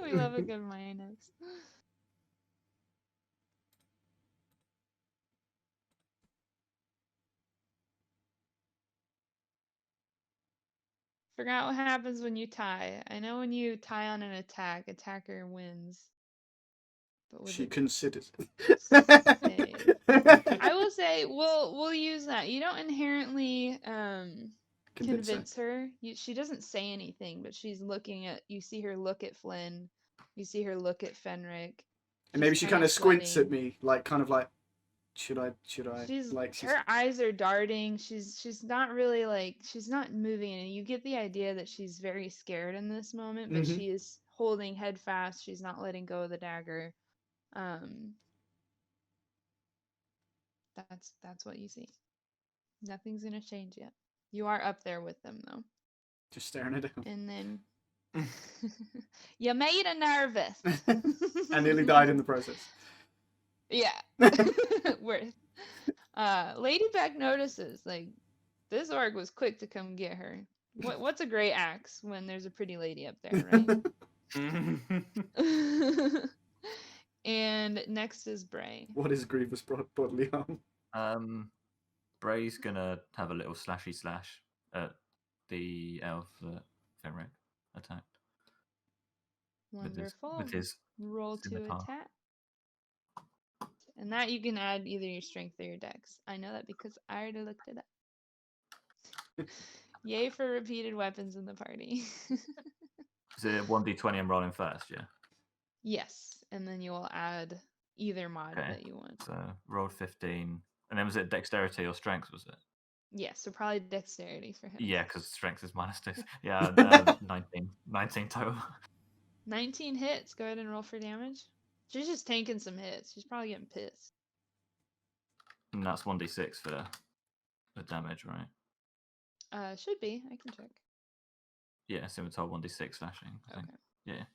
We love a good minus. Forgot what happens when you tie. I know when you tie on an attack, attacker wins. But with She a considers save. it. I will say we'll use that. You don't inherently Convince her. her. She doesn't say anything, but she's looking at. You see her look at Flynn. You see her look at Fenric. And maybe She's she kind of squints at sweating. me, like kind of like, should I? She's Like her eyes are darting. She's not really like she's not moving, and you get the idea that she's very scared in this moment, but Mhm. she is holding head fast. She's not letting go of the dagger. That's what you see. Nothing's gonna change yet. You are up there with them though. Just staring at him. And then you made her nervous. I nearly died in the process. Yeah. Worth. Lady Beck notices, like, this orc was quick to come get her. What's a great axe when there's a pretty lady up there, right? And next is Bray. What is grievous bodily harm? Bray's gonna have a little slashy slash at the elf that Fenric attacked. Wonderful. With his Roll to scimitar. attack. And that you can add either your strength or your dex. I know that because I already looked it up. Yay for repeated weapons in the party. Is it 1d20 I'm rolling first, yeah? Yes, and then you'll add either mod Okay. that you want. So rolled 15. And then was it dexterity or strength, was it? Yes, so probably dexterity for him. Yeah, because strength is -2. Yeah, 19 total. 19 hits. Go ahead and roll for damage. She's just tanking some hits. She's probably getting pissed. And that's 1d6 for the damage, right? Should be. I can check. Yeah, scimitar 1d6 slashing, I think. Okay. Yeah.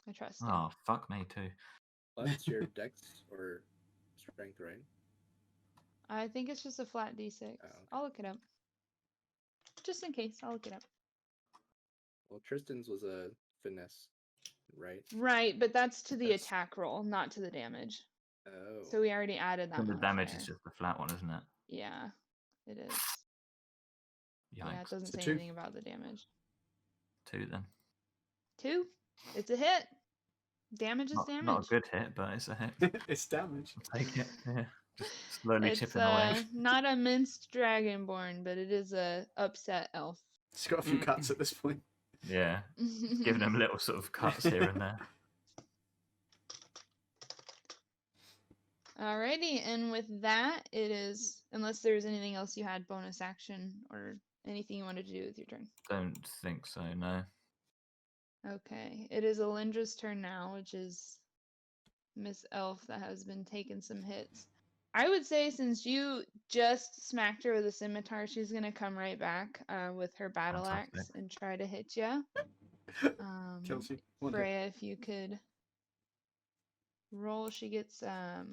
I trust you. Oh, fuck me too. That's your dex or strength, right? I think it's just a flat d6. okay. I'll look it up. Just in case, I'll look it up. Well, Tristan's was a finesse, right? Right, but that's to the That's- attack roll, not to the damage. Oh. So we already added that And the damage modifier. is just the flat one, isn't it? Yeah, it is. Yikes. Yeah, it doesn't It's a say 2. anything about the damage. 2 then. 2? It's a hit. Damage is damage. Not a good hit, but it's a hit. It's damage. I'll take it. Yeah. Just slowly It's chipping away. not a minced dragonborn, but it is a upset elf. It's got a few cuts at this point. Yeah. Giving them little sort of cuts here and there. Alrighty, and with that, it is, unless there's anything else you had, bonus action, or anything you wanted to do with your turn. Don't think so, no. Okay, it is Alindra's turn now, which is Miss Elf that has been taking some hits. I would say since you just smacked her with a scimitar, she's gonna come right back with her battle axe Fantastic. and try to hit you. Kelsey. One hit. Freya, if you could roll, she gets a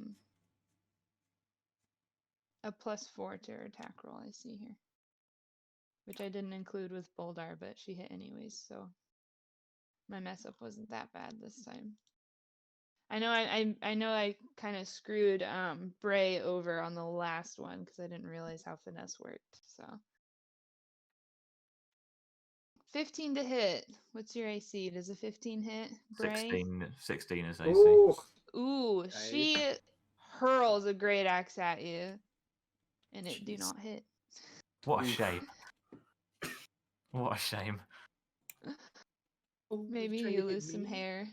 +4 to her attack roll. I see here, which I didn't include with Boldar, but she hit anyways, so my mess up wasn't that bad this time. I know I know I kind of screwed Bray over on the last one because I didn't realize how finesse worked. So 15 to hit. What's your AC? Does a 15 hit, Bray? 16 is AC. Oh, Ooh, Nice. she hurls a great axe at you, and it do Jeez. not hit. What a shame. What a shame. Oh, Maybe trying you to hit lose some me? hair.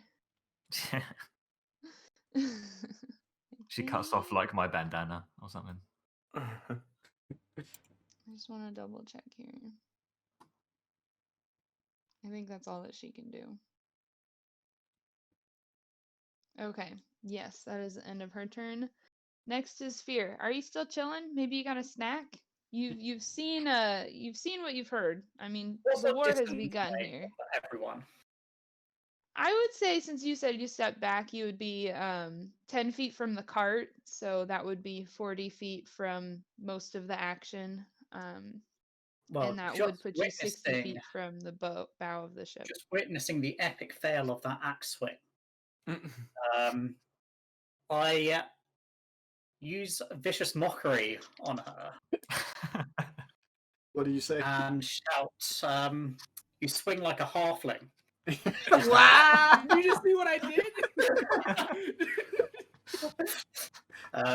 She cuts off like my bandana or something. I just want to double check here. I think that's all that she can do. Okay. Yes, that is the end of her turn. Next is Fear. Are you still chilling? Maybe you got a snack? You've seen what you've heard. I mean, What's the up war has distance, begun mate, here. for everyone? I would say since you said you stepped back, you would be 10 feet from the cart, so that would be 40 feet from most of the action. Well, And that just would put you 60 witnessing, feet from the bow of the ship. just witnessing the epic fail of that axe swing. I use vicious mockery on her what do you say? and shout, "You swing like a halfling." Wow! Did you just see what I did?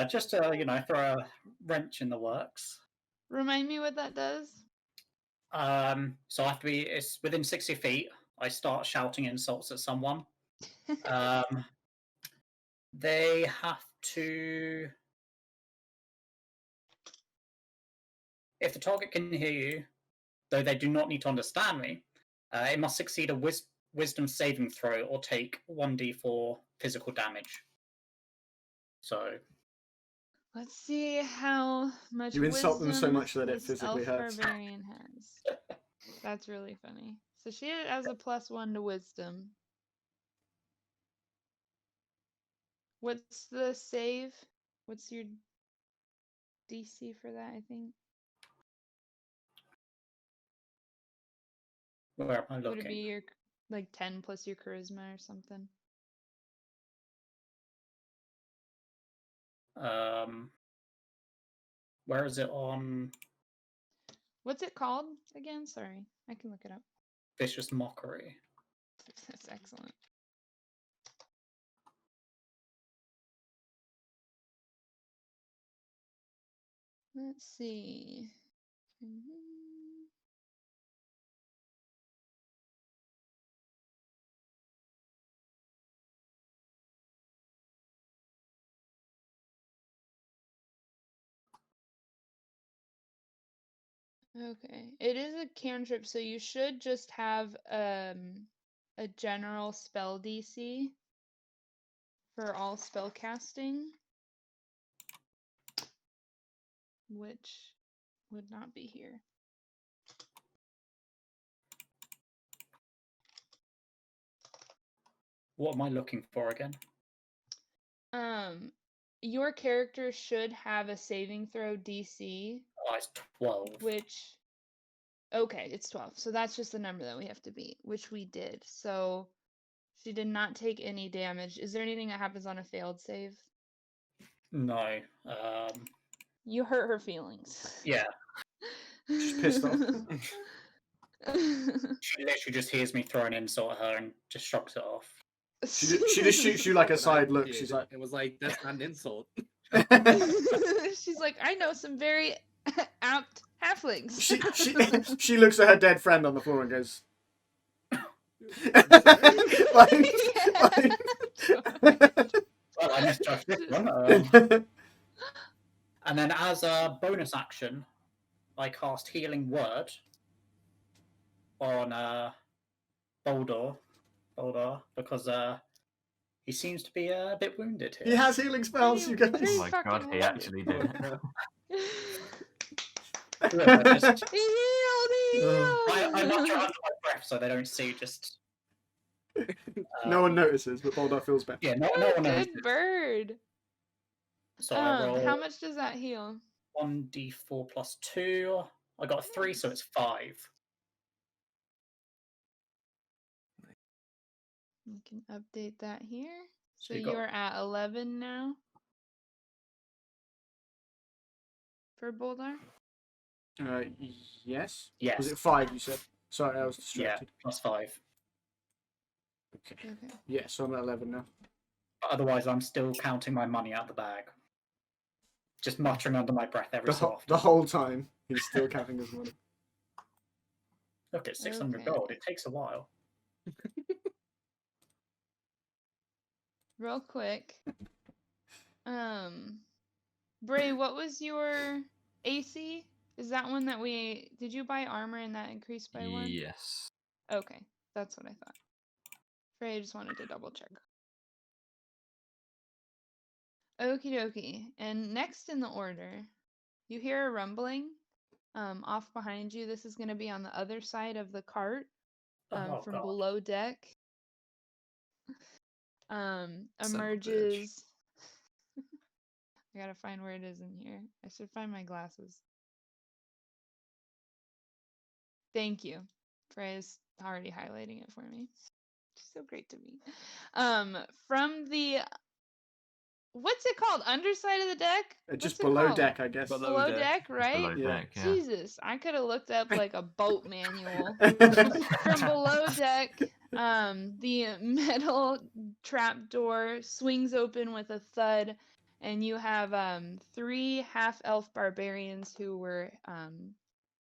Just to throw a wrench in the works. Remind me what that does? So I have to be. It's within 60 feet. I start shouting insults at someone. They have to. If the target can hear you, though they do not need to understand me, it must succeed a wisdom saving throw or take 1d4 physical damage. So Let's see how much You insult them so wisdom much that it this physically elf hurts. barbarian has. That's really funny. So she has a +1 to wisdom. What's the save? What's your DC for that, I think? where am I Would it looking? be your 10 plus your charisma or something? Where is it on What's it called again? Sorry, I can look it up. vicious mockery? That's excellent. Let's see. Okay, it is a cantrip, so you should just have a general spell DC for all spell casting, which would not be here. What am I looking for again? Your character should have a saving throw DC, Oh, it's 12. which, okay, it's 12. So that's just the number that we have to beat, which we did. So she did not take any damage. Is there anything that happens on a failed save? No. You hurt her feelings. Yeah. She's pissed off. She literally just hears me throw an insult at her and just shrugs it off. She just shoots you like a That's what I side look. did. She's like, It was like, that's not an insult. She's like, I know some very apt halflings. she looks at her dead friend on the floor and goes, Well, I misjudged this one. And then as a bonus action, I cast Healing Word on Boldar, because he seems to be a bit wounded here. He has healing spells, you guys. Oh my fucking god, he wounded. actually did. Yeah, just- He healed. I knocked her under my breath so they don't see. Just No one notices, but Boldar feels better. yeah, no one knows. Good bird. So I roll How much does that heal? 1d4 plus 2. I got a 3, so it's 5. We can update that here. So you got- you're at 11 now for Boldar? Yes. Yes. Was it 5? You said. Sorry, I was Yeah, distracted. +5. Okay. Okay. Yeah, so I'm at 11 now. But otherwise, I'm still counting my money out the bag. Just muttering under my breath every so often. The whole time he's still counting his money. Look, it's 600 Okay. gold. It takes a while. Real quick. Bray, what was your AC? Is that one that did you buy armor and that increased by 1? Yes. Okay, that's what I thought. Freya just wanted to double check. Okie dokie. And next in the order, you hear a rumbling off behind you. This is going to be on the other side of the cart Oh, from God. below deck. Son of a bitch. Emerges. I gotta find where it is in here. I should find my glasses. Thank you. Freya's already highlighting it for me. She's so great to me. From the what's it called? Underside of the deck? Just What's it below called? deck, I guess. Below Below deck. deck, right? Below Yeah. deck, yeah. Jesus, I could have looked up like a boat manual. From below deck, the metal trapdoor swings open with a thud, and you have 3 half-elf barbarians who were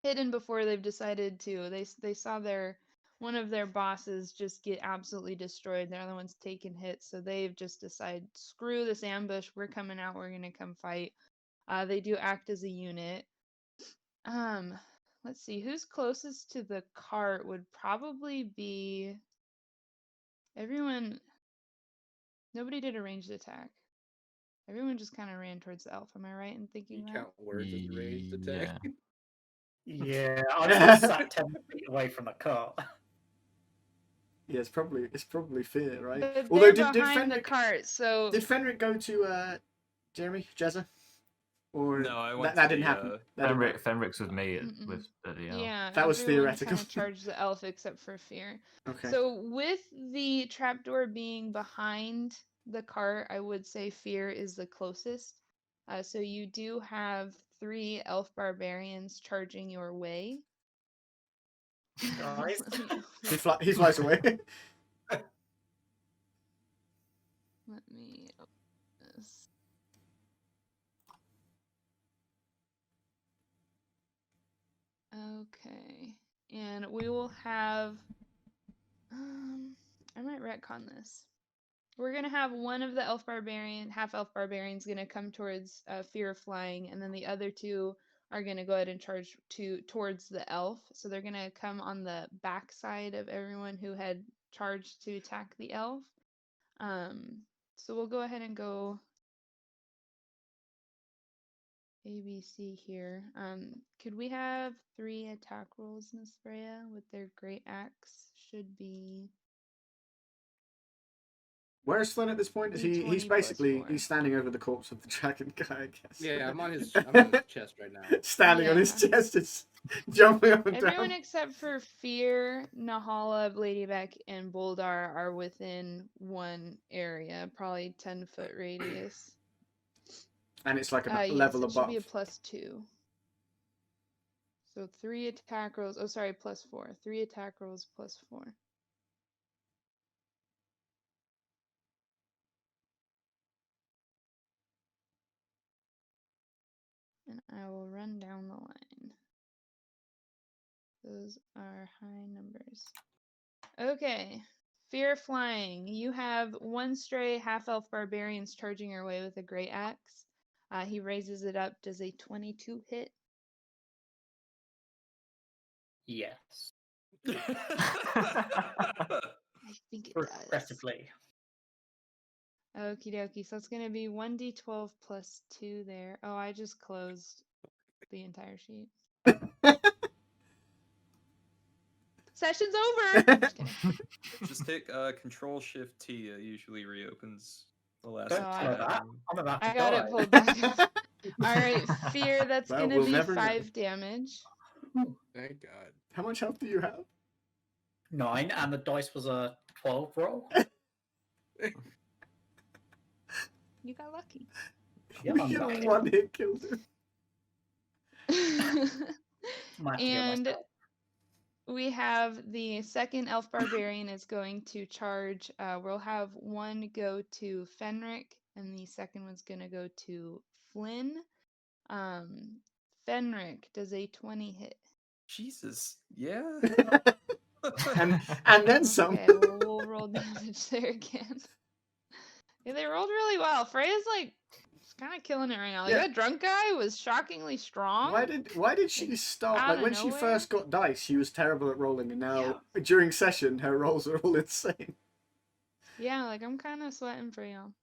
hidden before they've decided to. They saw one of their bosses just get absolutely destroyed. They're the ones taking hits, so they've just decided, screw this ambush. We're coming out. We're gonna come fight. They do act as a unit. Let's see, who's closest to the cart would probably be everyone. Nobody did a ranged attack. Everyone just kind of ran towards the elf. Am I right in You thinking that? count words as a ranged attack. Yeah. Yeah, I just sat 10 feet away from the cart. Yeah, it's probably fear, right? But Although they're did behind the Fenric cart, so did Fenric go to Jeremy Jezza? Or No, I went that to didn't the, happen. That didn't happen. Fenric's with me Mm-mm. with the yeah, That was everyone theoretical. Kind of charged the elf except for fear. Okay. So with the trapdoor being behind the cart, I would say fear is the closest. So you do have 3 elf barbarians charging your way. Guys. He flies away. Let me open this. Okay, and we will have. I might retcon this. We're gonna have one of the half elf barbarians, gonna come towards Fear of Flying, and then the other 2 are gonna go ahead and charge towards the elf. So they're gonna come on the back side of everyone who had charged to attack the elf. So we'll go ahead and go ABC here. Could we have 3 attack rolls, Miss Freya, with their great axe? Should be. Where is Flynn at this point? Is D20 he's plus basically 4. he's standing over the corpse of the dragon guy, I guess. Yeah, I'm on his chest right now. Standing on his Yeah. chest, just jumping up and Everyone down. except for Fear, Nahala, Lady Beck, and Boldar are within 1 area, probably 10-foot radius. And it's like a Yes, level it should be a above. +2. So 3 attack rolls. Oh, sorry, +4. 3 attack rolls +4. And I will run down the line. Those are high numbers. Okay. Fear Flying. You have 1 stray half-elf barbarians charging your way with a great axe. He raises it up. Does a 22 hit? Yes. I think it does. Progressively. Okie dokie. So it's going to be 1d12 plus 2 there. Oh, I just closed the entire sheet. Session's over! Just kidding. Just hit Control-Shift-T. It usually reopens the last. Don't I tell her got that. I'm about to I got die. it pulled back up. Alright, Fear, that's Well, going to we'll be never know. 5 damage. Thank God. How much health do you have? 9, and the dice was a 12 roll. You got lucky. Yeah, I'm You lucky. one hit killed him. Might have to heal And myself. we have the second elf barbarian is going to charge. We'll have one go to Fenric, and the second one's gonna go to Flynn. Fenric, does a 20 hit? Jesus. Yeah. and then some. Okay, well, we'll roll damage there again. Yeah, they rolled really well. Freya's like kind of killing it right now. Like Yeah. that drunk guy was shockingly strong. Why did she start out like of when she nowhere? first got dice? She was terrible at rolling, and now Yeah. during session her rolls are all insane. Yeah, like I'm kind of sweating for y'all.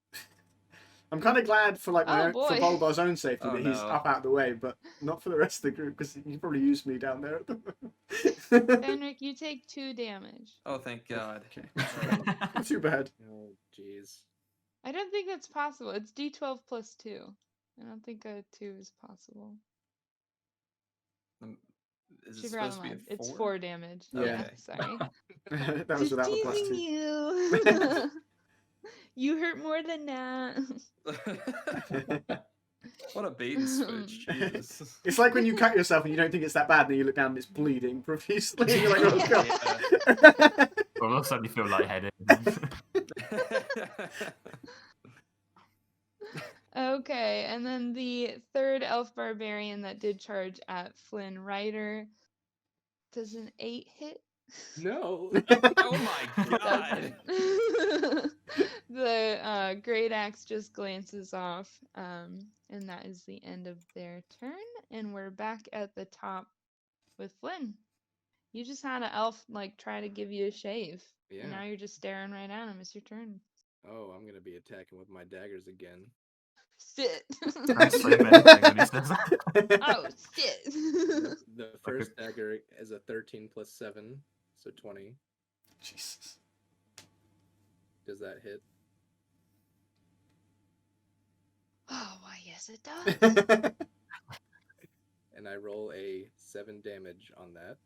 I'm kind of glad for like my Oh, own, for boy. Boldar's own safety Oh, that he's no. up out of the way, but not for the rest of the group because he probably used me down there. Fenric, you take 2 damage. Oh, thank God. Okay. Not too bad. Oh, jeez. I don't think that's possible. It's D12 plus 2. I don't think a 2 is possible. Is She it forgot supposed to be mine. a It's 4? 4 damage. Yeah. Yeah, sorry. That was Just without the plus teasing 2. you. You hurt more than that. What a bait and switch. Jesus. It's like when you cut yourself and you don't think it's that bad, and then you look down and it's bleeding profusely. And you're like, oh god. Well, all of a sudden you feel lightheaded. Okay, and then the third elf barbarian that did charge at Flynn Rider. Does an 8 hit? Oh my God. The great axe just glances off, and that is the end of their turn. And we're back at the top with Flynn. You just had an elf like try to give you a shave, Yeah. and now you're just staring right at him. It's your turn. Oh, I'm gonna be attacking with my daggers again. Shit. That's so many things when he says that. Oh shit. The first dagger is a 13 plus 7, so 20. Jesus. Does that hit? Oh why yes it does. And I roll a 7 damage on that.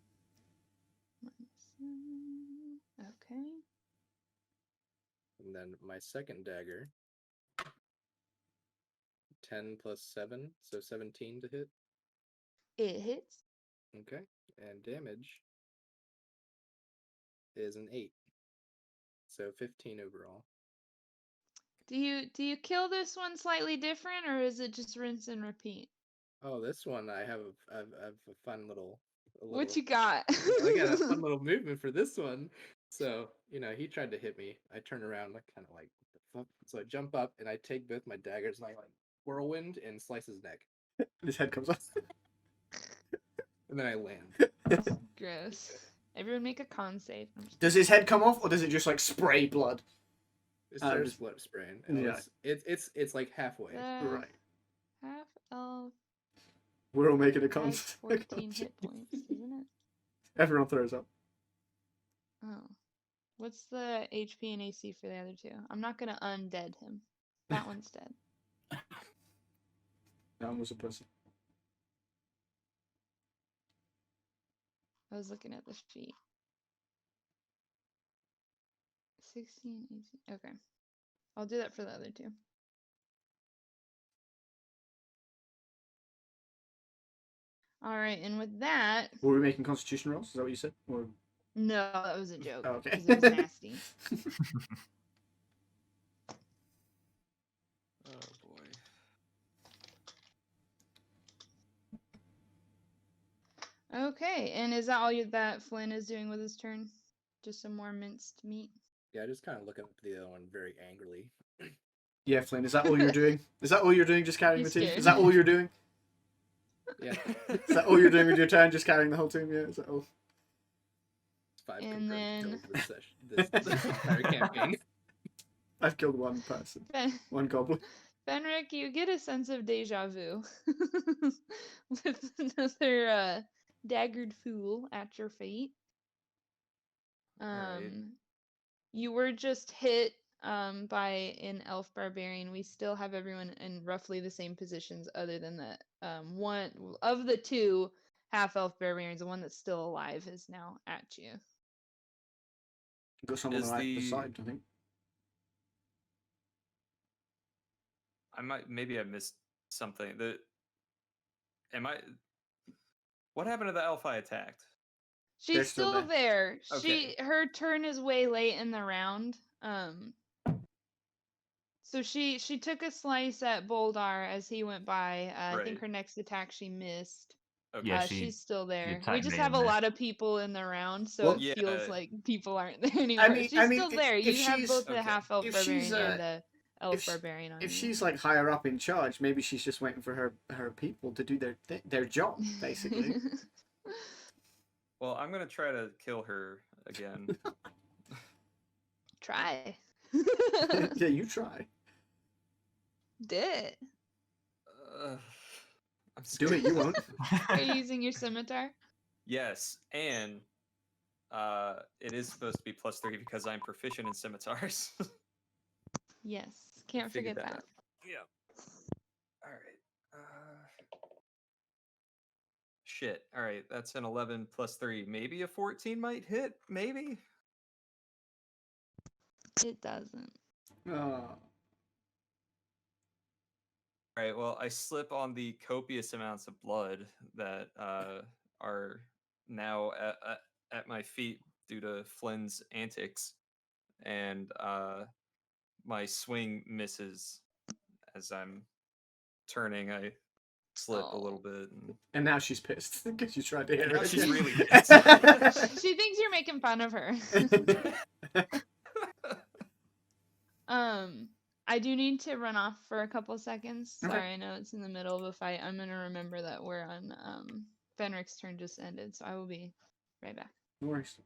Okay. And then my second dagger, 10 plus 7, so 17 to hit. It hits. Okay. And damage is an 8. So 15 overall. Do you kill this one slightly different, or is it just rinse and repeat? Oh, this one I have a fun little. What you got? I got a fun little movement for this one. So, he tried to hit me. I turn around, like kind of like, what the fuck? So I jump up and I take both my daggers and I like whirlwind and slice his neck. His head comes off. And then I land. Gross. Everyone make a con save. I'm just- Does his head come off, or does it just like spray blood? It starts just- blood spraying. And Yeah. it's like halfway. Right. Half elf We're all making a has con. 14 hit points, isn't it? Everyone throws up. Oh. What's the HP and AC for the other two? I'm not gonna undead him. That one's dead. That one was a pussy. I was looking at the sheet. 16, 18. Okay. I'll do that for the other two. All right, and with that, Were we making constitution rolls? Is that what you said? Or... no, that was a joke. Oh, okay. 'Cause it was nasty. Oh boy. Okay, and is that all that Flynn is doing with his turn? Just some more minced meat? Yeah, I just kind of look at the other one very angrily. Yeah, Flynn, is that all you're doing? Is that all you're doing, just carrying He's the team? scared. Is that all you're doing? Yeah. Is that all you're doing with your turn, just carrying the whole team? Yeah, is that all? 5 And confirmed kills this entire campaign. I've killed one person. One goblin. Fenric, you get a sense of deja vu with another daggered fool at your feet. Alright. You were just hit by an elf barbarian. We still have everyone in roughly the same positions, other than the one of the two half elf barbarians. The one that's still alive is now at you. Got someone Is on the the- side, I think. maybe I missed something. What happened to the elf I attacked? She's They're still still there. Okay. Her turn is way late in the round. So she took a slice at Boldar as he went by. I think Right. her next attack she missed. Okay. Yeah, She's still there. We attacked just me have a and lot of people in the round, so Well, it feels Yeah. like people aren't there anymore. She's still there. if You have she's- both the okay. half elf if she's, barbarian and the elf if sh- barbarian on If you. she's like higher up in charge, maybe she's just waiting for her people to do their job, basically. Well, I'm gonna try to kill her again. Try. Yeah, you try. Did. I'm Do it, you won't. Are you using your scimitar? Yes, and it is supposed to be +3 because I'm proficient in scimitars. Yes. Can't Figured forget that. out. Yeah. All right. Shit. All right. That's an 11 +3. Maybe a 14 might hit. Maybe. It doesn't. Oh. All right. Well, I slip on the copious amounts of blood that are now at my feet due to Flynn's antics, and my swing misses as I'm turning. I slip a little bit. And now she's pissed because you tried to hit her. Now she's again. really pissed. She thinks you're making fun of her. I do need to run off for a couple seconds. Okay. Sorry, I know it's in the middle of a fight. I'm gonna remember that we're on Fenric's turn just ended, so I will be right back. No worries.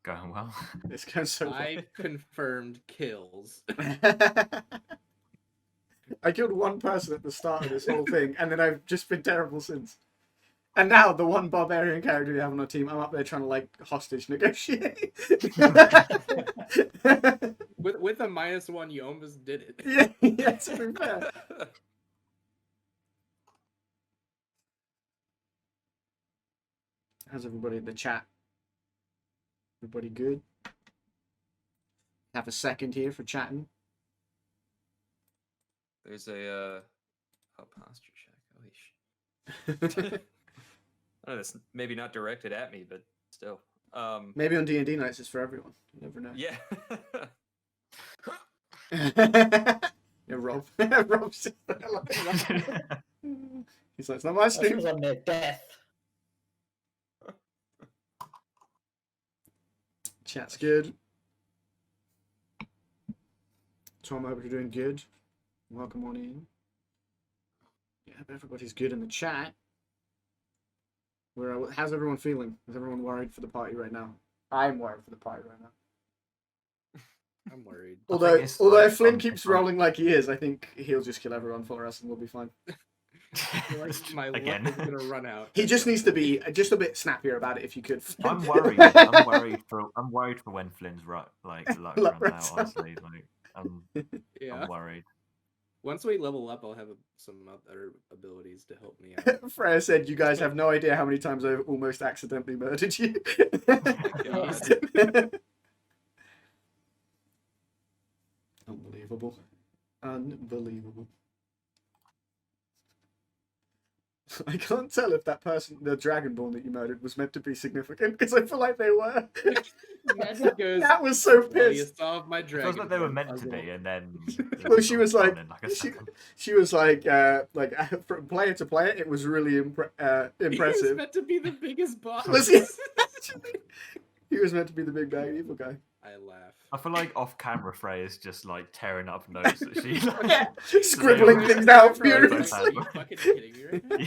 Going well. It's going so well. 5 confirmed kills. I killed one person at the start of this whole thing, and then I've just been terrible since. And now the one barbarian character we have on our team, I'm up there trying to like hostage negotiate. With a -1, you almost did it. Yeah, to be fair. How's everybody in the chat? Everybody good? Have a second here for chatting. There's a posture check. Holy shit. I know that's maybe not directed at me, but still. Maybe on D&D nights it's for everyone. You never know. Yeah. Yeah, Rob. Rob's just he's like, it's not my That stream. was on near death. Chat's good. Tom, I hope you're doing good. Welcome on in. Yeah, hope everybody's good in the chat. How's everyone feeling? Is everyone worried for the party right now? I'm worried for the party right now. I'm worried. Although it's if Flynn like, keeps rolling like he is, I think he'll just kill everyone for us and we'll be fine. I feel like my Again. luck is gonna run out. He just needs to be just a bit snappier about it if you could. I'm worried. I'm worried for when Flynn's luck Luck runs runs out. out. Honestly, like Yeah. I'm worried. Once we level up, I'll have some other abilities to help me out. Freya said, "You guys have no idea how many times I've almost accidentally murdered you." Unbelievable. Unbelievable. I can't tell if that person, the Dragonborn that you murdered, was meant to be significant because I feel like they were. Magic goes, That was so "Well, you pissed. solved my It dragon. feels like they were Ball meant to puzzle." be, and then Well, she was gone like, in a second. she was like from player to player, it was really He was impressive. meant to be the biggest boss. Was he? He was meant to be the big bad evil guy. I laugh. I feel like off camera, Freya's just like tearing up notes that she. Yeah, scribbling things out furiously. Are you fucking kidding me right now? Yeah.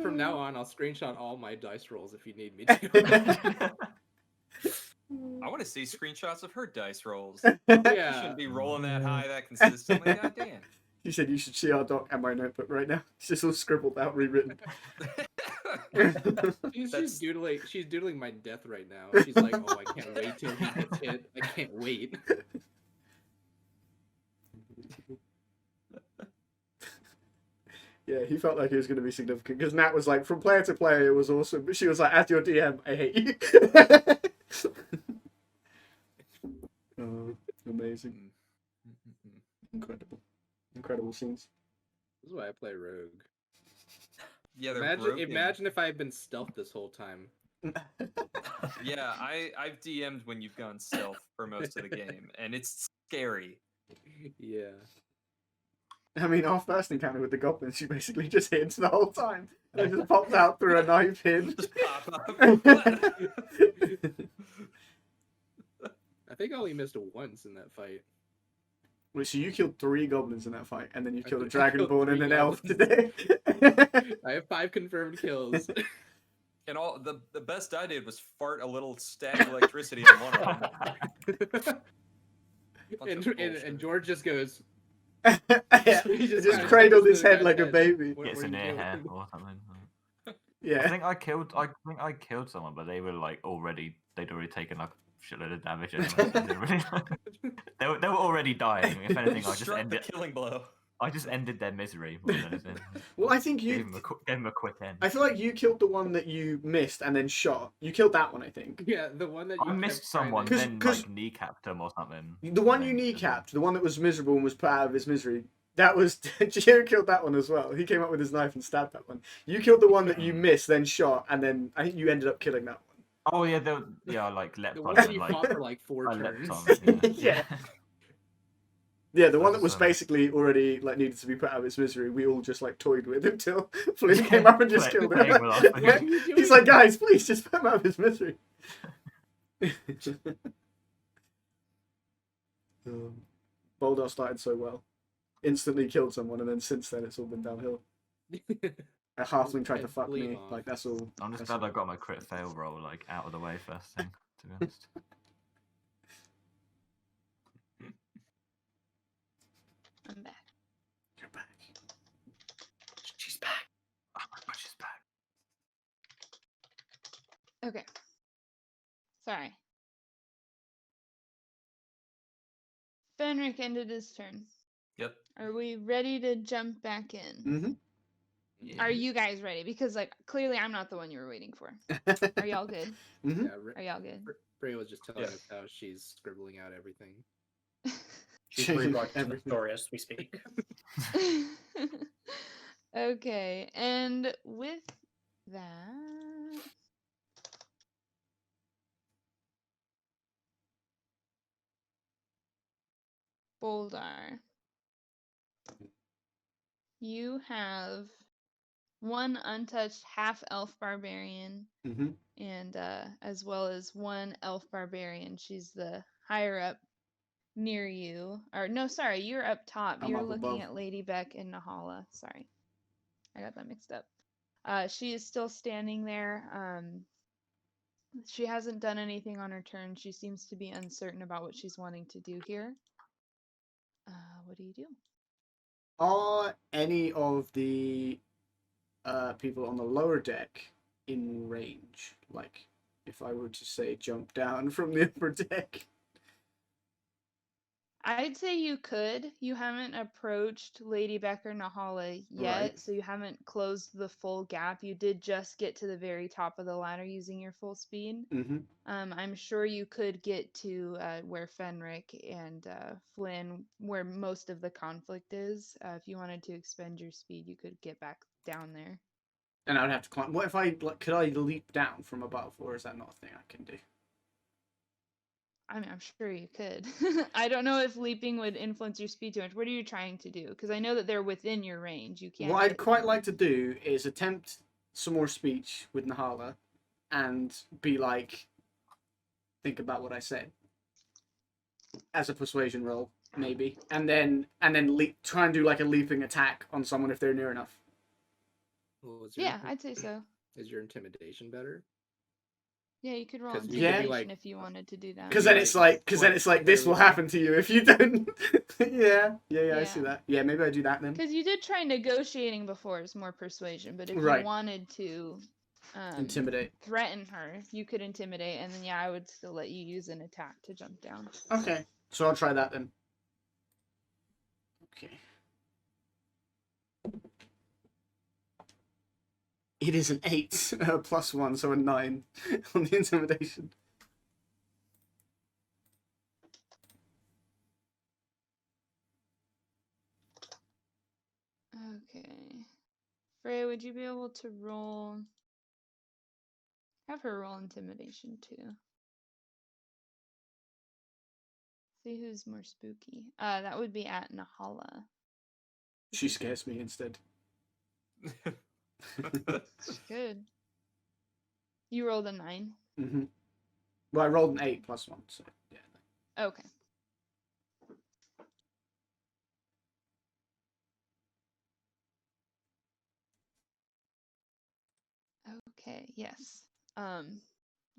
From now on, I'll screenshot all my dice rolls if you need me to. I want to see screenshots of her dice rolls. Yeah. You shouldn't be rolling that high that consistently. Goddamn. He said you should see our doc and my notebook right now. It's just all scribbled out, rewritten. She's doodling my death right now. She's like, oh, I can't wait till he gets hit. I can't wait. Yeah, he felt like he was going to be significant because Nat was like, from player to player, it was awesome. But she was like, as your DM, I hate you. amazing. Mm. Incredible scenes. This is why I play Rogue. Yeah, they're Imagine, broken. imagine if I had been stealth this whole time. Yeah, I've DM'd when you've gone stealth for most of the game, and it's scary. Yeah. I mean, our first encounter with the goblins, she basically just hid the whole time. And it just popped out through a knife hid. Just pop up. I think I only missed once in that fight. Wait, so you killed 3 goblins in that fight, and then you I killed a killed dragonborn and 3 an elf goblins. today. I have 5 confirmed kills. And all the best I did was fart a little stack of electricity on one of them. and, of and bullshit. George just goes, Yeah, He he just just kinda cradled sticks his to the head guy's like a head. baby. What Gets are an you ear doing? hair or something. I Yeah. think I killed someone, but they were like they'd already taken like a shitload of damage. Anyway, so they didn't really, they were already dying. If anything, I just Struck the ended killing blow. their misery more than anything. Well, I think Gave them a quick end. I feel like you killed the one that you missed and then shot. You killed that one, I think. Yeah, the one that I you missed kept trying someone, to- then 'Cause- like kneecapped him or something. The one you and then- kneecapped, the one that was miserable and was put out of his misery, that was Gio killed that one as well. He came up with his knife and stabbed that one. You killed the one that you missed, then shot, and then I think you ended up killing that one. Oh yeah, I like leapt The on one him that you and, fought for like 4 I leapt turns. on him, Yeah. Yeah, the one that That's, was um, basically already like needed to be put out of its misery. We all just like toyed with until Flynn came up and just killed playing him. with us. Yeah. What are you He's doing? like, guys, please just put him out of his misery. Boldar started so well. Instantly killed someone, and then since then it's all been downhill. A halfling tried to Head fuck bleeding me. off. Like that's all. I'm just that's glad all. I got my crit fail roll like out of the way first thing. To be honest. I'm back. You're back. She's back. Oh my god, she's back. Okay. Sorry. Fenric ended his turn. Yep. Are we ready to jump back in? Mm-hmm. Are you guys ready? Because like clearly I'm not the one you were waiting for. Are y'all good? Mm-hmm. Yeah, Are y'all good? Freya was just telling Yeah. us how she's scribbling out everything. She's rewriting the story as we speak. Okay, and with that, Boldar, you have one untouched half elf barbarian Mm-hmm. and as well as one elf barbarian. She's the higher up near you. Or no, sorry, you're up top. I'm You're up looking above. at Lady Beck and Nahala. Sorry. I got that mixed up. She is still standing there. She hasn't done anything on her turn. She seems to be uncertain about what she's wanting to do here. What do you do? Are any of the people on the lower deck in range? Like, if I were to say jump down from the upper deck. I'd say you could. You haven't approached Lady Beck or Nahala yet, Right. so you haven't closed the full gap. You did just get to the very top of the ladder using your full speed. Mm-hmm. I'm sure you could get to where Fenric and Flynn, where most of the conflict is. If you wanted to expend your speed, you could get back down there. And I'd have to climb. What if I could I leap down from above, or is that not a thing I can do? I mean, I'm sure you could. I don't know if leaping would influence your speed too much. What are you trying to do? Because I know that they're within your range. You can't. What I'd hit quite them. like to do is attempt some more speech with Nahala, and be like, think about what I said, as a persuasion roll, maybe, and then try and do like a leaping attack on someone if they're near enough. Well, is your Yeah, I'd say so. Is your intimidation better? Yeah, you could roll 'Cause you could be intimidation like- if you wanted to do that. Because Yeah, then it's like, this will literally- happen to you if you don't. yeah, I see Yeah. that. Yeah, maybe I do that then. Because you did try negotiating before as more persuasion, but if Right. you wanted to Intimidate. threaten her, you could intimidate, and then yeah, I would still let you use an attack to jump down. Okay, so I'll try that then. Okay. It is an 8 +1, so a 9 on the intimidation. Freya, would you be able to roll? Have her roll intimidation too. See who's more spooky. That would be at Nahala. She scares me instead. Good. You rolled a 9. Mm-hmm. Well, I rolled an 8 plus 1, so yeah. Okay. Okay, yes.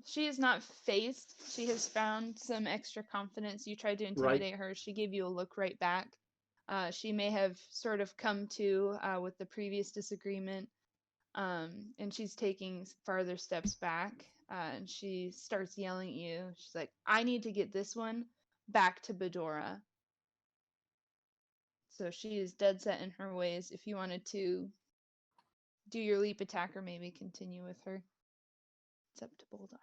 She is not phased. She has found some extra confidence. You tried to intimidate her. She gave you a look right back. She may have sort of come to with the previous disagreement, and she's taking farther steps back. And she starts yelling at you. She's like, I need to get this one back to Budora. So she is dead set in her ways. If you wanted to do your leap attack or maybe continue with her, it's up to Boldar.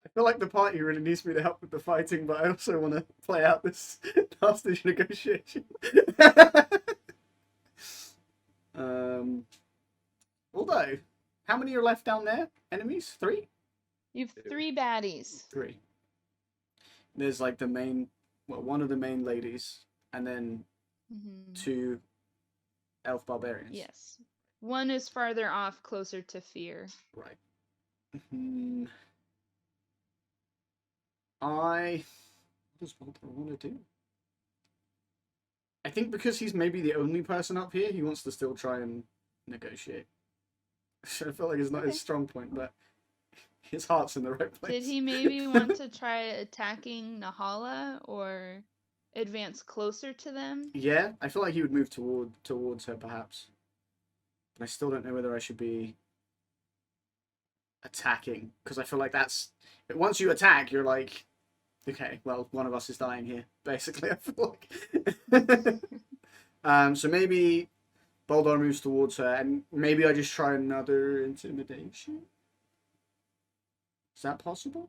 I feel like the party really needs me to help with the fighting, but I also want to play out this hostage negotiation. Although, how many are left down there? Enemies? 3? You've 3 baddies. 3. There's like the main, well, one of the main ladies, and then 2 elf barbarians. Yes. One is farther off, closer to Fear. Right. What does Boldar want to do? I think because he's maybe the only person up here, he wants to still try and negotiate. I feel like it's not his strong point, but his heart's in the right place. Did he maybe want to try attacking Nahala or advance closer to them? Yeah, I feel like he would move towards her, perhaps. But I still don't know whether I should be attacking, because I feel like that's... Once you attack, you're like, okay, well, one of us is dying here, basically, I feel like. So maybe Boldar moves towards her, and maybe I just try another intimidation? Is that possible?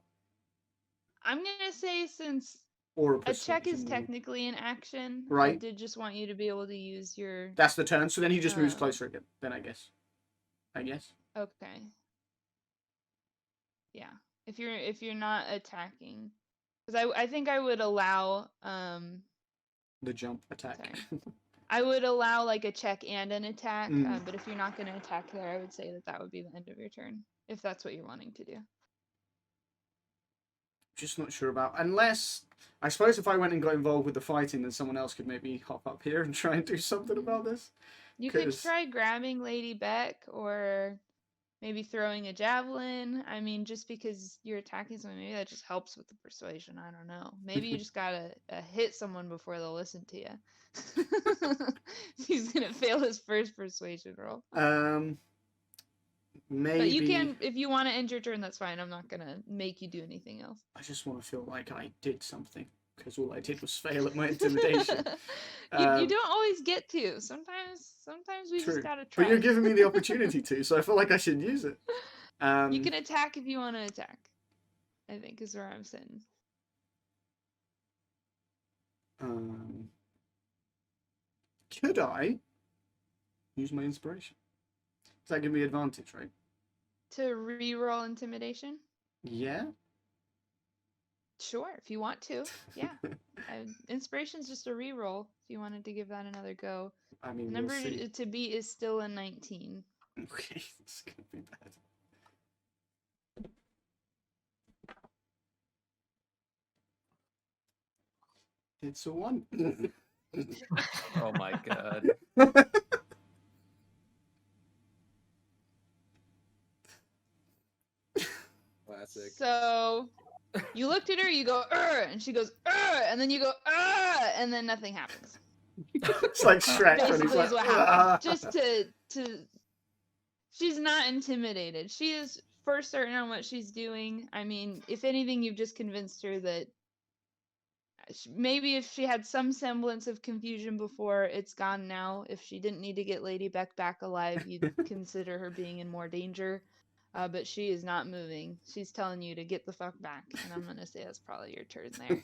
I'm going to say since Or a check is persuasion? technically an action, I Right. did just want you to be able to use your... That's the turn, so then he just moves closer again, then I guess. Okay. Yeah. If you're not attacking, because I think I would allow The jump attack. I would allow like a check and an attack, Mm. but if you're not going to attack there, I would say that would be the end of your turn, if that's what you're wanting to do. Just not sure about, unless I suppose if I went and got involved with the fighting, then someone else could maybe hop up here and try and do something about this. You could 'Cause- try grabbing Lady Beck or maybe throwing a javelin. I mean, just because you're attacking someone, maybe that just helps with the persuasion. I don't know. Maybe you just gotta hit someone before they'll listen to you. He's gonna fail his first persuasion roll. Maybe. But you can, if you want to end your turn, that's fine. I'm not gonna make you do anything else. I just want to feel like I did something, because all I did was fail at my intimidation. You don't always get to. Sometimes we True. just gotta try. But you're giving me the opportunity to, so I feel like I should use it. You can attack if you want to attack, I think is where I'm sitting. Could I use my inspiration? Does that give me advantage, right? To re-roll intimidation? Yeah? Sure, if you want to. Yeah. Inspiration's just a re-roll if you wanted to give that another go. I mean, The number we'll see. to beat is still a 19. Okay, this is going to be bad. It's a 1. Oh my god. Classic. So you looked at her, you go, and she goes, and then you go, and then nothing happens. It's like Shrek when he's Basically like, is what happened. Just to she's not intimidated. She is for certain on what she's doing. I mean, if anything, you've just convinced her that maybe if she had some semblance of confusion before, it's gone now. If she didn't need to get Lady Beck back alive, you'd consider her being in more danger. But she is not moving. She's telling you to get the fuck back. And I'm going to say that's probably your turn there.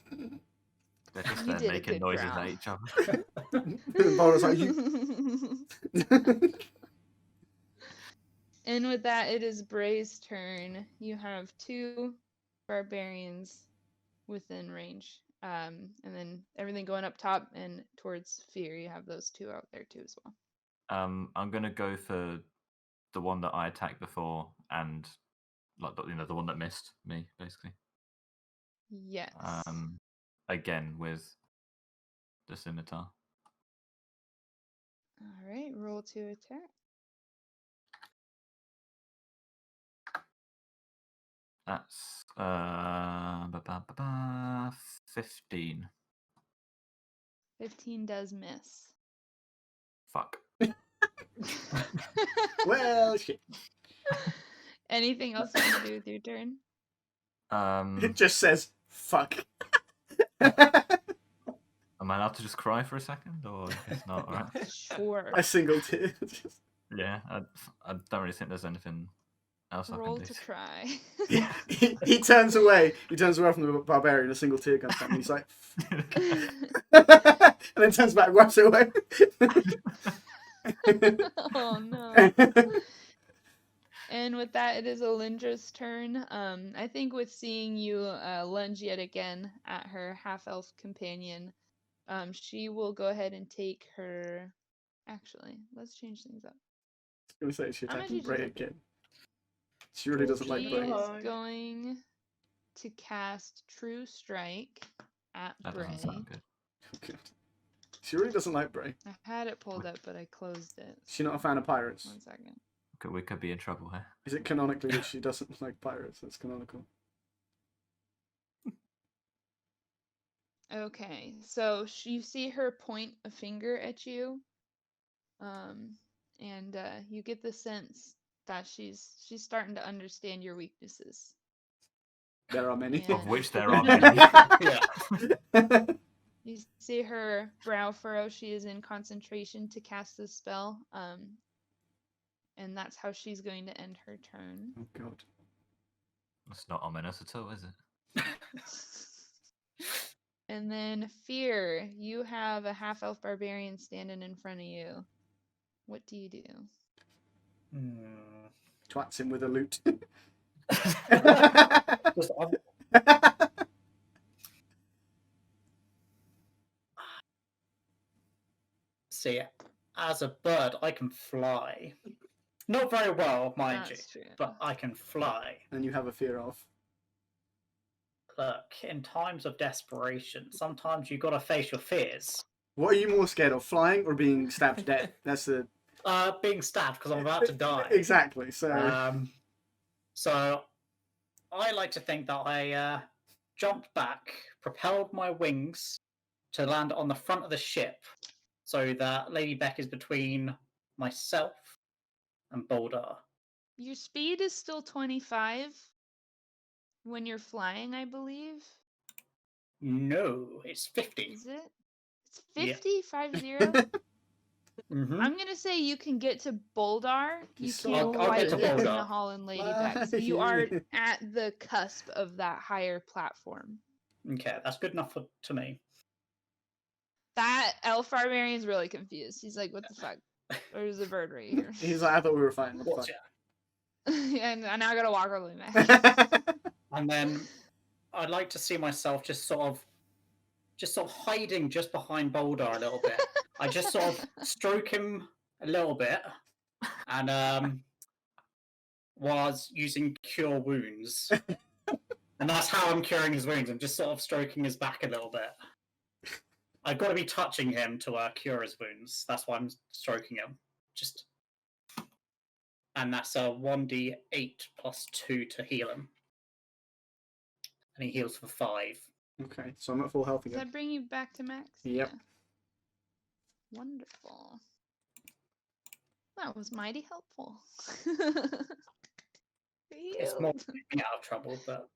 They're just You there did a making good noises growl. at each other. Boldar's like, you... And with that, it is Bray's turn. You have 2 barbarians within range. And then everything going up top and towards Fear, you have those 2 out there too as well. I'm gonna go for the one that I attacked before, and like the one that missed me, basically. Yes. Again with the scimitar. All right, roll to attack. That's 15. 15 does miss. Fuck. Well, shit. Anything else you want to do with your turn? It just says fuck. Am I allowed to just cry for a second, or I guess not? All right. Sure. A single tear. Yeah, I don't really think there's anything else Roll I can to do. cry. he turns away. He turns away from the barbarian. A single tear comes down. He's like, and then turns back, wipes it away. Oh no. And with that, it is Alindra's turn. I think with seeing you lunge yet again at her half-elf companion, she will go ahead and take her... Actually, let's change things up. I was going to say she's I'm attacking gonna Bray do- again. She really doesn't like She Bray. is going to cast True Strike at That Bray. doesn't sound good. God. She really doesn't like Bray. I had it pulled up, but I closed it. She's not a fan of pirates. 1 second. We could be in trouble here. Is it canonically that she doesn't like pirates? That's canonical. Okay, so you see her point a finger at you, and you get the sense that she's starting to understand your weaknesses. There are many. Yeah. Of which there are many. Yeah. You see her brow furrow. She is in concentration to cast this spell, and that's how she's going to end her turn. Oh god. That's not ominous at all, is it? And then Fear, you have a half-elf barbarian standing in front of you. What do you do? Twats him with a lute. Just, see, as a bird, I can fly. Not very well, mind you, That's true. but I can fly. And you have a fear of. Look, in times of desperation, sometimes you gotta face your fears. What are you more scared of, flying or being stabbed to death? That's the Being stabbed because I'm about to die. exactly. So So I like to think that I jumped back, propelled my wings to land on the front of the ship, so that Lady Beck is between myself and Boldar. Your speed is still 25 when you're flying, I believe. No, it's 50. Is it? It's Yeah. 50? 50? Mm-hmm. I'm gonna say you can get to Boldar. You So- can't I'll quite get to get to Boldar. Nahal and Lady Beck. So you are at the cusp of that higher platform. Okay, that's good enough to me. That elf barbarian's really confused. He's like, what the fuck? There's a bird right here. he's like, I thought we were fighting. What What's the And I now gotta walk all the way back. fuck? And then I'd like to see myself just sort of hiding just behind Boldar a little bit. I just sort of stroke him a little bit, and was using cure wounds, and that's how I'm curing his wounds. I'm just sort of stroking his back a little bit. I've got to be touching him to cure his wounds. That's why I'm stroking him. And that's a 1d8 plus 2 to heal him. And he heals for 5. Okay, so I'm at full health Does again. that bring you back to max? Yep. Yeah. Wonderful. That was mighty helpful. It's more getting out of trouble, but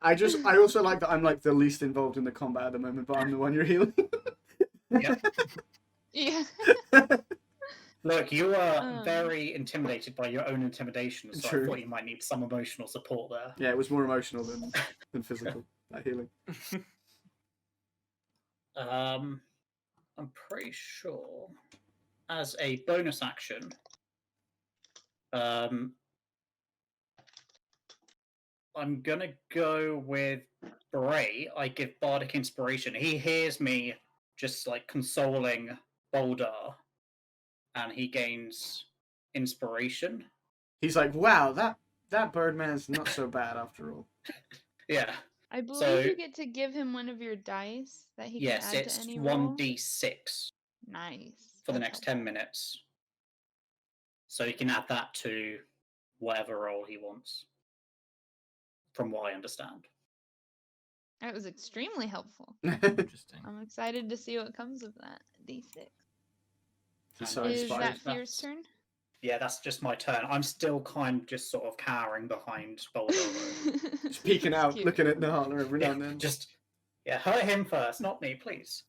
I also like that I'm like the least involved in the combat at the moment, but I'm the one you're healing. yeah. Yeah. Look, you are very intimidated by your own intimidation, so True. I thought you might need some emotional support there. Yeah, it was more emotional than physical, that healing. I'm pretty sure, as a bonus action, I'm gonna go with Bray. I give Bardic Inspiration. He hears me just like consoling Boldar, and he gains inspiration. He's like, wow, that Birdman's not so bad after all. Yeah. I believe So- you get to give him one of your dice that he Yes, can add it's to any roll. 1d6 Nice. for the That's next 10 helpful. minutes. So he can add that to whatever roll he wants, from what I understand. That was extremely helpful. Interesting. I'm excited to see what comes of that. D6. He's so Is inspired. that Fear's turn? Yeah, that's just my turn. I'm still kind of just sort of cowering behind Boldar. Just peeking out, Cute. looking at Nahana every now Yeah, and then. just hurt him first, not me, please.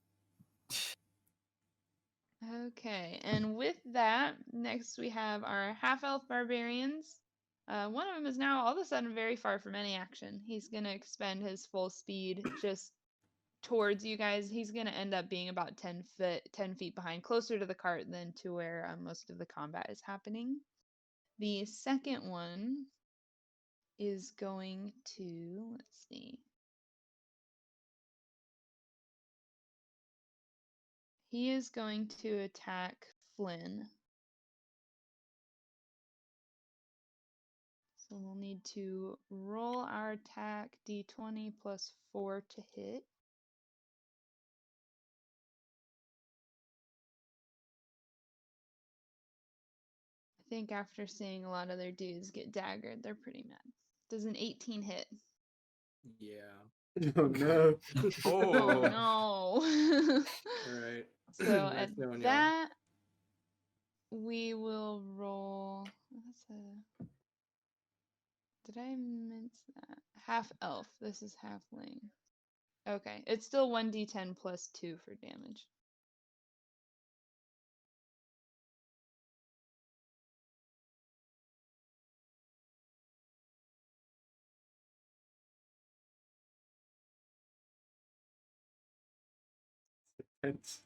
Okay, and with that, next we have our half-elf barbarians. One of them is now all of a sudden very far from any action. He's going to expend his full speed just towards you guys. He's going to end up being about 10 feet behind, closer to the cart than to where most of the combat is happening. The second one is going to, let's see. He is going to attack Flynn. So we'll need to roll our attack d20 plus 4 to hit. I think after seeing a lot of their dudes get daggered, they're pretty mad. Does an 18 hit? Yeah. Oh no. Oh Oh. no. Alright. So Nice at knowing y'all. that, we will roll. What's a? Did I mince that? Half elf. This is halfling. Okay, it's still 1d10 plus 2 for damage. It's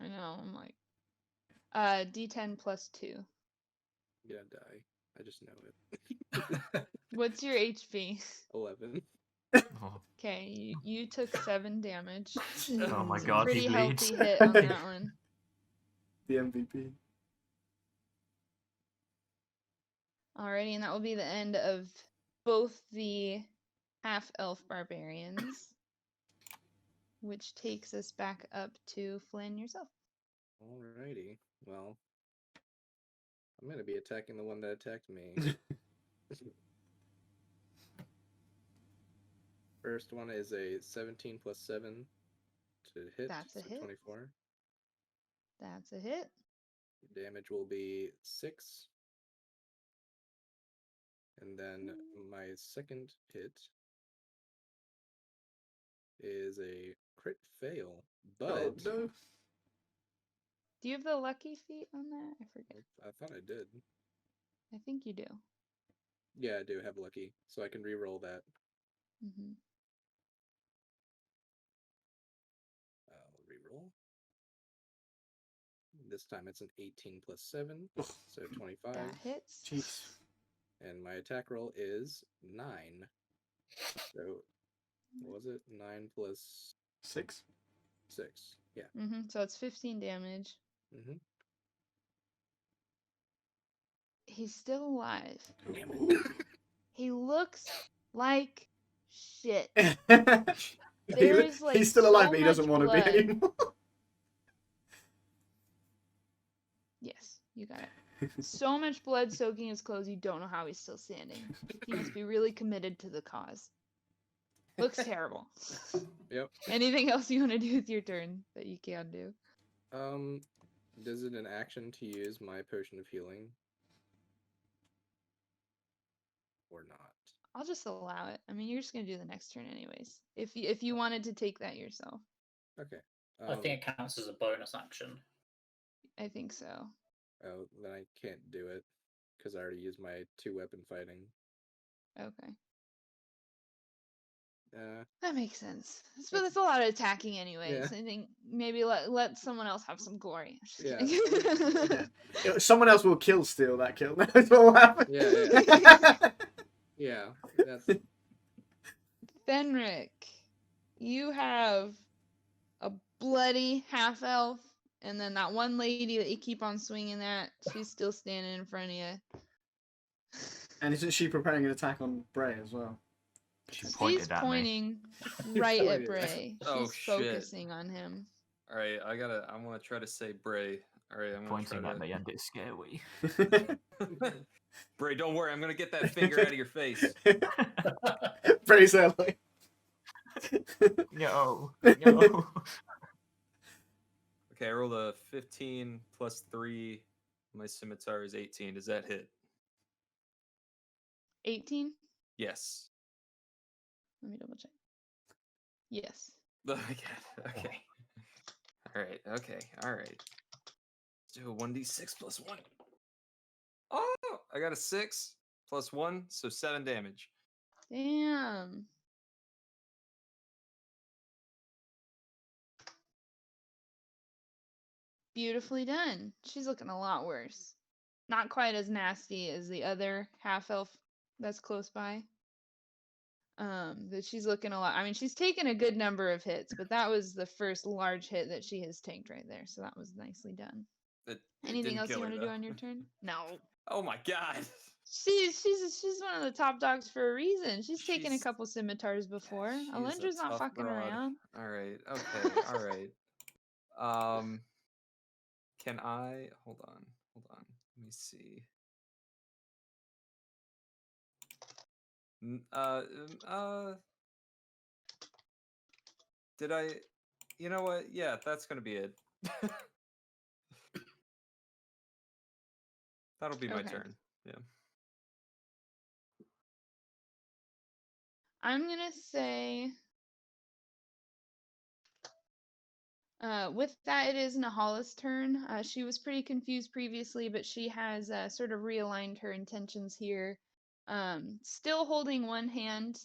I know. I'm like, d10 plus 2. I'm gonna die. I just know it. What's your HP? 11. Oh, Okay, you took 7 damage. oh my It's a god, pretty he bleeds. healthy hit on that one. the MVP. Alrighty, and that will be the end of both the half-elf barbarians, which takes us back up to Flynn yourself. Alrighty. Well, I'm gonna be attacking the one that attacked me. First one is a 17 plus 7 to hit. That's a so hit. 24. That's a hit. Damage will be 6. And then my second hit is a crit fail. But Oh no. Do you have the lucky feat on that? I forget. I thought I did. I think you do. Yeah, I do have lucky, so I can re-roll that. Hmm. I'll re-roll. This time it's an 18 plus 7, so 25. That hits. Jeez. And my attack roll is 9. So, what was it? 9 plus 6. 6. Yeah. So it's 15 damage. Mm-hmm. He's still alive. He looks like shit. There is, like, he's still alive, so but he doesn't much want to be blood. anymore. Yes, you got it. So much blood soaking his clothes, you don't know how he's still standing. He must be really committed to the cause. Looks terrible. Yep. Anything else you want to do with your turn that you can do? Does it an action to use my potion of healing? Or not? I'll just allow it. I mean, you're just gonna do the next turn anyways. If you wanted to take that yourself, Okay. I think it counts as a bonus action. I think so. Oh, then I can't do it because I already used my 2-weapon fighting. Okay, Uh, that makes sense. But it's a lot of attacking anyways. Yeah. I think maybe let someone else have some glory. Just Yeah. kidding. Someone else will steal that kill. That's what will happen. Yeah. Yeah, that's Fenric, you have a bloody half elf, and then that one lady that you keep on swinging at, she's still standing in front of you. And isn't she preparing an attack on Bray as well? She She's pointed at me. pointing right at Pointed at- Bray. She's Oh, shit. focusing on him. All right, I want to try to say Bray. All right, I'm gonna Pointing try at to. me, and it's scary. Bray, don't worry, I'm gonna get that finger out of your face. Bray's there like. No. No. Okay, I rolled a 15 plus 3. My scimitar is 18. Does that hit? 18? Yes. Let me double check. Yes. Okay. All right. Okay. All right. Let's do a 1d6 plus 1. Oh, I got a 6 plus 1, so 7 damage. Damn. Beautifully done. She's looking a lot worse. Not quite as nasty as the other half elf that's close by. But she's looking a lot. I mean, she's taken a good number of hits, but that was the first large hit that she has tanked right there. So that was nicely done. It Anything didn't else you kill her, want to do though. on your turn? No. Oh my god. She's one of the top dogs for a reason. She's taken a She's- couple scimitars before. She's a Alendra's not tough fucking broad. around. All right. Okay. All right. Can I hold on? Let me see. Did I? You know what? Yeah, that's gonna be it. That'll be my Okay. turn. Yeah. I'm gonna say, with that, it is Nahala's turn. She was pretty confused previously, but she has sort of realigned her intentions here. Still holding one hand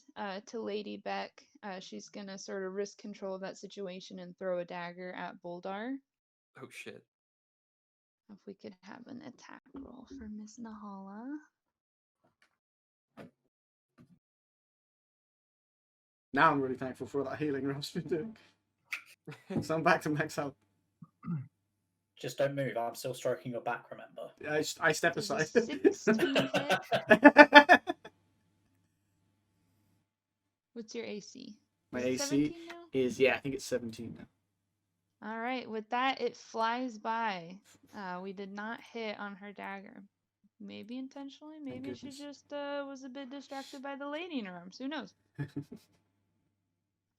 to Lady Beck. She's gonna sort of risk control of that situation and throw a dagger at Boldar. Oh shit. If we could have an attack roll for Miss Nahala. Now I'm really thankful for all that healing Rob's been doing. So I'm back to max health. Just don't move. I'm still stroking your back, remember? I step Does a aside. 16 hit? What's your AC? My Is it AC 17 now? is, yeah, I think it's 17 now. All right, with that, it flies by. We did not hit on her dagger. Maybe intentionally. Maybe she goodness. just was a bit distracted by the lady in her arms. Who knows?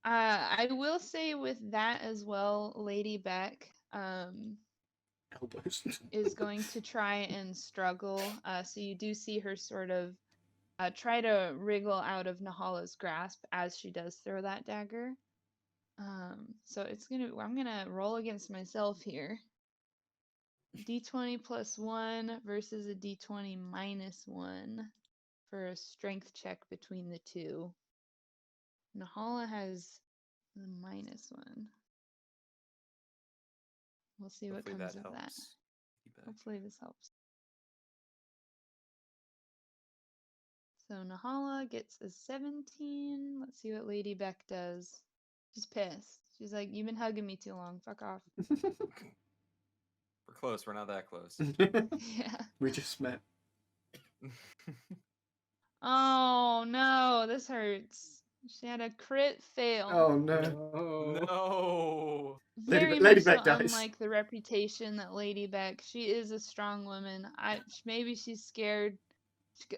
I will say with that as well, Lady Beck Elbows. is going to try and struggle. So you do see her sort of try to wriggle out of Nahala's grasp as she does throw that dagger. So I'm gonna roll against myself here. D20 plus 1 versus a D20 minus 1 for a strength check between the two. Nahala has the minus 1. We'll see what Hopefully comes that of that. helps. Hopefully this helps. So Nahala gets a 17. Let's see what Lady Beck does. She's pissed. She's like, you've been hugging me too long. Fuck off. We're close. We're not that close. Yeah. We just met. Oh no, this hurts. She had a crit fail. Oh no. Oh, No. Very Lady much so Beck dies. unlike the reputation that Lady Beck. She is a strong woman. Maybe she's scared. She go,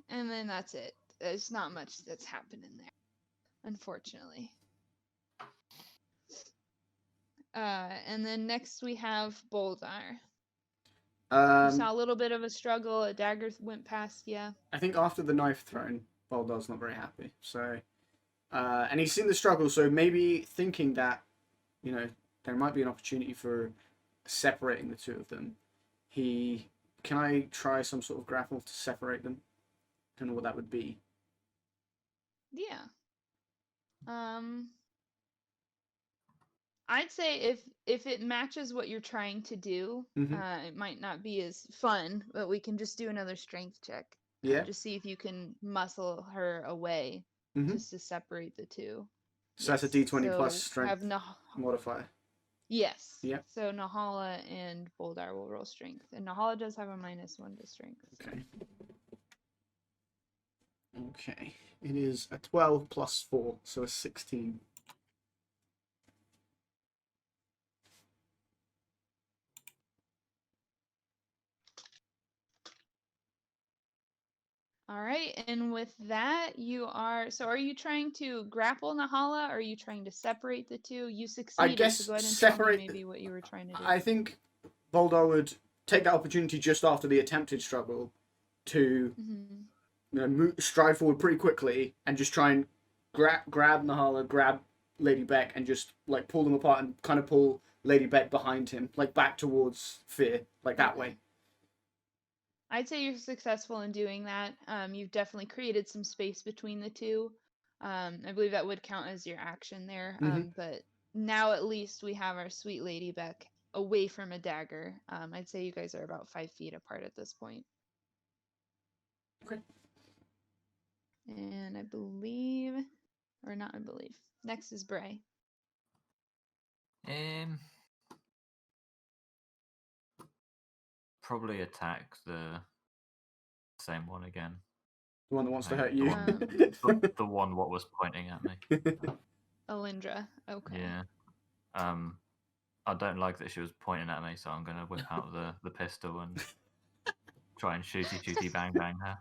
and then that's it. There's not much that's happening there, unfortunately. And then next we have Boldar. You saw a little bit of a struggle. A dagger went past. Yeah. I think after the knife thrown, Boldar's not very happy. So, and he's seen the struggle. So maybe thinking that, you know, there might be an opportunity for separating the two of them. Can I try some sort of grapple to separate them? Don't know what that would be. Yeah. I'd say if it matches what you're trying to do, Mhm. it might not be as fun, but we can just do another strength check. Yeah. Just see if you can muscle her away Mhm. just to separate the two. So that's a Yes, D20 plus so strength have modifier. Yes. Yeah. So Nahala and Boldar will roll strength. And Nahala does have a -1 to strength. So. Okay. Okay. It is a 12 plus 4, so a 16. All right, and with that, you are. So, are you trying to grapple Nahala? Or are you trying to separate the two? You succeeded. guess so go ahead and separate- tell me maybe what you were trying to do. I think Boldar would take that opportunity just after the attempted struggle to strive forward pretty quickly and just try and grab Nahala, grab Lady Beck, and just like pull them apart and kind of pull Lady Beck behind him, like back towards Fear, like that way. I'd say you're successful in doing that. You've definitely created some space between the two. I believe that would count as your action there. But now at least we have our sweet Lady Beck away from a dagger. I'd say you guys are about 5 feet apart at this point. Okay. And I believe, or not I believe, next is Bray. Probably attack the same one again. The one that wants to hurt The you. one, the one what was pointing at me. Alindra. Okay. Yeah. I don't like that she was pointing at me, so I'm gonna whip out the pistol and try and shooty bang bang her.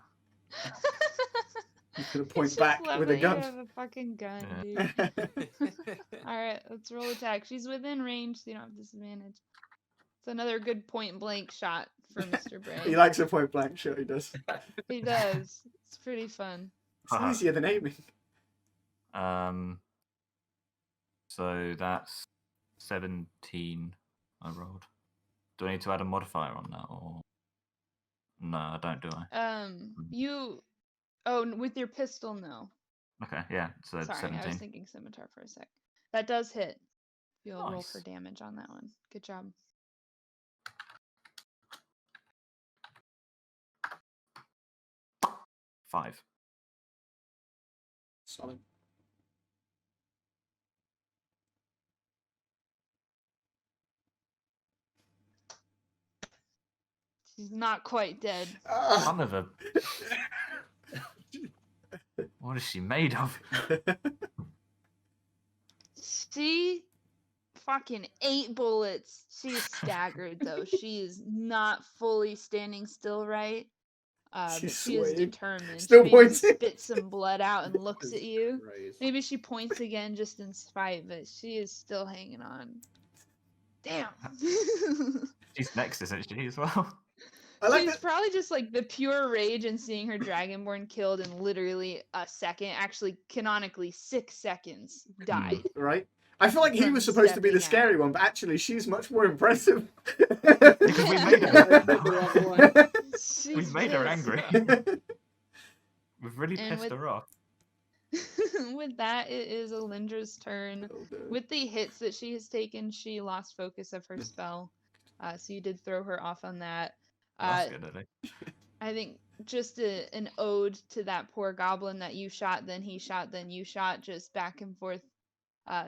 He's gonna It's point just back love with a that gun. You have a fucking gun, Yeah. dude. All right, let's roll attack. She's within range, so you don't have disadvantage. It's another good point blank shot for Mr. Bray. He likes a point blank shot, he does. He does. It's pretty fun. It's easier than aiming. So that's 17 I rolled. Do I need to add a modifier on that, or no? I don't, do I? With your pistol, no. Okay, yeah. So Sorry, 17. I was thinking scimitar for a sec. That does hit. You'll roll Nice. for damage on that one. Good job. Five. Solid. She's not quite dead. Son of a. What is she made of? She fucking 8 bullets. She's staggered though. She is not fully standing still right. But She's she is swaying. determined. Still She maybe pointing. spits some blood out and looks at you. Christ. Maybe she points again just in spite, but she is still hanging on. Damn. She's next, isn't she, as well? I like She's that. probably just like the pure rage in seeing her dragonborn killed in literally a second, actually canonically 6 seconds, died. Right? I feel like he From was supposed to be the stepping scary out. one, but actually she's much more impressive. Because we made her. She's We've made her pissed. angry. We've really And pissed with- her off. With that, it is Alindra's turn. Oh, no. With the hits that she has taken, she lost focus of her spell. So you did throw her off on that. That's good, at least. I think just an ode to that poor goblin that you shot, then he shot, then you shot, just back and forth.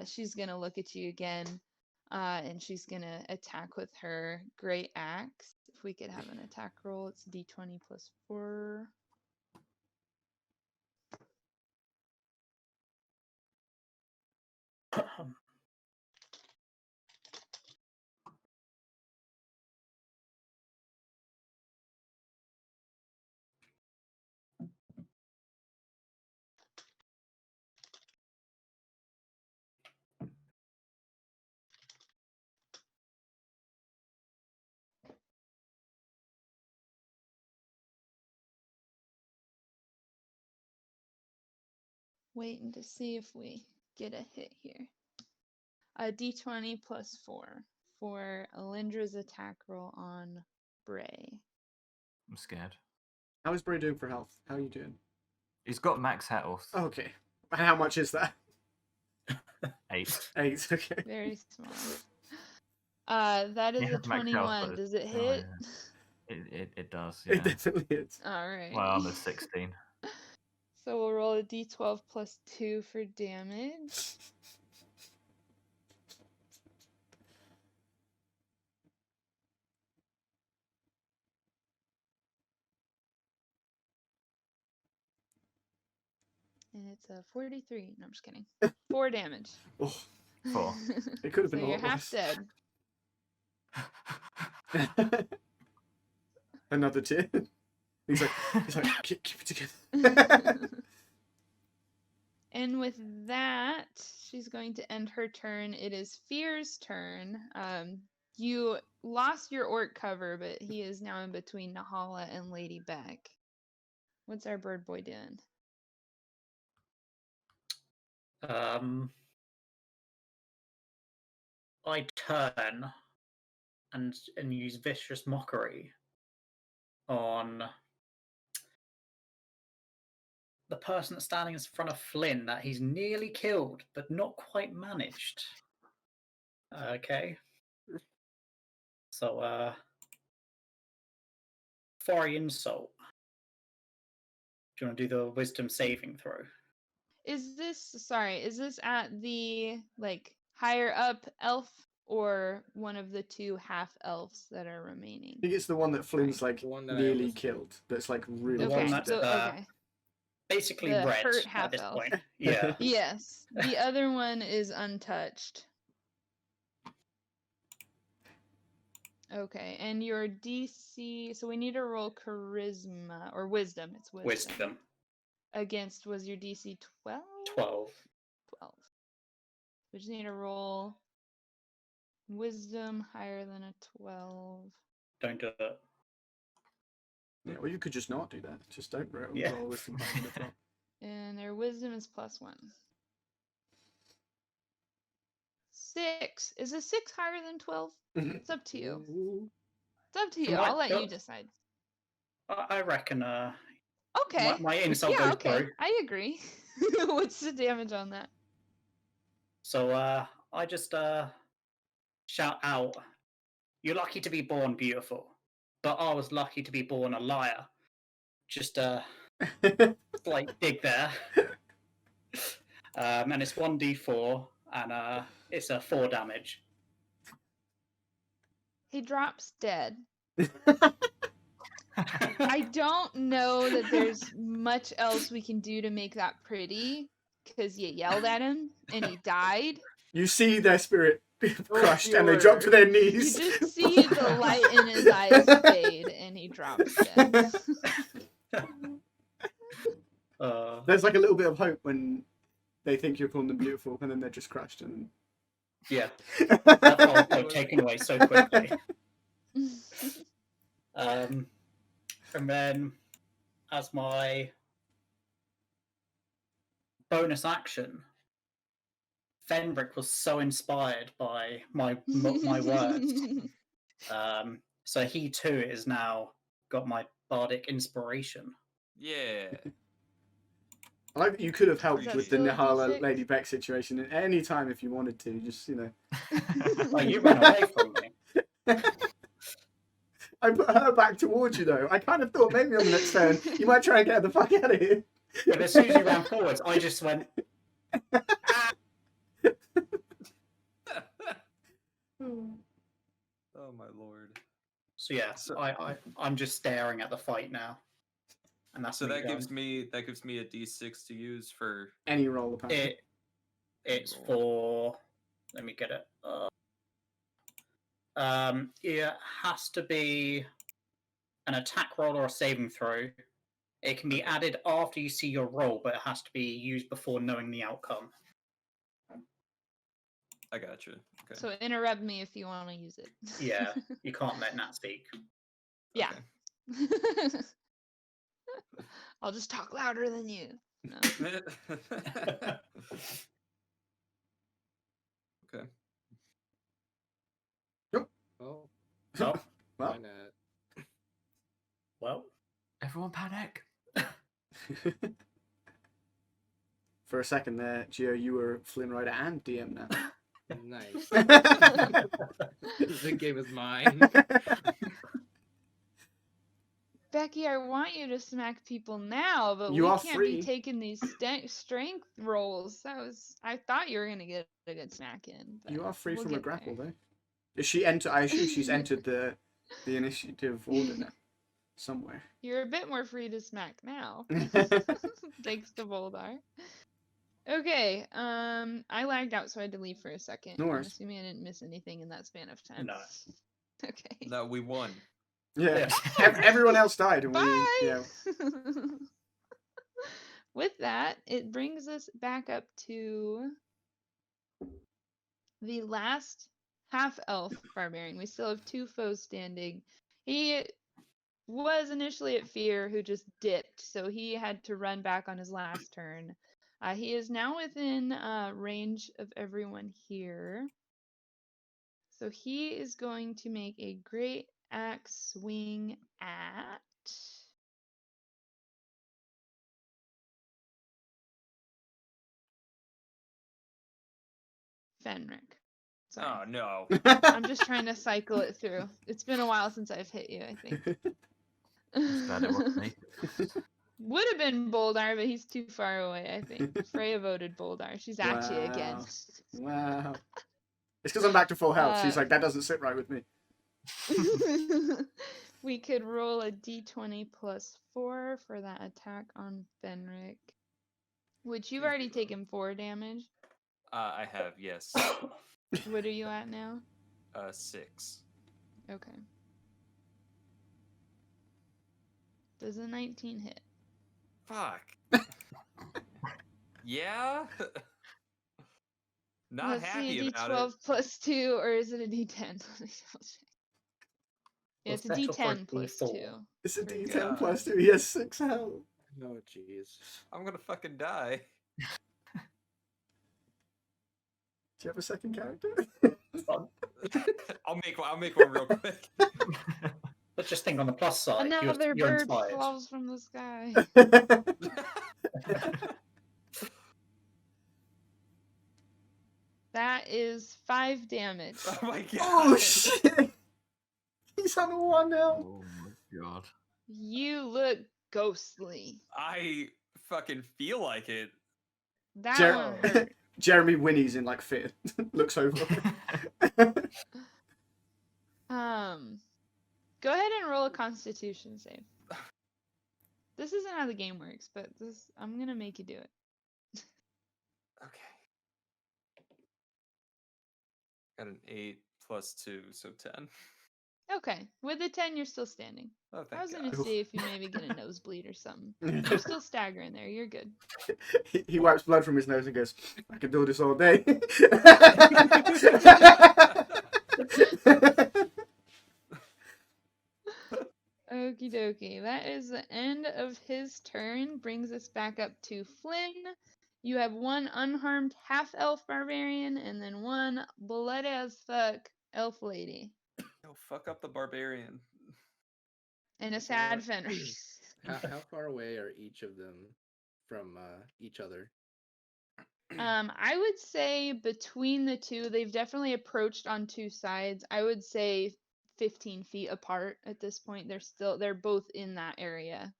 She's going to look at you again, and she's going to attack with her great axe. If we could have an attack roll, it's d20 plus 4. Waiting to see if we get a hit here. A d20 plus 4 for Alindra's attack roll on Bray. I'm scared. How is Bray doing for health? How are you doing? He's got max health. Oh, okay. And how much is that? 8. 8, okay. Very small. That is Yeah, a max health, 21. but Does it oh, hit? It does. It Yeah. definitely is. All right. My armor's 16. So we'll roll a d12 plus 2 for damage. And it's a 43. No, I'm just kidding. 4 damage. Oh, 4. it could have So been a you're lot half worse. dead. Another tear. He's like, keep it together. And with that, she's going to end her turn. It is Fear's turn. You lost your orc cover, but he is now in between Nahala and Lady Beck. What's our bird boy doing? I turn and use vicious mockery on the person that's standing in front of Flynn that he's nearly killed, but not quite managed. Okay. So, for insult. Do you want to do the wisdom saving throw? Is this at the higher up elf or one of the 2 half elves that are remaining? I think it's the one that Flynn's like The one that I nearly was- killed. That's like really The Okay, one close to that's death. okay. basically The red hurt at half this elf. point. Yeah. Yes. The other one is untouched. Okay, and your DC, so we need to roll charisma or wisdom. It's wisdom. Against, was your DC 12? 12. 12. We just need to roll wisdom higher than a 12. Don't do it. Yeah, well, you could just not do that. Just don't roll. Yeah. Roll with some high in the top. And their wisdom is +1. 6. Is a 6 higher than 12? It's up to you. It's up to you. From I'll let you what- decide. I reckon Okay. my insult Yeah, goes okay. through. I agree. What's the damage on that? So I just shout out, "You're lucky to be born beautiful, but I was lucky to be born a liar." Just slight dig there. And it's 1d4, and it's a 4 damage. He drops dead. I don't know that there's much else we can do to make that pretty, because you yelled at him and he died. You see their spirit crushed and they drop to their You knees. just see the light in his eyes fade and he drops dead. There's like a little bit of hope when they think you're calling them beautiful and then they're just crushed. And Yeah, that whole got taken away so quickly. And then, as my bonus action, Fenric was so inspired by my words. So he too is now got my bardic inspiration. Yeah. I like that you could have Is helped that with the still a Nahala D6? Lady Beck situation at any time if you wanted to. Just, you know. Oh, you ran away from me. I put her back towards you though. I kind of thought maybe on the next turn you might try and get her the fuck out of here. But as soon as you ran forwards, I just went. Oh my lord. So yeah, So- I'm just staring at the fight now, and that's So me that done. gives me a D6 to use for Any roll apparently. It's for. Let me get it. It has to be an attack roll or a saving throw. It can be added after you see your roll, but it has to be used before knowing the outcome. I got you. Okay. So interrupt me if you want to use it. Yeah, you can't let Nat speak. Yeah. Okay. I'll just talk louder than you. No. Okay. Oh, Oh, Well, why not? well, Everyone panic. for a second there, Gio, you were Flynn Rider and DM now. Nice. The game is mine. Becky, I want you to smack people now, but You we are can't free. be taking these strength rolls. I thought you were gonna get a good smack in. But You are free we'll from a get grapple, there. though. Is she enter? I assume she's entered the initiative order now, somewhere. You're a bit more free to smack now. Thanks to Boldar. Okay, I lagged out, so I had to leave for a second. No I'm worries. assuming I didn't miss anything in that span of time. No. Okay. No, we won. Yeah. Yeah. Everyone else died, and Bye. we yeah. With that, it brings us back up to the last half-elf barbarian. We still have 2 foes standing. He was initially at Fear, who just dipped, so he had to run back on his last turn. He is now within range of everyone here. So he is going to make a great axe swing at Fenric. Sorry. Oh no. I'm just trying to cycle it through. It's been a while since I've hit you, I think. Just glad it wasn't me. Would have been Boldar, but he's too far away, I think. Freya voted Boldar. She's at you again. Wow. It's because I'm back to full health. She's like, that doesn't sit right with me. We could roll a d20 plus 4 for that attack on Fenric. Which you've already taken 4 damage. I have, yes. What are you at now? 6. Okay. Does a 19 hit? Fuck. Yeah? Not Let's happy see, a about d12 it. plus 2, or is it a d10? Let me double check. Yeah, it's a Well, settle for a d10 plus D4. 2. It's a For D10 God. plus 2. He has 6 health. Oh, jeez. I'm gonna fucking die. Do you have a second character? I'll make one real quick. But just think on the plus side, Another you're bird inspired. falls from the sky. That is 5 damage. Oh my god. Oh shit! He's on 1 health. Oh my god. You look ghostly. I fucking feel like it. That Jer- one hurt. Jeremy whinnies in like fear. Looks over. Go ahead and roll a Constitution save. This isn't how the game works, but I'm gonna make you do it. Okay. Got an 8 plus 2, so 10. Okay, with the 10, you're still standing. Oh, I thank was gonna God. see if you maybe get a nosebleed or something. You're still staggering there. You're good. He wipes blood from his nose and goes, I can do this all day. Okie dokie. That is the end of his turn. Brings us back up to Flynn. You have 1 unharmed half-elf barbarian and then 1 bloody as fuck elf lady. Yo, fuck up the barbarian. And a sad Fenric. How far away are each of them from each other? I would say between the 2, they've definitely approached on 2 sides. I would say 15 feet apart at this point. They're both in that area.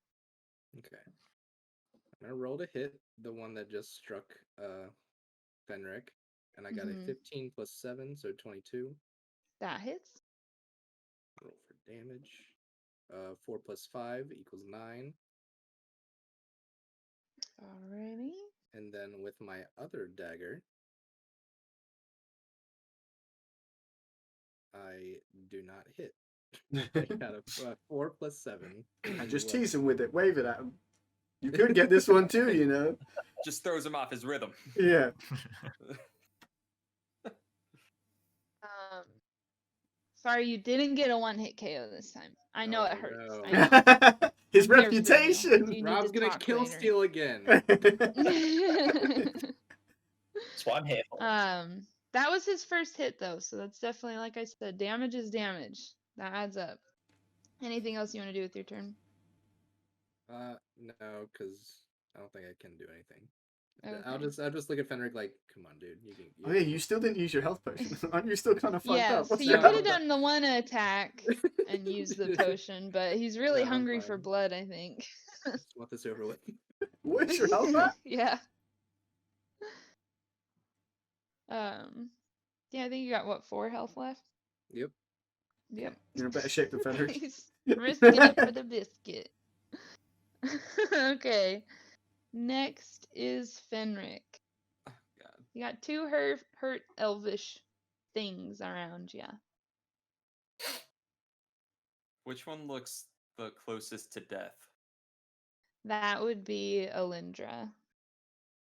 Okay. I'm gonna roll to hit the one that just struck Fenric, and I got a 15 plus 7, so 22. That hits. Roll for damage. 4 plus 5 equals 9. Alrighty. And then with my other dagger, I do not hit. I got a 4 plus 7. I just tease him with it, wave it at him. You could get this one too, you know. Just throws him off his rhythm. Yeah. Sorry, you didn't get a 1-hit KO this time. I know Oh, it hurts. no. I know. His I'm here for you. reputation. You need Rob's to gonna talk kill later. steal again. That's what I'm here for. That was his first hit though, so that's definitely, like I said, damage is damage. That adds up. Anything else you want to do with your turn? No, because I don't think I can do anything. I'll Okay. just look at Fenric like, come on, dude. You can. Oh yeah, you still didn't use your health potion. Aren't you still kind of fucked Yeah, up? so What's you your could health? have done the one attack and used the potion, but he's really No, I'm hungry for fine. blood, I think. Just want this over with. What's your health at? Yeah. Yeah, I think you got what, 4 health left? Yep. Yep. You're in better shape than Fenric. He's risking it for the biscuit. Okay. Next is Fenric. God. You got 2 hurt elvish things around ya. Which one looks the closest to death? That would be Alindra.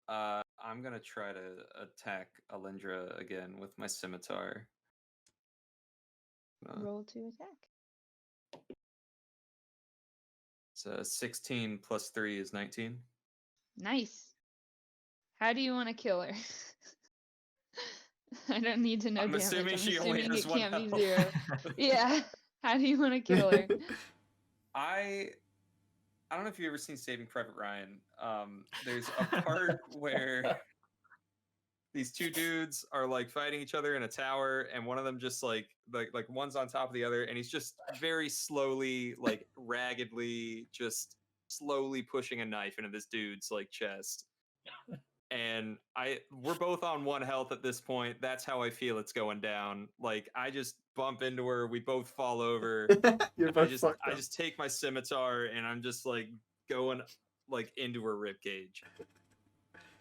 I'm gonna try to attack Alindra again with my scimitar. Roll to attack. So 16 plus 3 is 19. Nice. How do you want to kill her? I don't need to know I'm damage. assuming I'm she only assuming has it one can't be health. 0. Yeah. How do you want to kill her? I don't know if you've ever seen Saving Private Ryan. There's a part where these 2 dudes are like fighting each other in a tower, and one of them just like one's on top of the other, and he's just very slowly, like raggedly, just slowly pushing a knife into this dude's like chest. And we're both on 1 health at this point. That's how I feel it's going down. Like I just bump into her, we both fall over. You're I both just fucked I up. just take my scimitar and I'm just like going like into her ribcage.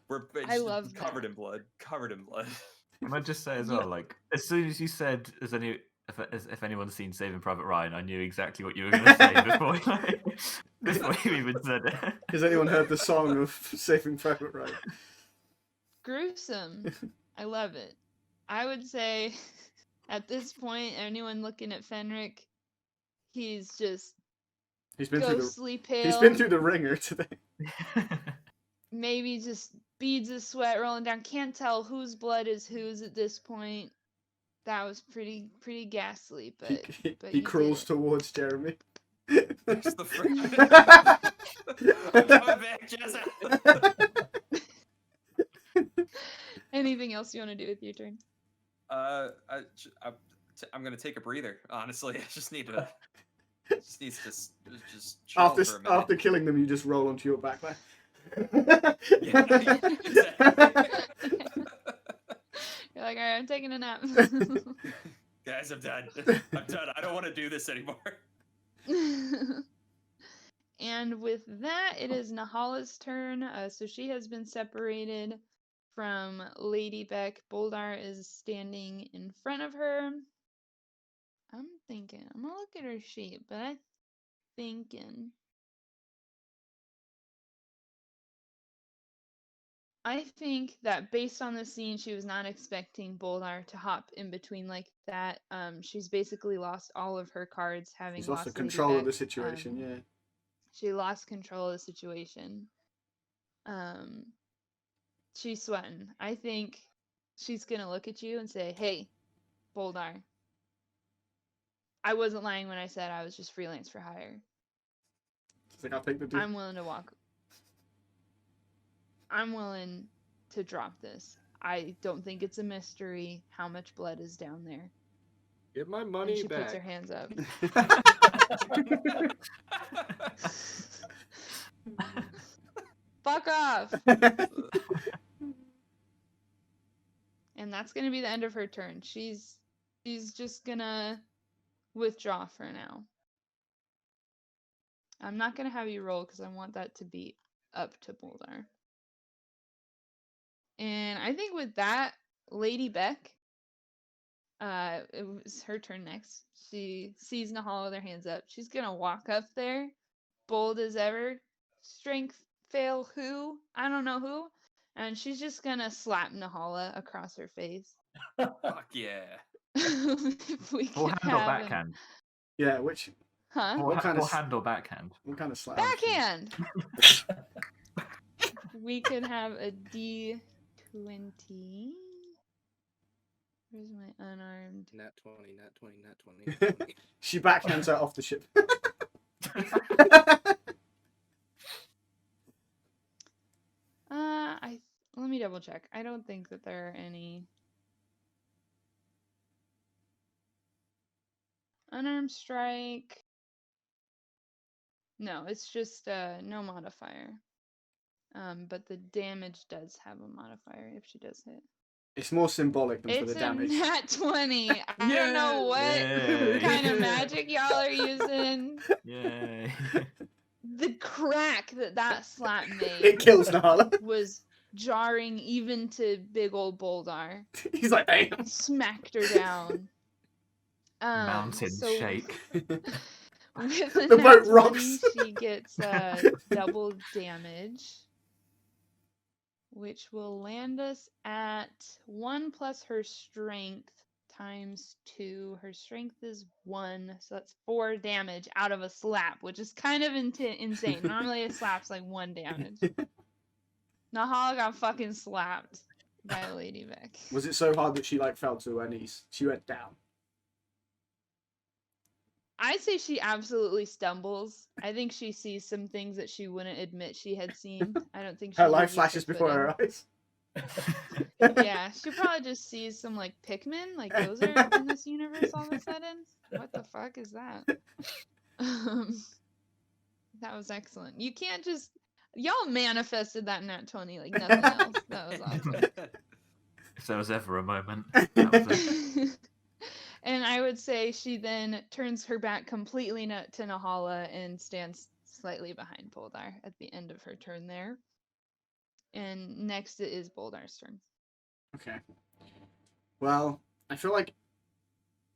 It's I love covered that. in blood. Covered in blood. Can I just say as You- well, like, as soon as you said, if anyone's seen Saving Private Ryan, I knew exactly what you were going to say before you even said it. Has anyone heard the song of Saving Private Ryan? Gruesome. I love it. I would say at this point, anyone looking at Fenric, he's just He's been through the ghostly pale. He's been through the ringer today. Maybe just beads of sweat rolling down. Can't tell whose blood is whose at this point. That was pretty ghastly, but but He you crawls did towards Jeremy. There's the I'm coming back, Jessa. it. Anything else you want to do with your turn? I'm gonna take a breather. Honestly, I just need to. Just needs to just chill for a minute. After killing them, you just roll onto your back there. Yeah, exactly. You're like, all right, I'm taking a nap. Guys, I'm done. I'm done. I don't want to do this anymore. And with that, it is Nahala's turn. So she has been separated from Lady Beck. Boldar is standing in front of her. I'm gonna look at her shape, but I'm thinking. I think that based on the scene, she was not expecting Boldar to hop in between like that. She's basically lost all of her cards, having He's lost lost Lady control of the Beck. situation, yeah. She lost control of the situation. She's sweating. I think she's gonna look at you and say, "Hey, Boldar, I wasn't lying when I said I was just freelance for hire. I think I'll take the deal. I'm willing to walk. I'm willing to drop this. I don't think it's a mystery how much blood is down there." Get my And money she back. puts her hands up. Fuck off! And that's gonna be the end of her turn. She's just gonna withdraw for now. I'm not gonna have you roll because I want that to be up to Boldar. And I think with that, Lady Beck, it was her turn next. She sees Nahala with her hands up. She's gonna walk up there, bold as ever. Strength fail who? I don't know who. And she's just gonna slap Nahala across her face. Fuck yeah. If we Forehand could or have backhand? Yeah, which Huh? What kind of Forehand or backhand? what kind of slap? Backhand! We could have a D20. Where's my unarmed? Nat 20, nat 20, nat 20, nat 20. She backhands her off the ship. let me double check. I don't think that there are any unarmed strike. No, it's just no modifier. But the damage does have a modifier if she does hit. It's more symbolic than for It's the a damage. nat 20. I don't know what Yay. kind of magic y'all are using. Yay. The crack that slap made It kills Nahala. was jarring even to big old Boldar. He's like, damn. Smacked her down. Mountains so shake. with The nat boat 20, rocks. she gets double damage, which will land us at 1 plus her strength times 2. Her strength is 1, so that's 4 damage out of a slap, which is kind of insane. Normally a slap's like 1 damage. Nahala got fucking slapped by Lady Beck. Was it so hard that she like fell to her knees? She went down. I say she absolutely stumbles. I think she sees some things that she wouldn't admit she had seen. I don't think she Her life uses flashes her before her footing. eyes. Yeah, she probably just sees some like Pikmin, like those are in this universe all of a sudden. What the fuck is that? That was excellent. You can't just y'all manifested that nat 20 like nothing else. That was awesome. If there was ever a moment, that was it. And I would say she then turns her back completely to Nahala and stands slightly behind Boldar at the end of her turn there. And next it is Boldar's turn. Okay. Well, I feel like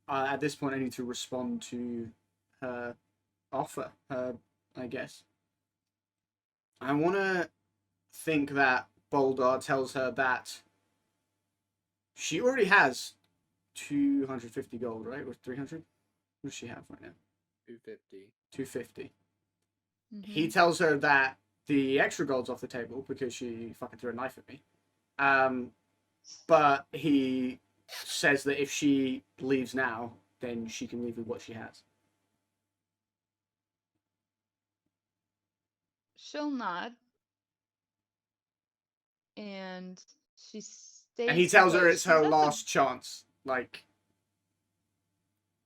at this point I need to respond to her offer. I guess. I want to think that Boldar tells her that she already has 250 gold, right? Or 300? What does she have right now? 250. 250. Mhm. He tells her that the extra gold's off the table because she fucking threw a knife at me. But he says that if she leaves now, then she can leave with what she has. She'll nod. And she stays. And he tells her put. it's her She's at the- last chance. Like,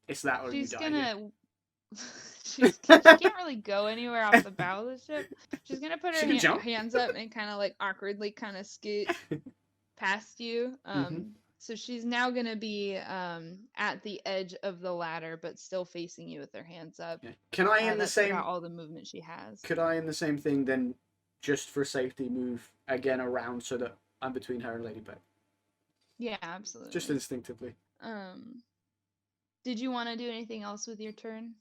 it's that or She's you die. Yeah. gonna. She can't really go anywhere off the bow of the ship. She's gonna put She her can jump. hands up and kind of like awkwardly kind of scoot past you. Mhm. So she's now gonna be at the edge of the ladder, but still facing you with her hands up. Yeah. Can I in the That's same? about all the movement she has. Could I in the same thing then, just for safety, move again around so that I'm between her and Lady Beck? Yeah, absolutely. Just instinctively. Did you want to do anything else with your turn?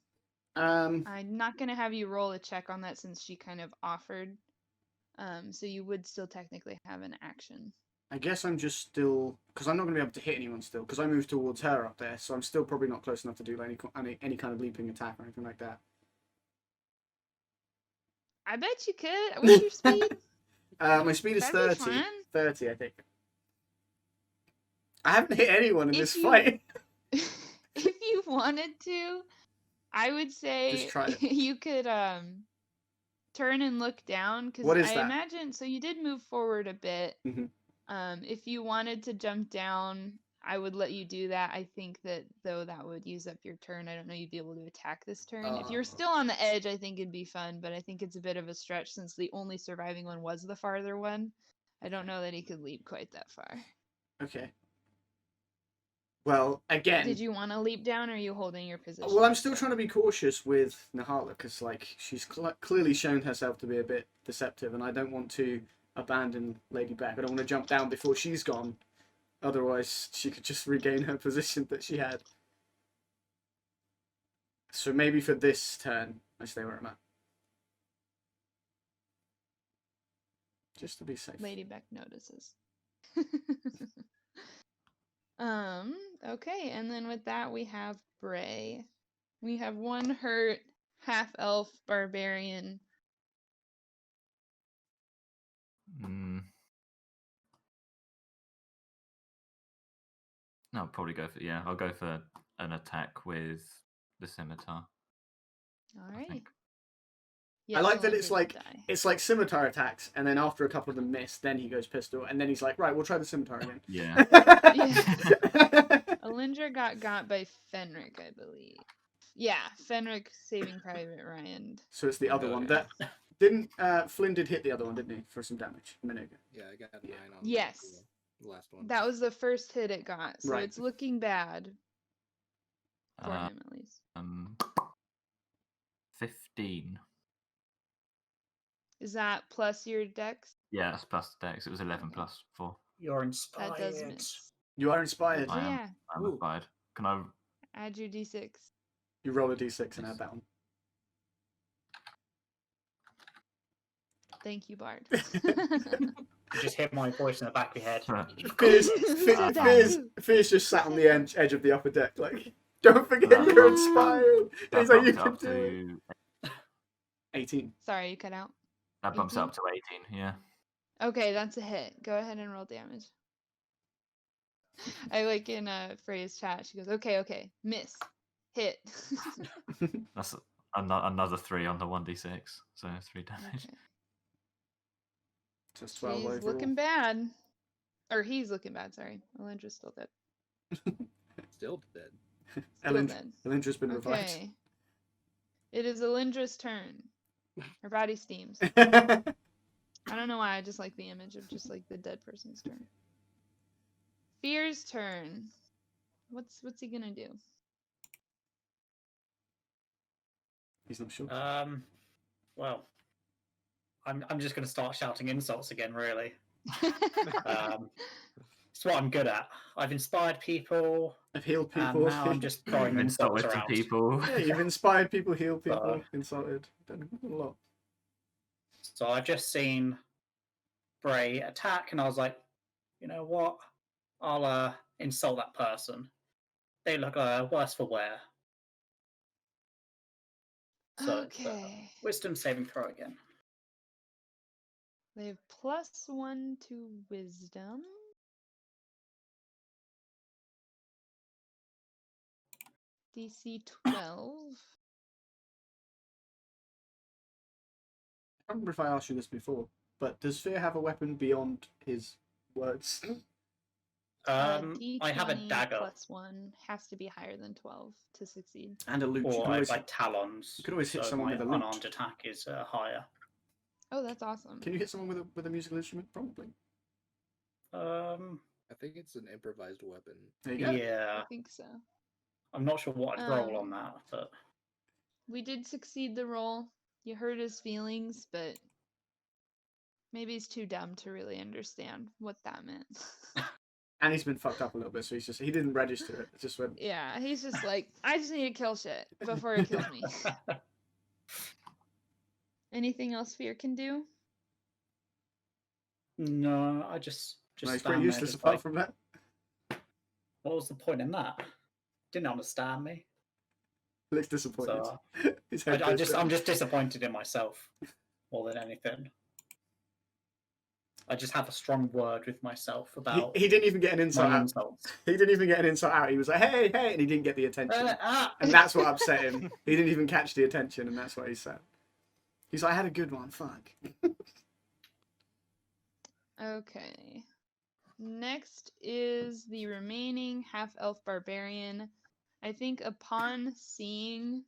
Um, I'm not gonna have you roll a check on that since she kind of offered. So you would still technically have an action. I guess I'm just still because I'm not going to be able to hit anyone still because I moved towards her up there, so I'm still probably not close enough to do any kind of leaping attack or anything like that. I bet you could. What's your speed? My speed is That'd be 30. fun. 30, I think. I haven't hit anyone in If this you- fight. If you wanted to, I would say Just try it. you could turn and look down because What is I that? imagine so you did move forward a bit. Mhm. If you wanted to jump down, I would let you do that. I think that though that would use up your turn. I don't know you'd be able to attack this turn. If you're still on the edge, I think it'd be fun, but I think it's a bit of a stretch since the only surviving one was the farther one. I don't know that he could leap quite that far. Okay. Well, again. Did you want to leap down, or are you holding your position? Well, I'm still trying to be cautious with Nahala because, like, she's clearly shown herself to be a bit deceptive, and I don't want to abandon Lady Beck. I don't want to jump down before she's gone. Otherwise, she could just regain her position that she had. So maybe for this turn, I stay where I'm at. Just to be safe. Lady Beck notices. Okay, and then with that we have Bray. We have one hurt half-elf barbarian. No, I'll probably go for I'll go for an attack with the scimitar. I Alrighty. think. Yes, I like that Alindra it's did like die. it's like scimitar attacks, and then after a couple of them miss, then he goes pistol, and then he's like, right, we'll try the scimitar again. Yeah. Alindra got by Fenric, I believe. Yeah, Fenric saving Private Ryan. So it's the other Oh, one yeah. that didn't Flynn did hit the other one, didn't he, for some damage a minute ago? Yeah, I got 9 on Yes. the last one. That was the first hit it got, so Right. it's looking bad for Uh, him at least. 15. Is that plus your dex? Yeah, that's plus dex. It was 11 Okay. plus 4. You're That inspired. does miss. You are inspired. Oh I am. yeah. I'm Ooh. inspired. Can I? Add your d6. You roll a d6 and add that one. Thank you, Bard. You just hear my voice in the back of your head. Fear's just sat on the edge of the upper deck, like, don't forget That you're bumps- inspired. That He's like, you bumps can it up do it. to 18. Sorry, you cut out. that bumps it 18? up to 18. Yeah. Okay, that's a hit. Go ahead and roll damage. I like in Freya's chat. She goes, "Okay, miss, hit." That's another 3 on the 1d6, so 3 damage. Okay. Just 12 She's overall. looking bad, or he's looking bad. Sorry, Alindra's still dead. Still dead. Still dead. Elindra's been revived. Okay. It is Alindra's turn. Her body steams. He's I don't know why. I just like the image of just like the dead person's turn. Fear's turn. What's he gonna do? not sure. Well, I'm just going to start shouting insults again. Really, it's what I'm good at. I've inspired people, I've healed and people. now I'm just throwing You've insults insulted some around. people. Yeah, you've inspired people, healed people, Uh, insulted. Done a lot. So I've just seen Bray attack, and I was like, you know what? I'll insult that person. They look worse for wear. So it's, Okay. wisdom saving throw again. They have +1 to wisdom. DC 12. I can't remember if I asked you this before, but does Fear have a weapon beyond his words? I have a D20 dagger, +1 has to be higher than 12 to succeed. And a loot. You or can I always, have like talons. you could always hit so someone my with a lute. unarmed attack is higher. Oh, that's awesome. Can you hit someone with a musical instrument? Probably. I think it's an improvised weapon. There you go. Yeah, I think so. I'm not sure what I'd roll on Um, that, but We did succeed the roll. You hurt his feelings, but maybe he's too dumb to really understand what that meant. And he's been fucked up a little bit, so he didn't register it. It just went. Yeah, he's just like, I just need to kill shit before it kills me. Anything else Fear can do? no, I just No, he's stand pretty there useless just apart like, from that. what was the point in that? Didn't understand me. Looks disappointed. So His head goes down. I'm just disappointed in myself more than anything. I just have a strong word with myself about He didn't even get an insult my out. insults. He didn't even get an insult out. He was like, hey, and he didn't get the attention. And that's what upset him. He didn't even catch the attention, and that's what he said. He's like, I had a good one, fuck. Okay. Next is the remaining half-elf barbarian. I think upon seeing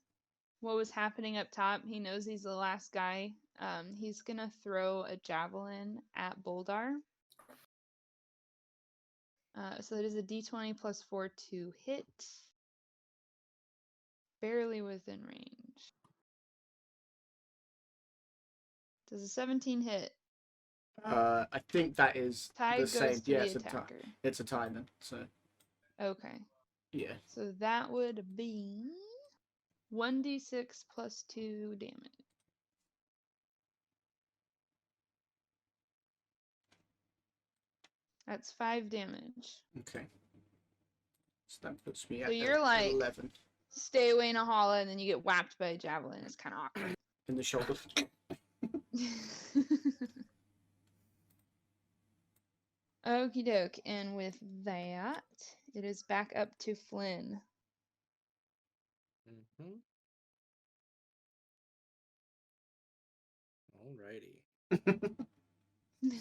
what was happening up top, he knows he's the last guy. He's gonna throw a javelin at Boldar. So it is a d20 +4 to hit. Barely within range. Does a 17 hit? I think that is Tie the goes same. to Yeah, the it's a tie. attacker. It's a tie then. So Okay. yeah. So that would be 1d6 +2 damage. That's 5 damage. Okay. So that puts me So at you're like 11 stay away in a hollow, and then you get whacked by a javelin. It's kind of awkward. in the shoulder. Okie doke. And with that, it is back up to Flynn. Mm-hmm. Alrighty.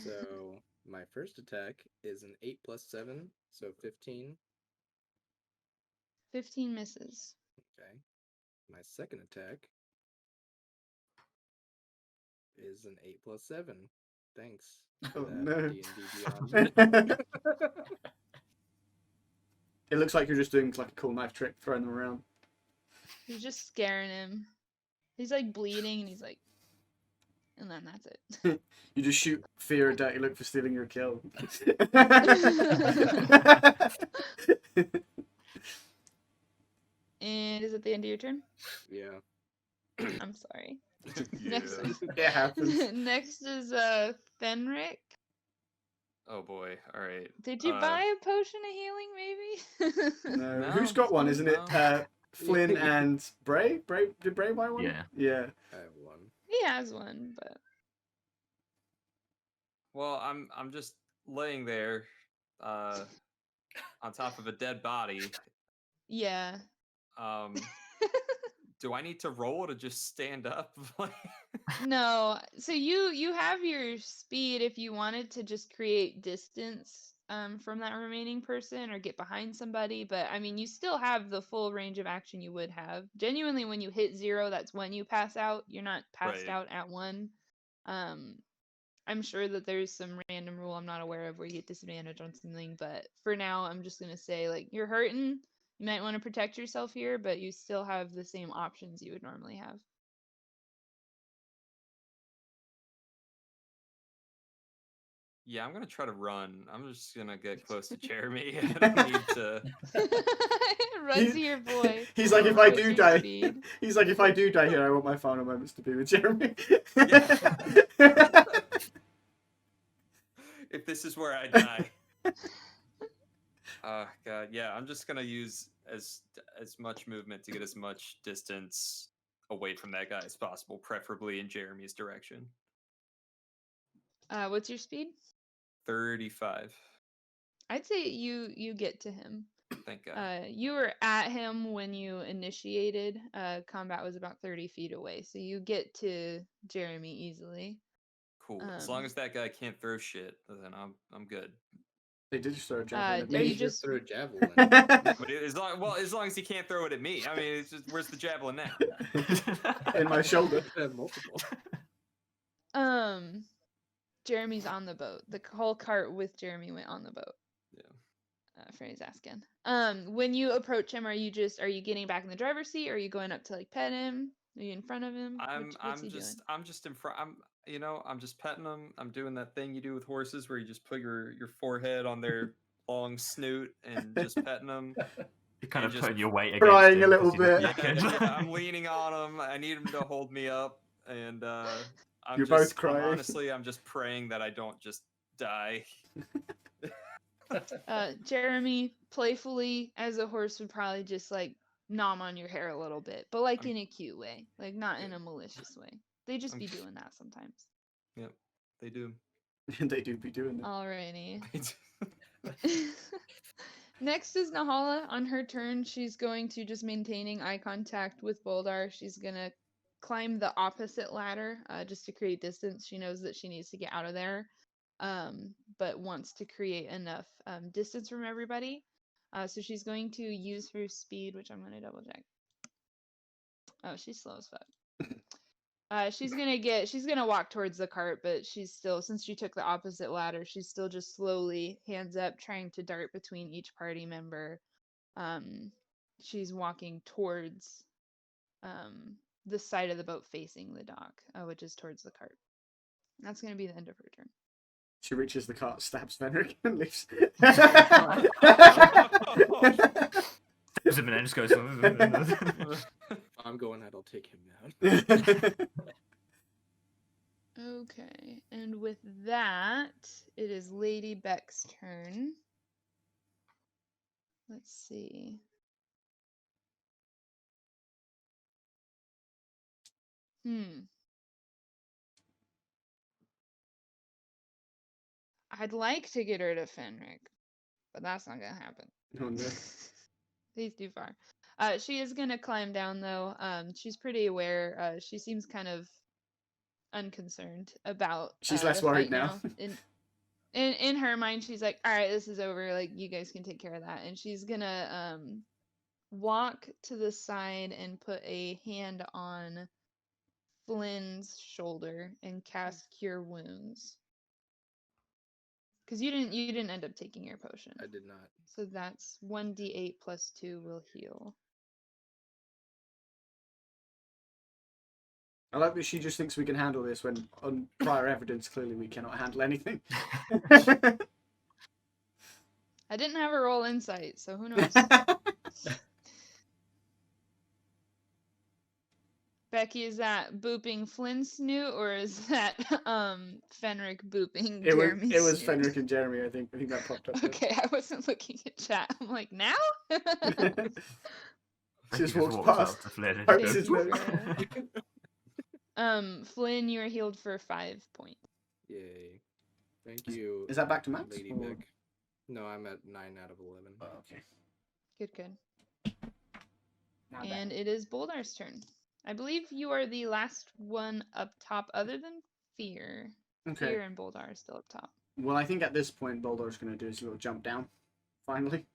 So my first attack is an 8 plus 7, so 15. 15 misses. Okay. My second attack is an 8 plus 7. Thanks. for Oh, that, no. D&D Beyond. It looks like you're just doing like a cool knife trick, throwing them around. You're just scaring him. He's like bleeding, and he's like, and then that's it. You just shoot fear a dirty look for stealing your kill. And is it the end of your turn? Yeah. I'm sorry. Yeah. Next, It happens. next is Fenric. Oh boy. All right. Did you buy a potion of healing, maybe? No. No, Who's got one? Isn't it no. Flynn and Bray? Did Bray buy one? Yeah. Yeah. I have one. He has one, but Well, I'm just laying there, on top of a dead body. yeah. Do I need to roll to just stand up? No. So you have your speed if you wanted to just create distance from that remaining person or get behind somebody, but I mean you still have the full range of action you would have. Genuinely, when you hit 0, that's when you pass out. You're not passed Right. out at 1. I'm sure that there's some random rule I'm not aware of where you get disadvantage on something, but for now I'm just gonna say like you're hurting. You might want to protect yourself here, but you still have the same options you would normally have. Yeah, I'm gonna try to run. I'm just gonna get close to Jeremy. I don't need to. Run to your boy. He's like, if I What's do your die, speed? he's like, if I do die here, I want my final moments to be with Jeremy. If this is where I die. God, yeah. I'm just gonna use as much movement to get as much distance away from that guy as possible, preferably in Jeremy's direction. What's your speed? 35. I'd say you get to him. Thank God. You were at him when you initiated. Combat was about 30 feet away, so you get to Jeremy easily. Cool. As long as that guy can't throw shit, then I'm good. They did just throw a javelin at are me. you just throw a javelin? But as long as he can't throw it at me. I mean, it's just, where's the javelin now? in my shoulder? I have multiple. Jeremy's on the boat. The whole cart with Jeremy went on the boat. Yeah. Freya's asking. When you approach him, are you getting back in the driver's seat, or are you going up to like pet him? Are you in front of him? What's he doing? I'm just in front. I'm just petting him. I'm doing that thing you do with horses where you just put your forehead on their long snoot and just petting them. You're kind And of just putting your weight against crying him a little 'cause he's bit. Yeah, I'm leaning on him. I need him to hold me up, and You're both crying. Honestly, I'm just praying that I don't just die. Jeremy, playfully as a horse, would probably just like nom on your hair a little bit, but like in a cute way, like not in a malicious way. They just be doing that sometimes. Yep, they do. They do be doing that. Alrighty. Next is Nahala. On her turn, she's going to, just maintaining eye contact with Boldar, she's gonna climb the opposite ladder just to create distance. She knows that she needs to get out of there, but wants to create enough distance from everybody. So she's going to use her speed, which I'm going to double check. Oh, she's slow as fuck. She's gonna walk towards the cart, but she's still, since she took the opposite ladder, she's still just slowly, hands up, trying to dart between each party member. She's walking towards the side of the boat facing the dock, which is towards the cart. That's gonna be the end of her turn. She reaches the cart, stabs Fenric, and leaves. Stabs him and then just goes. I'm going out. I'll take him down. Okay, and with that, it is Lady Beck's turn. Let's see. I'd like to get rid of Fenric, but that's not gonna happen. Oh, no. He's too far. She is gonna climb down though. She's pretty aware. She seems kind of unconcerned about. She's the less worried fight now. In her mind, she's like, all right, this is over. Like, you guys can take care of that. And she's gonna walk to the side and put a hand on Flynn's shoulder and cast Cure Wounds. Because you didn't end up taking your potion. I did not. So that's 1d8 plus 2 will heal. I like that she just thinks we can handle this when, on prior evidence, clearly we cannot handle anything. I didn't have a roll insight, so who knows? Becky, is that booping Flynn's snoot or is that Fenric booping Jeremy's it was snoot? Fenric and Jeremy, I think. I think that popped up. Okay, I wasn't looking at chat. I'm like, now? She just walks walks past. up to Flynn and Pokes Thank his you, nose. Flynn, you are healed for 5 points. Yay. Thank you. Is that back to Max? Lady or- Beck. No, I'm at 9 out of 11. Oh, okay. Good. Now back. And it is Boldar's turn. I believe you are the last one up top, other than Fear. Okay. Fear and Boldar are still up top. Well, I think at this point, Boldar's going to do his little jump down. Finally.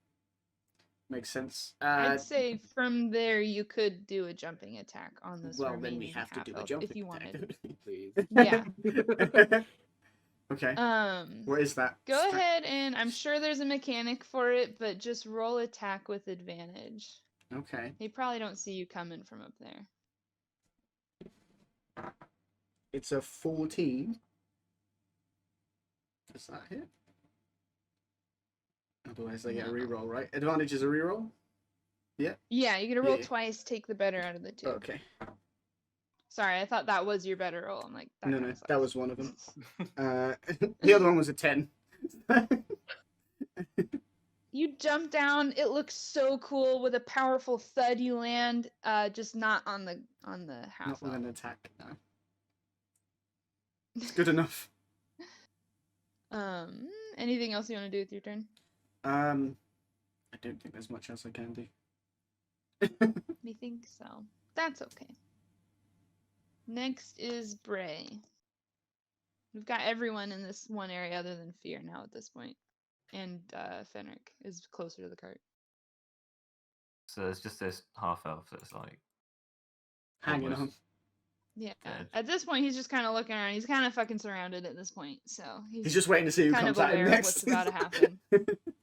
Makes sense. I'd say from there you could do a jumping attack on this well, remaining then we have to do a half-elf jump if you attack, wanted. Please. Yeah. Okay. Um, What is that? Go ahead and I'm sure there's a mechanic for it, but just roll attack with advantage. Okay. They probably don't see you coming from up there. It's a 14. Does that hit? Otherwise, I get a No. reroll, right? Advantage is a reroll? Yeah, you get to roll Yeah. twice, take the better out of the two. Okay. Sorry, I thought that was your better roll. I'm like, that No, kinda that sucks. was one of them. The other one was a 10. You jump down. It looks so cool with a powerful thud. You land, just not on the half. Not with elf. an attack, no. It's good enough. Anything else you want to do with your turn? I don't think there's much else I can do. Me think so. That's okay. Next is Bray. We've got everyone in this one area other than Fear now at this point. And Fenric is closer to the cart. So it's just this half elf that's like Hanging on. almost Yeah. dead. At this point, he's just kind of looking around. He's kind of fucking surrounded at this point. So He's just waiting to see who kind of comes at him aware of next. what's about to happen.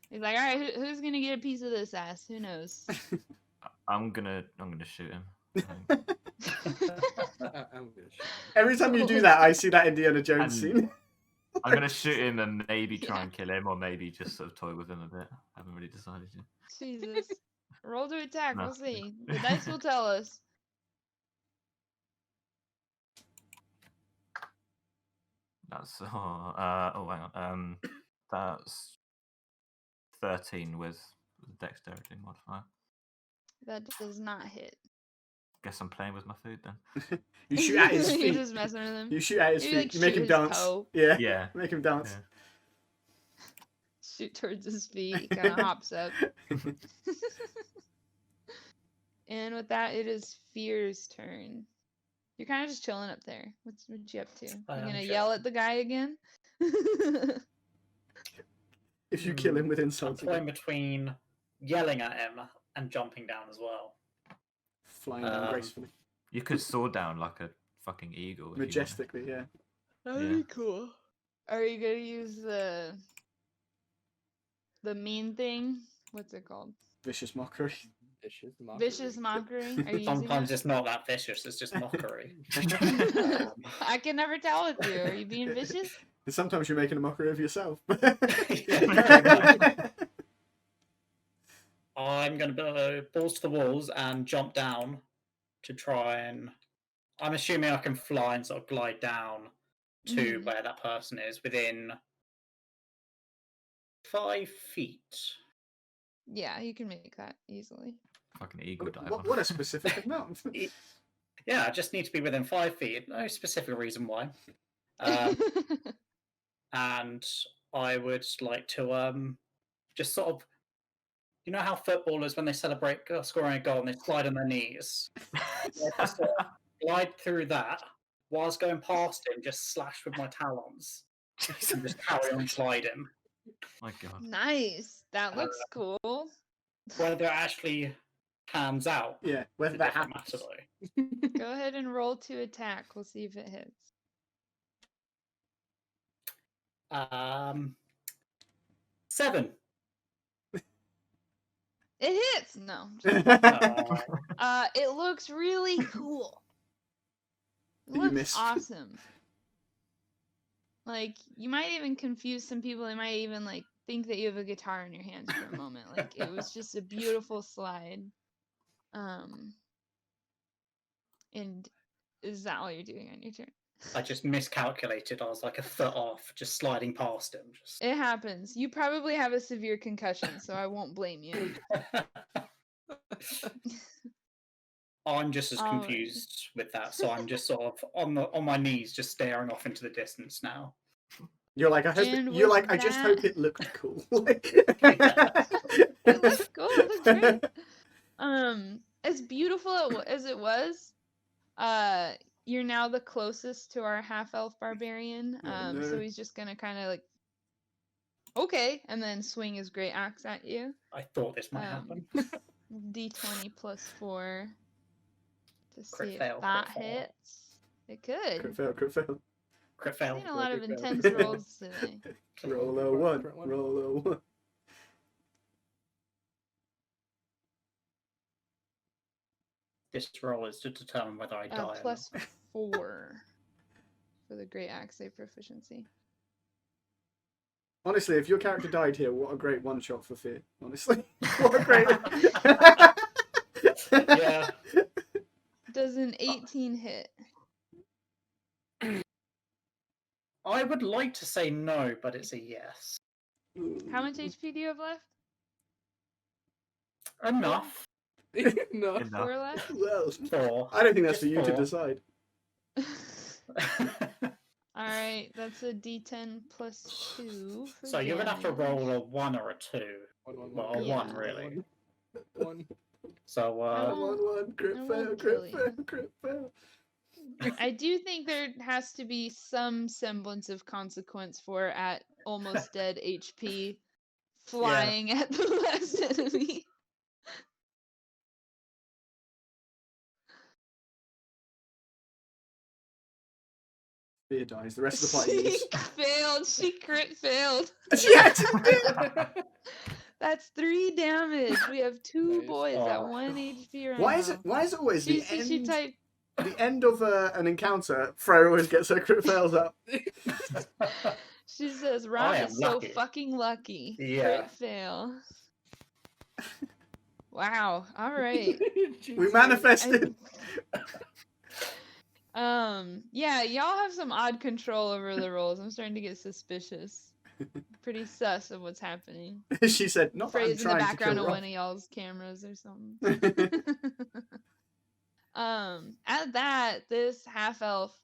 He's like, all right, who's going to get a piece of this ass? Who knows? I'm gonna shoot him. I'm gonna shoot. Every time you do that, I see that Indiana Jones And- scene. I'm gonna shoot him and maybe try Yeah. and kill him, or maybe just sort of toy with him a bit. I haven't really decided yet. Jesus. Roll to attack. No. We'll see. The dice will tell us. That's hang on. That's 13 with the dexterity modifier. That does not hit. Guess I'm playing with my food then. You shoot at his You're feet. just messing with him. You shoot at his Maybe, feet. like, You make shoot him his dance. toe. Yeah. Yeah. Make him dance. Shoot towards his feet. He kind of hops up. And with that, it is Fear's turn. You're kind of just chilling up there. What you up to? You I am gonna yell chilling. at the guy again? If you kill him with I'm insults, playing between yelling at him and jumping down as well. flying down Um, gracefully, You could soar down like a fucking eagle. if you wanted. majestically. Yeah. That'd Yeah. be cool. Are you gonna use the mean thing? What's it called? Vicious mockery. Vicious mockery. Vicious mockery? Are you using Sometimes that? it's not that vicious, it's just mockery. I can never tell with you. Are you being vicious? And sometimes you're making a mockery of yourself. I'm going to go balls to the walls and jump down to try and. I'm assuming I can fly and sort of glide down to Mhm. where that person is within 5 feet. Yeah, you can make that easily. Fucking eagle dive. what a specific amount. Yeah, I just need to be within 5 feet. No specific reason why. Um, and I would like to just sort of. You know how footballers, when they celebrate scoring a goal, and they slide on their knees? Yeah, just sort of glide through that whilst going past him, just slash with my talons and just carry on sliding. My God. Nice. That looks cool. Whether it actually pans out, Yeah, is whether a that different happens. matter, though. Go ahead and roll to attack. We'll see if it hits. 7. It hits. No. It looks really cool. It You looks missed. awesome. Like, you might even confuse some people. They might even like think that you have a guitar in your hands for a moment. Like, it was just a beautiful slide. And is that all you're doing on your turn? I just miscalculated. I was like a foot off, just sliding past him. Just... It happens. You probably have a severe concussion, so I won't blame you. I'm just as Alright. confused with that, so I'm just sort of on my knees, just staring off into the distance now. You're like, I hope. And You're with like, I just that- hope it looked cool. Like- It looks cool. It looks great. As beautiful as it was, you're now the closest to our half-elf barbarian. Oh, no. So he's just gonna kind of like, okay, and then swing his great axe at you. I thought this might happen. D20 plus 4 to Crit see fail, if that crit fail. hits. It could. Crit fail, crit fail. Crit I've fail. seen a lot of crit fail, intense crit fail. rolls today. Roll a one. Roll a one. This roll is to determine whether I die. or Plus not. 4 for the great axe save proficiency. Honestly, if your character died here, what a great one shot for Fear. Honestly, what a great. Yeah. Does an 18 hit? I would like to say no, but it's a yes. How much HP do you have left? Enough. No. Enough. 4 left? Well, 4. I don't think that's Just for you to 4. decide. Alright, that's a d10 plus 2. For So you're gonna have to damage. roll a 1 or a 2. Well, a 1 Yeah. really. One. So I won't- One, crit I fail, won't crit kill you. fail, crit fail. I do think there has to be some semblance of consequence for at almost dead HP flying at the last enemy. Fear dies. The rest of the party She lives. failed. She crit failed. She actually did. That's 3 damage. We have 2 Nice. boys at Oh. 1 HP right Why now. is it? Why is it always the She end? typed. The end of an encounter, Freya always gets her crit fails up. She says, I Rob am is so lucky." fucking lucky. Yeah. Crit fail. Wow. All right. We manifested. Yeah, y'all have some odd control over the rolls. I'm starting to get suspicious. Pretty sus of what's happening. She said, "Not that I'm Frey's in the trying to background kill of Rob." one of y'all's cameras or something. At that, this half elf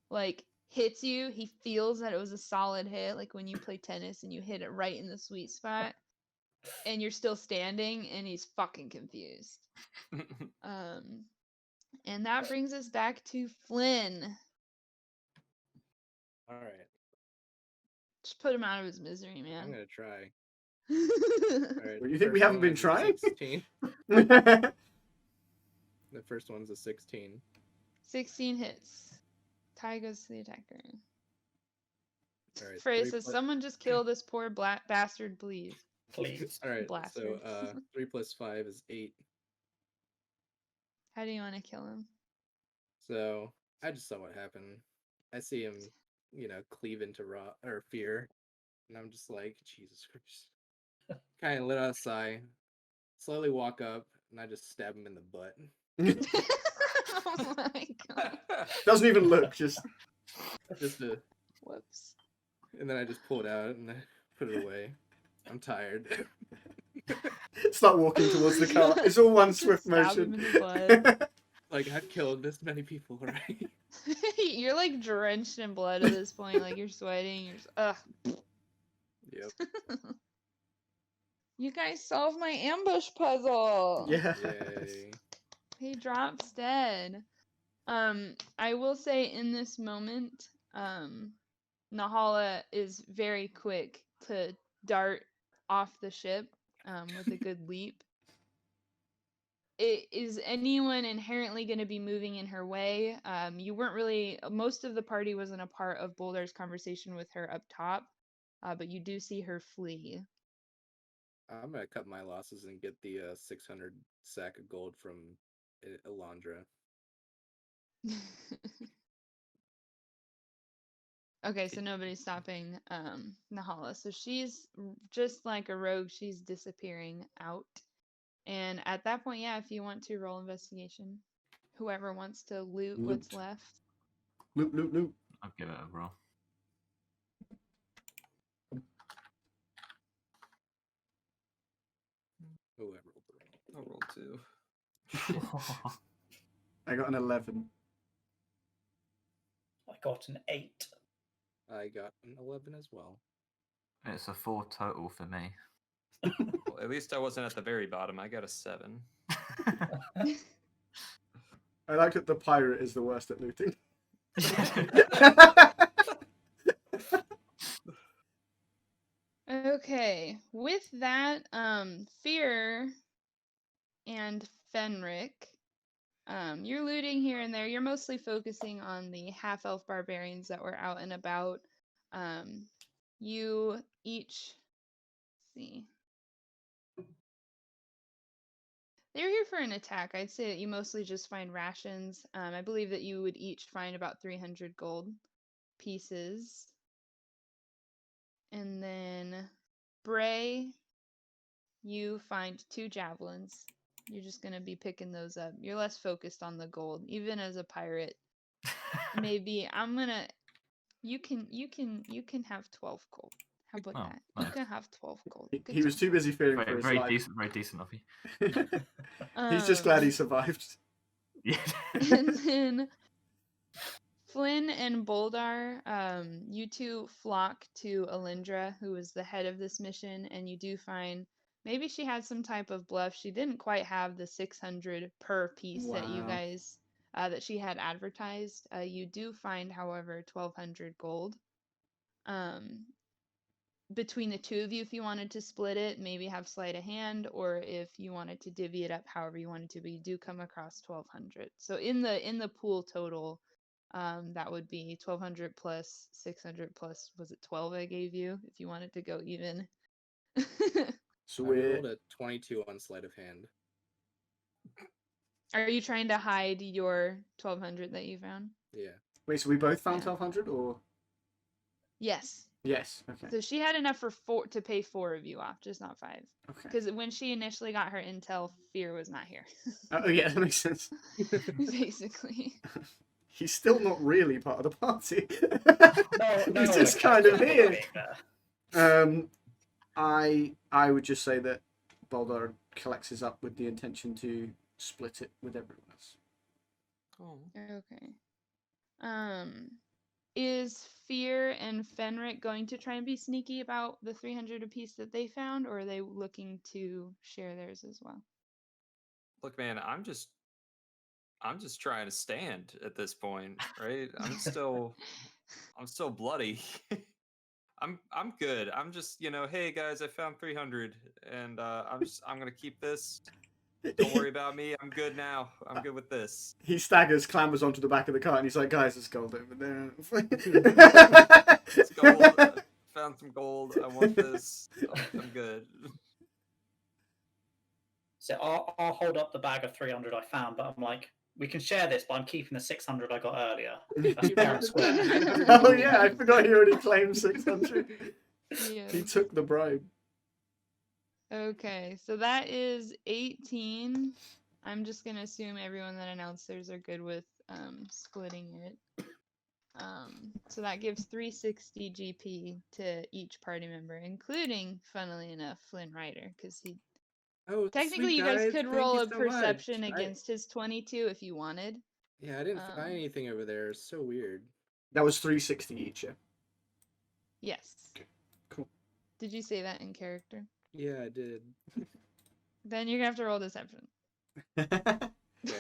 like hits you. He feels that it was a solid hit, like when you play tennis and you hit it right in the sweet spot, and you're still standing, and he's fucking confused. And that brings us back to Flynn. All right. Just put him out of his misery, I'm man. gonna try. All right. Well, you think we haven't been one's a trying? 16. The first one's a 16. 16 hits. Tie goes to the attacker. All right. Freya 3 says, plus- "Someone just kill this poor black bastard, please." Please. All right. Blaster. So 3 plus 5 is 8. How do you want to kill him? So I just saw what happened. I see him, cleave into fear, and I'm just like, Jesus Christ. Kind of let out a sigh, slowly walk up, and I just stab him in the butt. Oh my god. Doesn't even look. Just Whoops. And then I just pull it out and I put it away. I'm tired. start walking towards the car. It's all one Just swift stab him motion. in the butt. Like, I've killed this many people already. You're like drenched in blood at this point. Like you're sweating. You're just, ugh. Yep. You guys solved my ambush puzzle. Yeah. Yay. He drops dead. I will say in this moment, Nahala is very quick to dart off the ship with a good leap. Is anyone inherently going to be moving in her way? You weren't really, most of the party wasn't a part of Bouldar's conversation with her up top, but you do see her flee. I'm gonna cut my losses and get the 600 sack of gold from Elandra. Okay, so nobody's stopping Nahala. So she's just like a rogue, she's disappearing out. And at that point, yeah, if you want to roll investigation, whoever wants to loot what's Loot. left. Loot. I'll give it a roll. Whoever. I'll roll 2. I got an 11. I got an 8. I got an 11 as well. It's a 4 total for me. Well, at least I wasn't at the very bottom. I got a 7. I like that the pirate is the worst at looting. Okay, with that, Fear and Fenric, you're looting here and there. You're mostly focusing on the half-elf barbarians that were out and about. You each, see, they're here for an attack. I'd say that you mostly just find rations. I believe that you would each find about 300 gold pieces. And then Bray, you find 2 javelins. You're just gonna be picking those up. You're less focused on the gold, even as a pirate. Maybe you can have 12 gold. How about Oh, that? You nice. can have 12 gold. Good He was job. too busy fearing for his Very life. decent of you. He's just glad he survived. Yeah. And then Flynn and Boldar, you two flock to Alindra, who is the head of this mission, and you do find maybe she had some type of bluff. She didn't quite have the 600 per piece that you Wow. guys that she had advertised. You do find, however, 1,200 gold. Between the two of you, if you wanted to split it, maybe have sleight of hand, or if you wanted to divvy it up however you wanted to, but you do come across 1,200. So in the pool total, that would be 1,200 plus 600 plus, was it 12 I gave you, if you wanted to go even. So I we're rolled a 22 on sleight of hand. Are you trying to hide your 1,200 that you found? Yeah. wait. So we both found Yeah. 1,200, or Yes. yes? Okay. So she had enough for 4 to pay 4 of you off, just not 5. Okay. Because when she initially got her intel, Fear was not here. Oh yeah, that makes sense. Basically. He's still not really part of the party. No, He's just kind of here. I would just say that Boldar collects his up with the intention to split it with everyone else. Oh. Okay. Is Fear and Fenric going to try and be sneaky about the 300 apiece that they found, or are they looking to share theirs as well? Look, man, I'm just trying to stand at this point, right? I'm still bloody. I'm good. I'm just, hey guys, I found 300 and I'm going to keep this. Don't worry about me. I'm good now. I'm good with this. He staggers, clambers onto the back of the cart, and he's like, "Guys, there's gold over there." It's gold. I found some gold. I want this. I'm good. So I'll hold up the bag of 300 I found, but I'm like, we can share this, but I'm keeping the 600 I got earlier. That's fair and square. Oh yeah, I forgot he already claimed 600. Yeah. He took the bribe. Okay, so that is 18. I'm just gonna assume everyone that announced theirs are good with splitting it. So that gives 360 GP to each party member, including, funnily enough, Flynn Ryder, because he technically sweet you guys guys, could thank roll you a so perception much. against his 22 if you wanted. Yeah, I didn't find anything over there. It's so weird. That was 360 each, yeah. Yes. Okay, cool. Did you say that in character? Yeah, I did. Then you're gonna have to roll deception. Okay.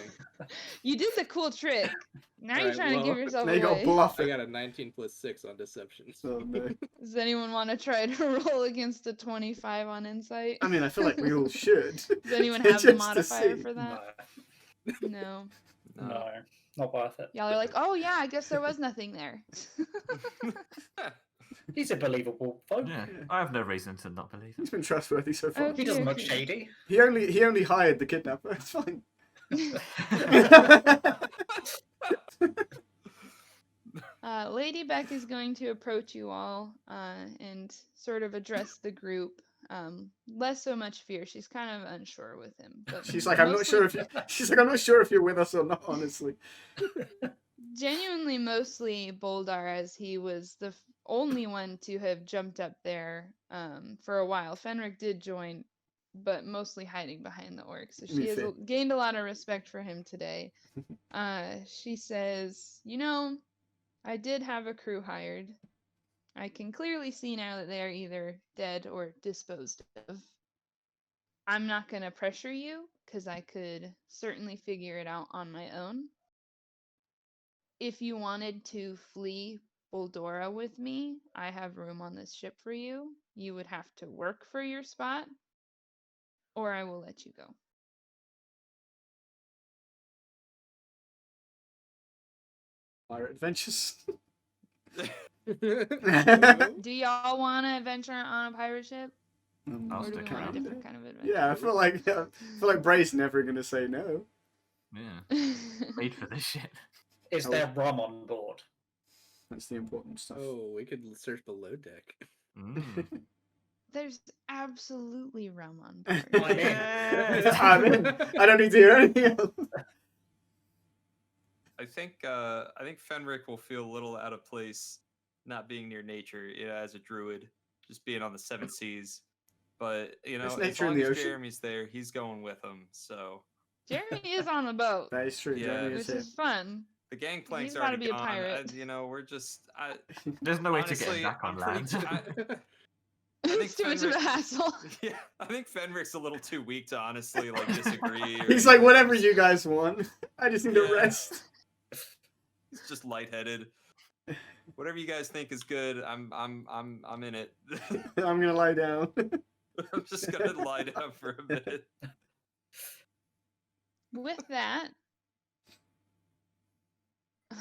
You did the cool trick. Now you're Alright, trying to give well, yourself Now you got away. bluff I it. got a 19 plus 6 on deception. Oh, no. Does anyone want to try to roll against a 25 on insight? I mean, I feel like we all should. Does anyone Just have the to modifier see. for No, that? No. no, not worth it. Y'all are like, oh yeah, I guess there was nothing there. He's a believable folk. Yeah, I have no reason to not believe He's it. been trustworthy so far. He doesn't look Okay. shady. He only hired the kidnapper. It's fine. Lady Beck is going to approach you all and sort of address the group. Less so much fear. She's kind of unsure with him. But She's like, I'm not sure if you. She's like, I'm not sure if you're with us or not. Honestly. Genuinely, mostly Boldar, as he was the only one to have jumped up there for a while. Fenric did join, but mostly hiding behind the orc. So she has Fair. gained a lot of respect for him today. She says, you know, I did have a crew hired. I can clearly see now that they are either dead or disposed of. I'm not going to pressure you, because I could certainly figure it out on my own. If you wanted to flee Boldora with me, I have room on this ship for you. You would have to work for your spot, or I will let you go. Pirate adventures. Do y'all want to adventure on a pirate ship? I'll Or do we stick want a around. different kind of adventure? Yeah, I feel like Bray's never gonna say no. Yeah, paid for this shit. Is there rum on board? That's the important stuff. Oh, we could search below deck. Mm. There's absolutely rum on board. I'm in. I'm in. I don't need to hear anything else. I think Fenric will feel a little out of place not being near nature, as a druid, just being on the seven seas. But There's as nature in long the as ocean. Jeremy's there, he's going with him. So Jeremy is on the boat, That is true. Yeah. Jeremy which is here. is fun. the gangplank's He's gotta already be a gone. pirate. We're just. There's no way to Honestly, get back on I'm pretty land. think It's too much of a Fenric- hassle. Yeah, I think Fenric's a little too weak to honestly disagree. Or He's like, anything. whatever you guys want. I just need to Yeah. rest. He's just lightheaded. Whatever you guys think is good, I'm in it. I'm gonna lie down. I'm just gonna lie down for a minute. With that, oh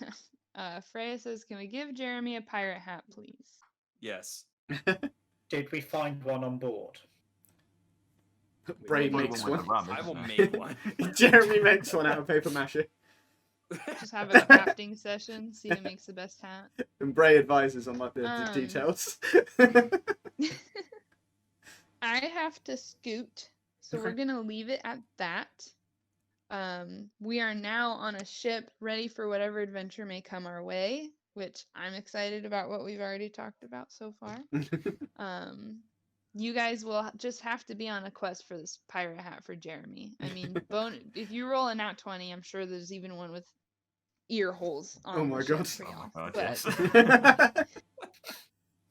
my God. Freya says, "Can we give Jeremy a pirate hat, please?" Yes. Did we find one on board? Bray Well, makes with one. the rum, I will isn't make it? one. Jeremy makes one out of paper mache. Just have a crafting session, see who makes the best hat. And Bray advises on like the Um, details. I have to scoot, so we're Okay. gonna leave it at that. We are now on a ship ready for whatever adventure may come our way, which I'm excited about what we've already talked about so far. You guys will just have to be on a quest for this pirate hat for Jeremy. I mean, if you roll a nat 20, I'm sure there's even one with ear holes on Oh the my ship God. for Oh y'all. my God, But,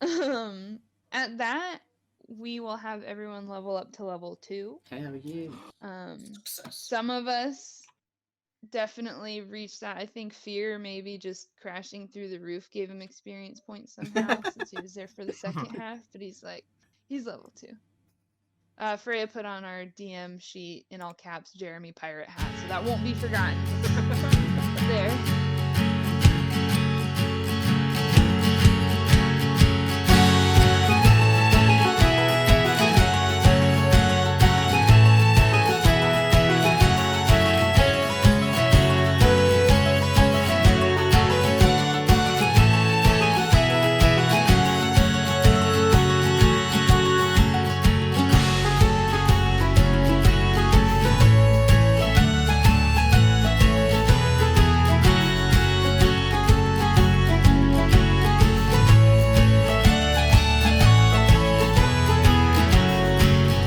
yes. at that, we will have everyone level up to level 2. Hell yeah. Success. Some of us definitely reached that. I think Fear maybe just crashing through the roof gave him experience points somehow since he was there for the second half, but he's level 2. Freya put on our DM sheet in all caps Jeremy pirate hat, so that won't be forgotten.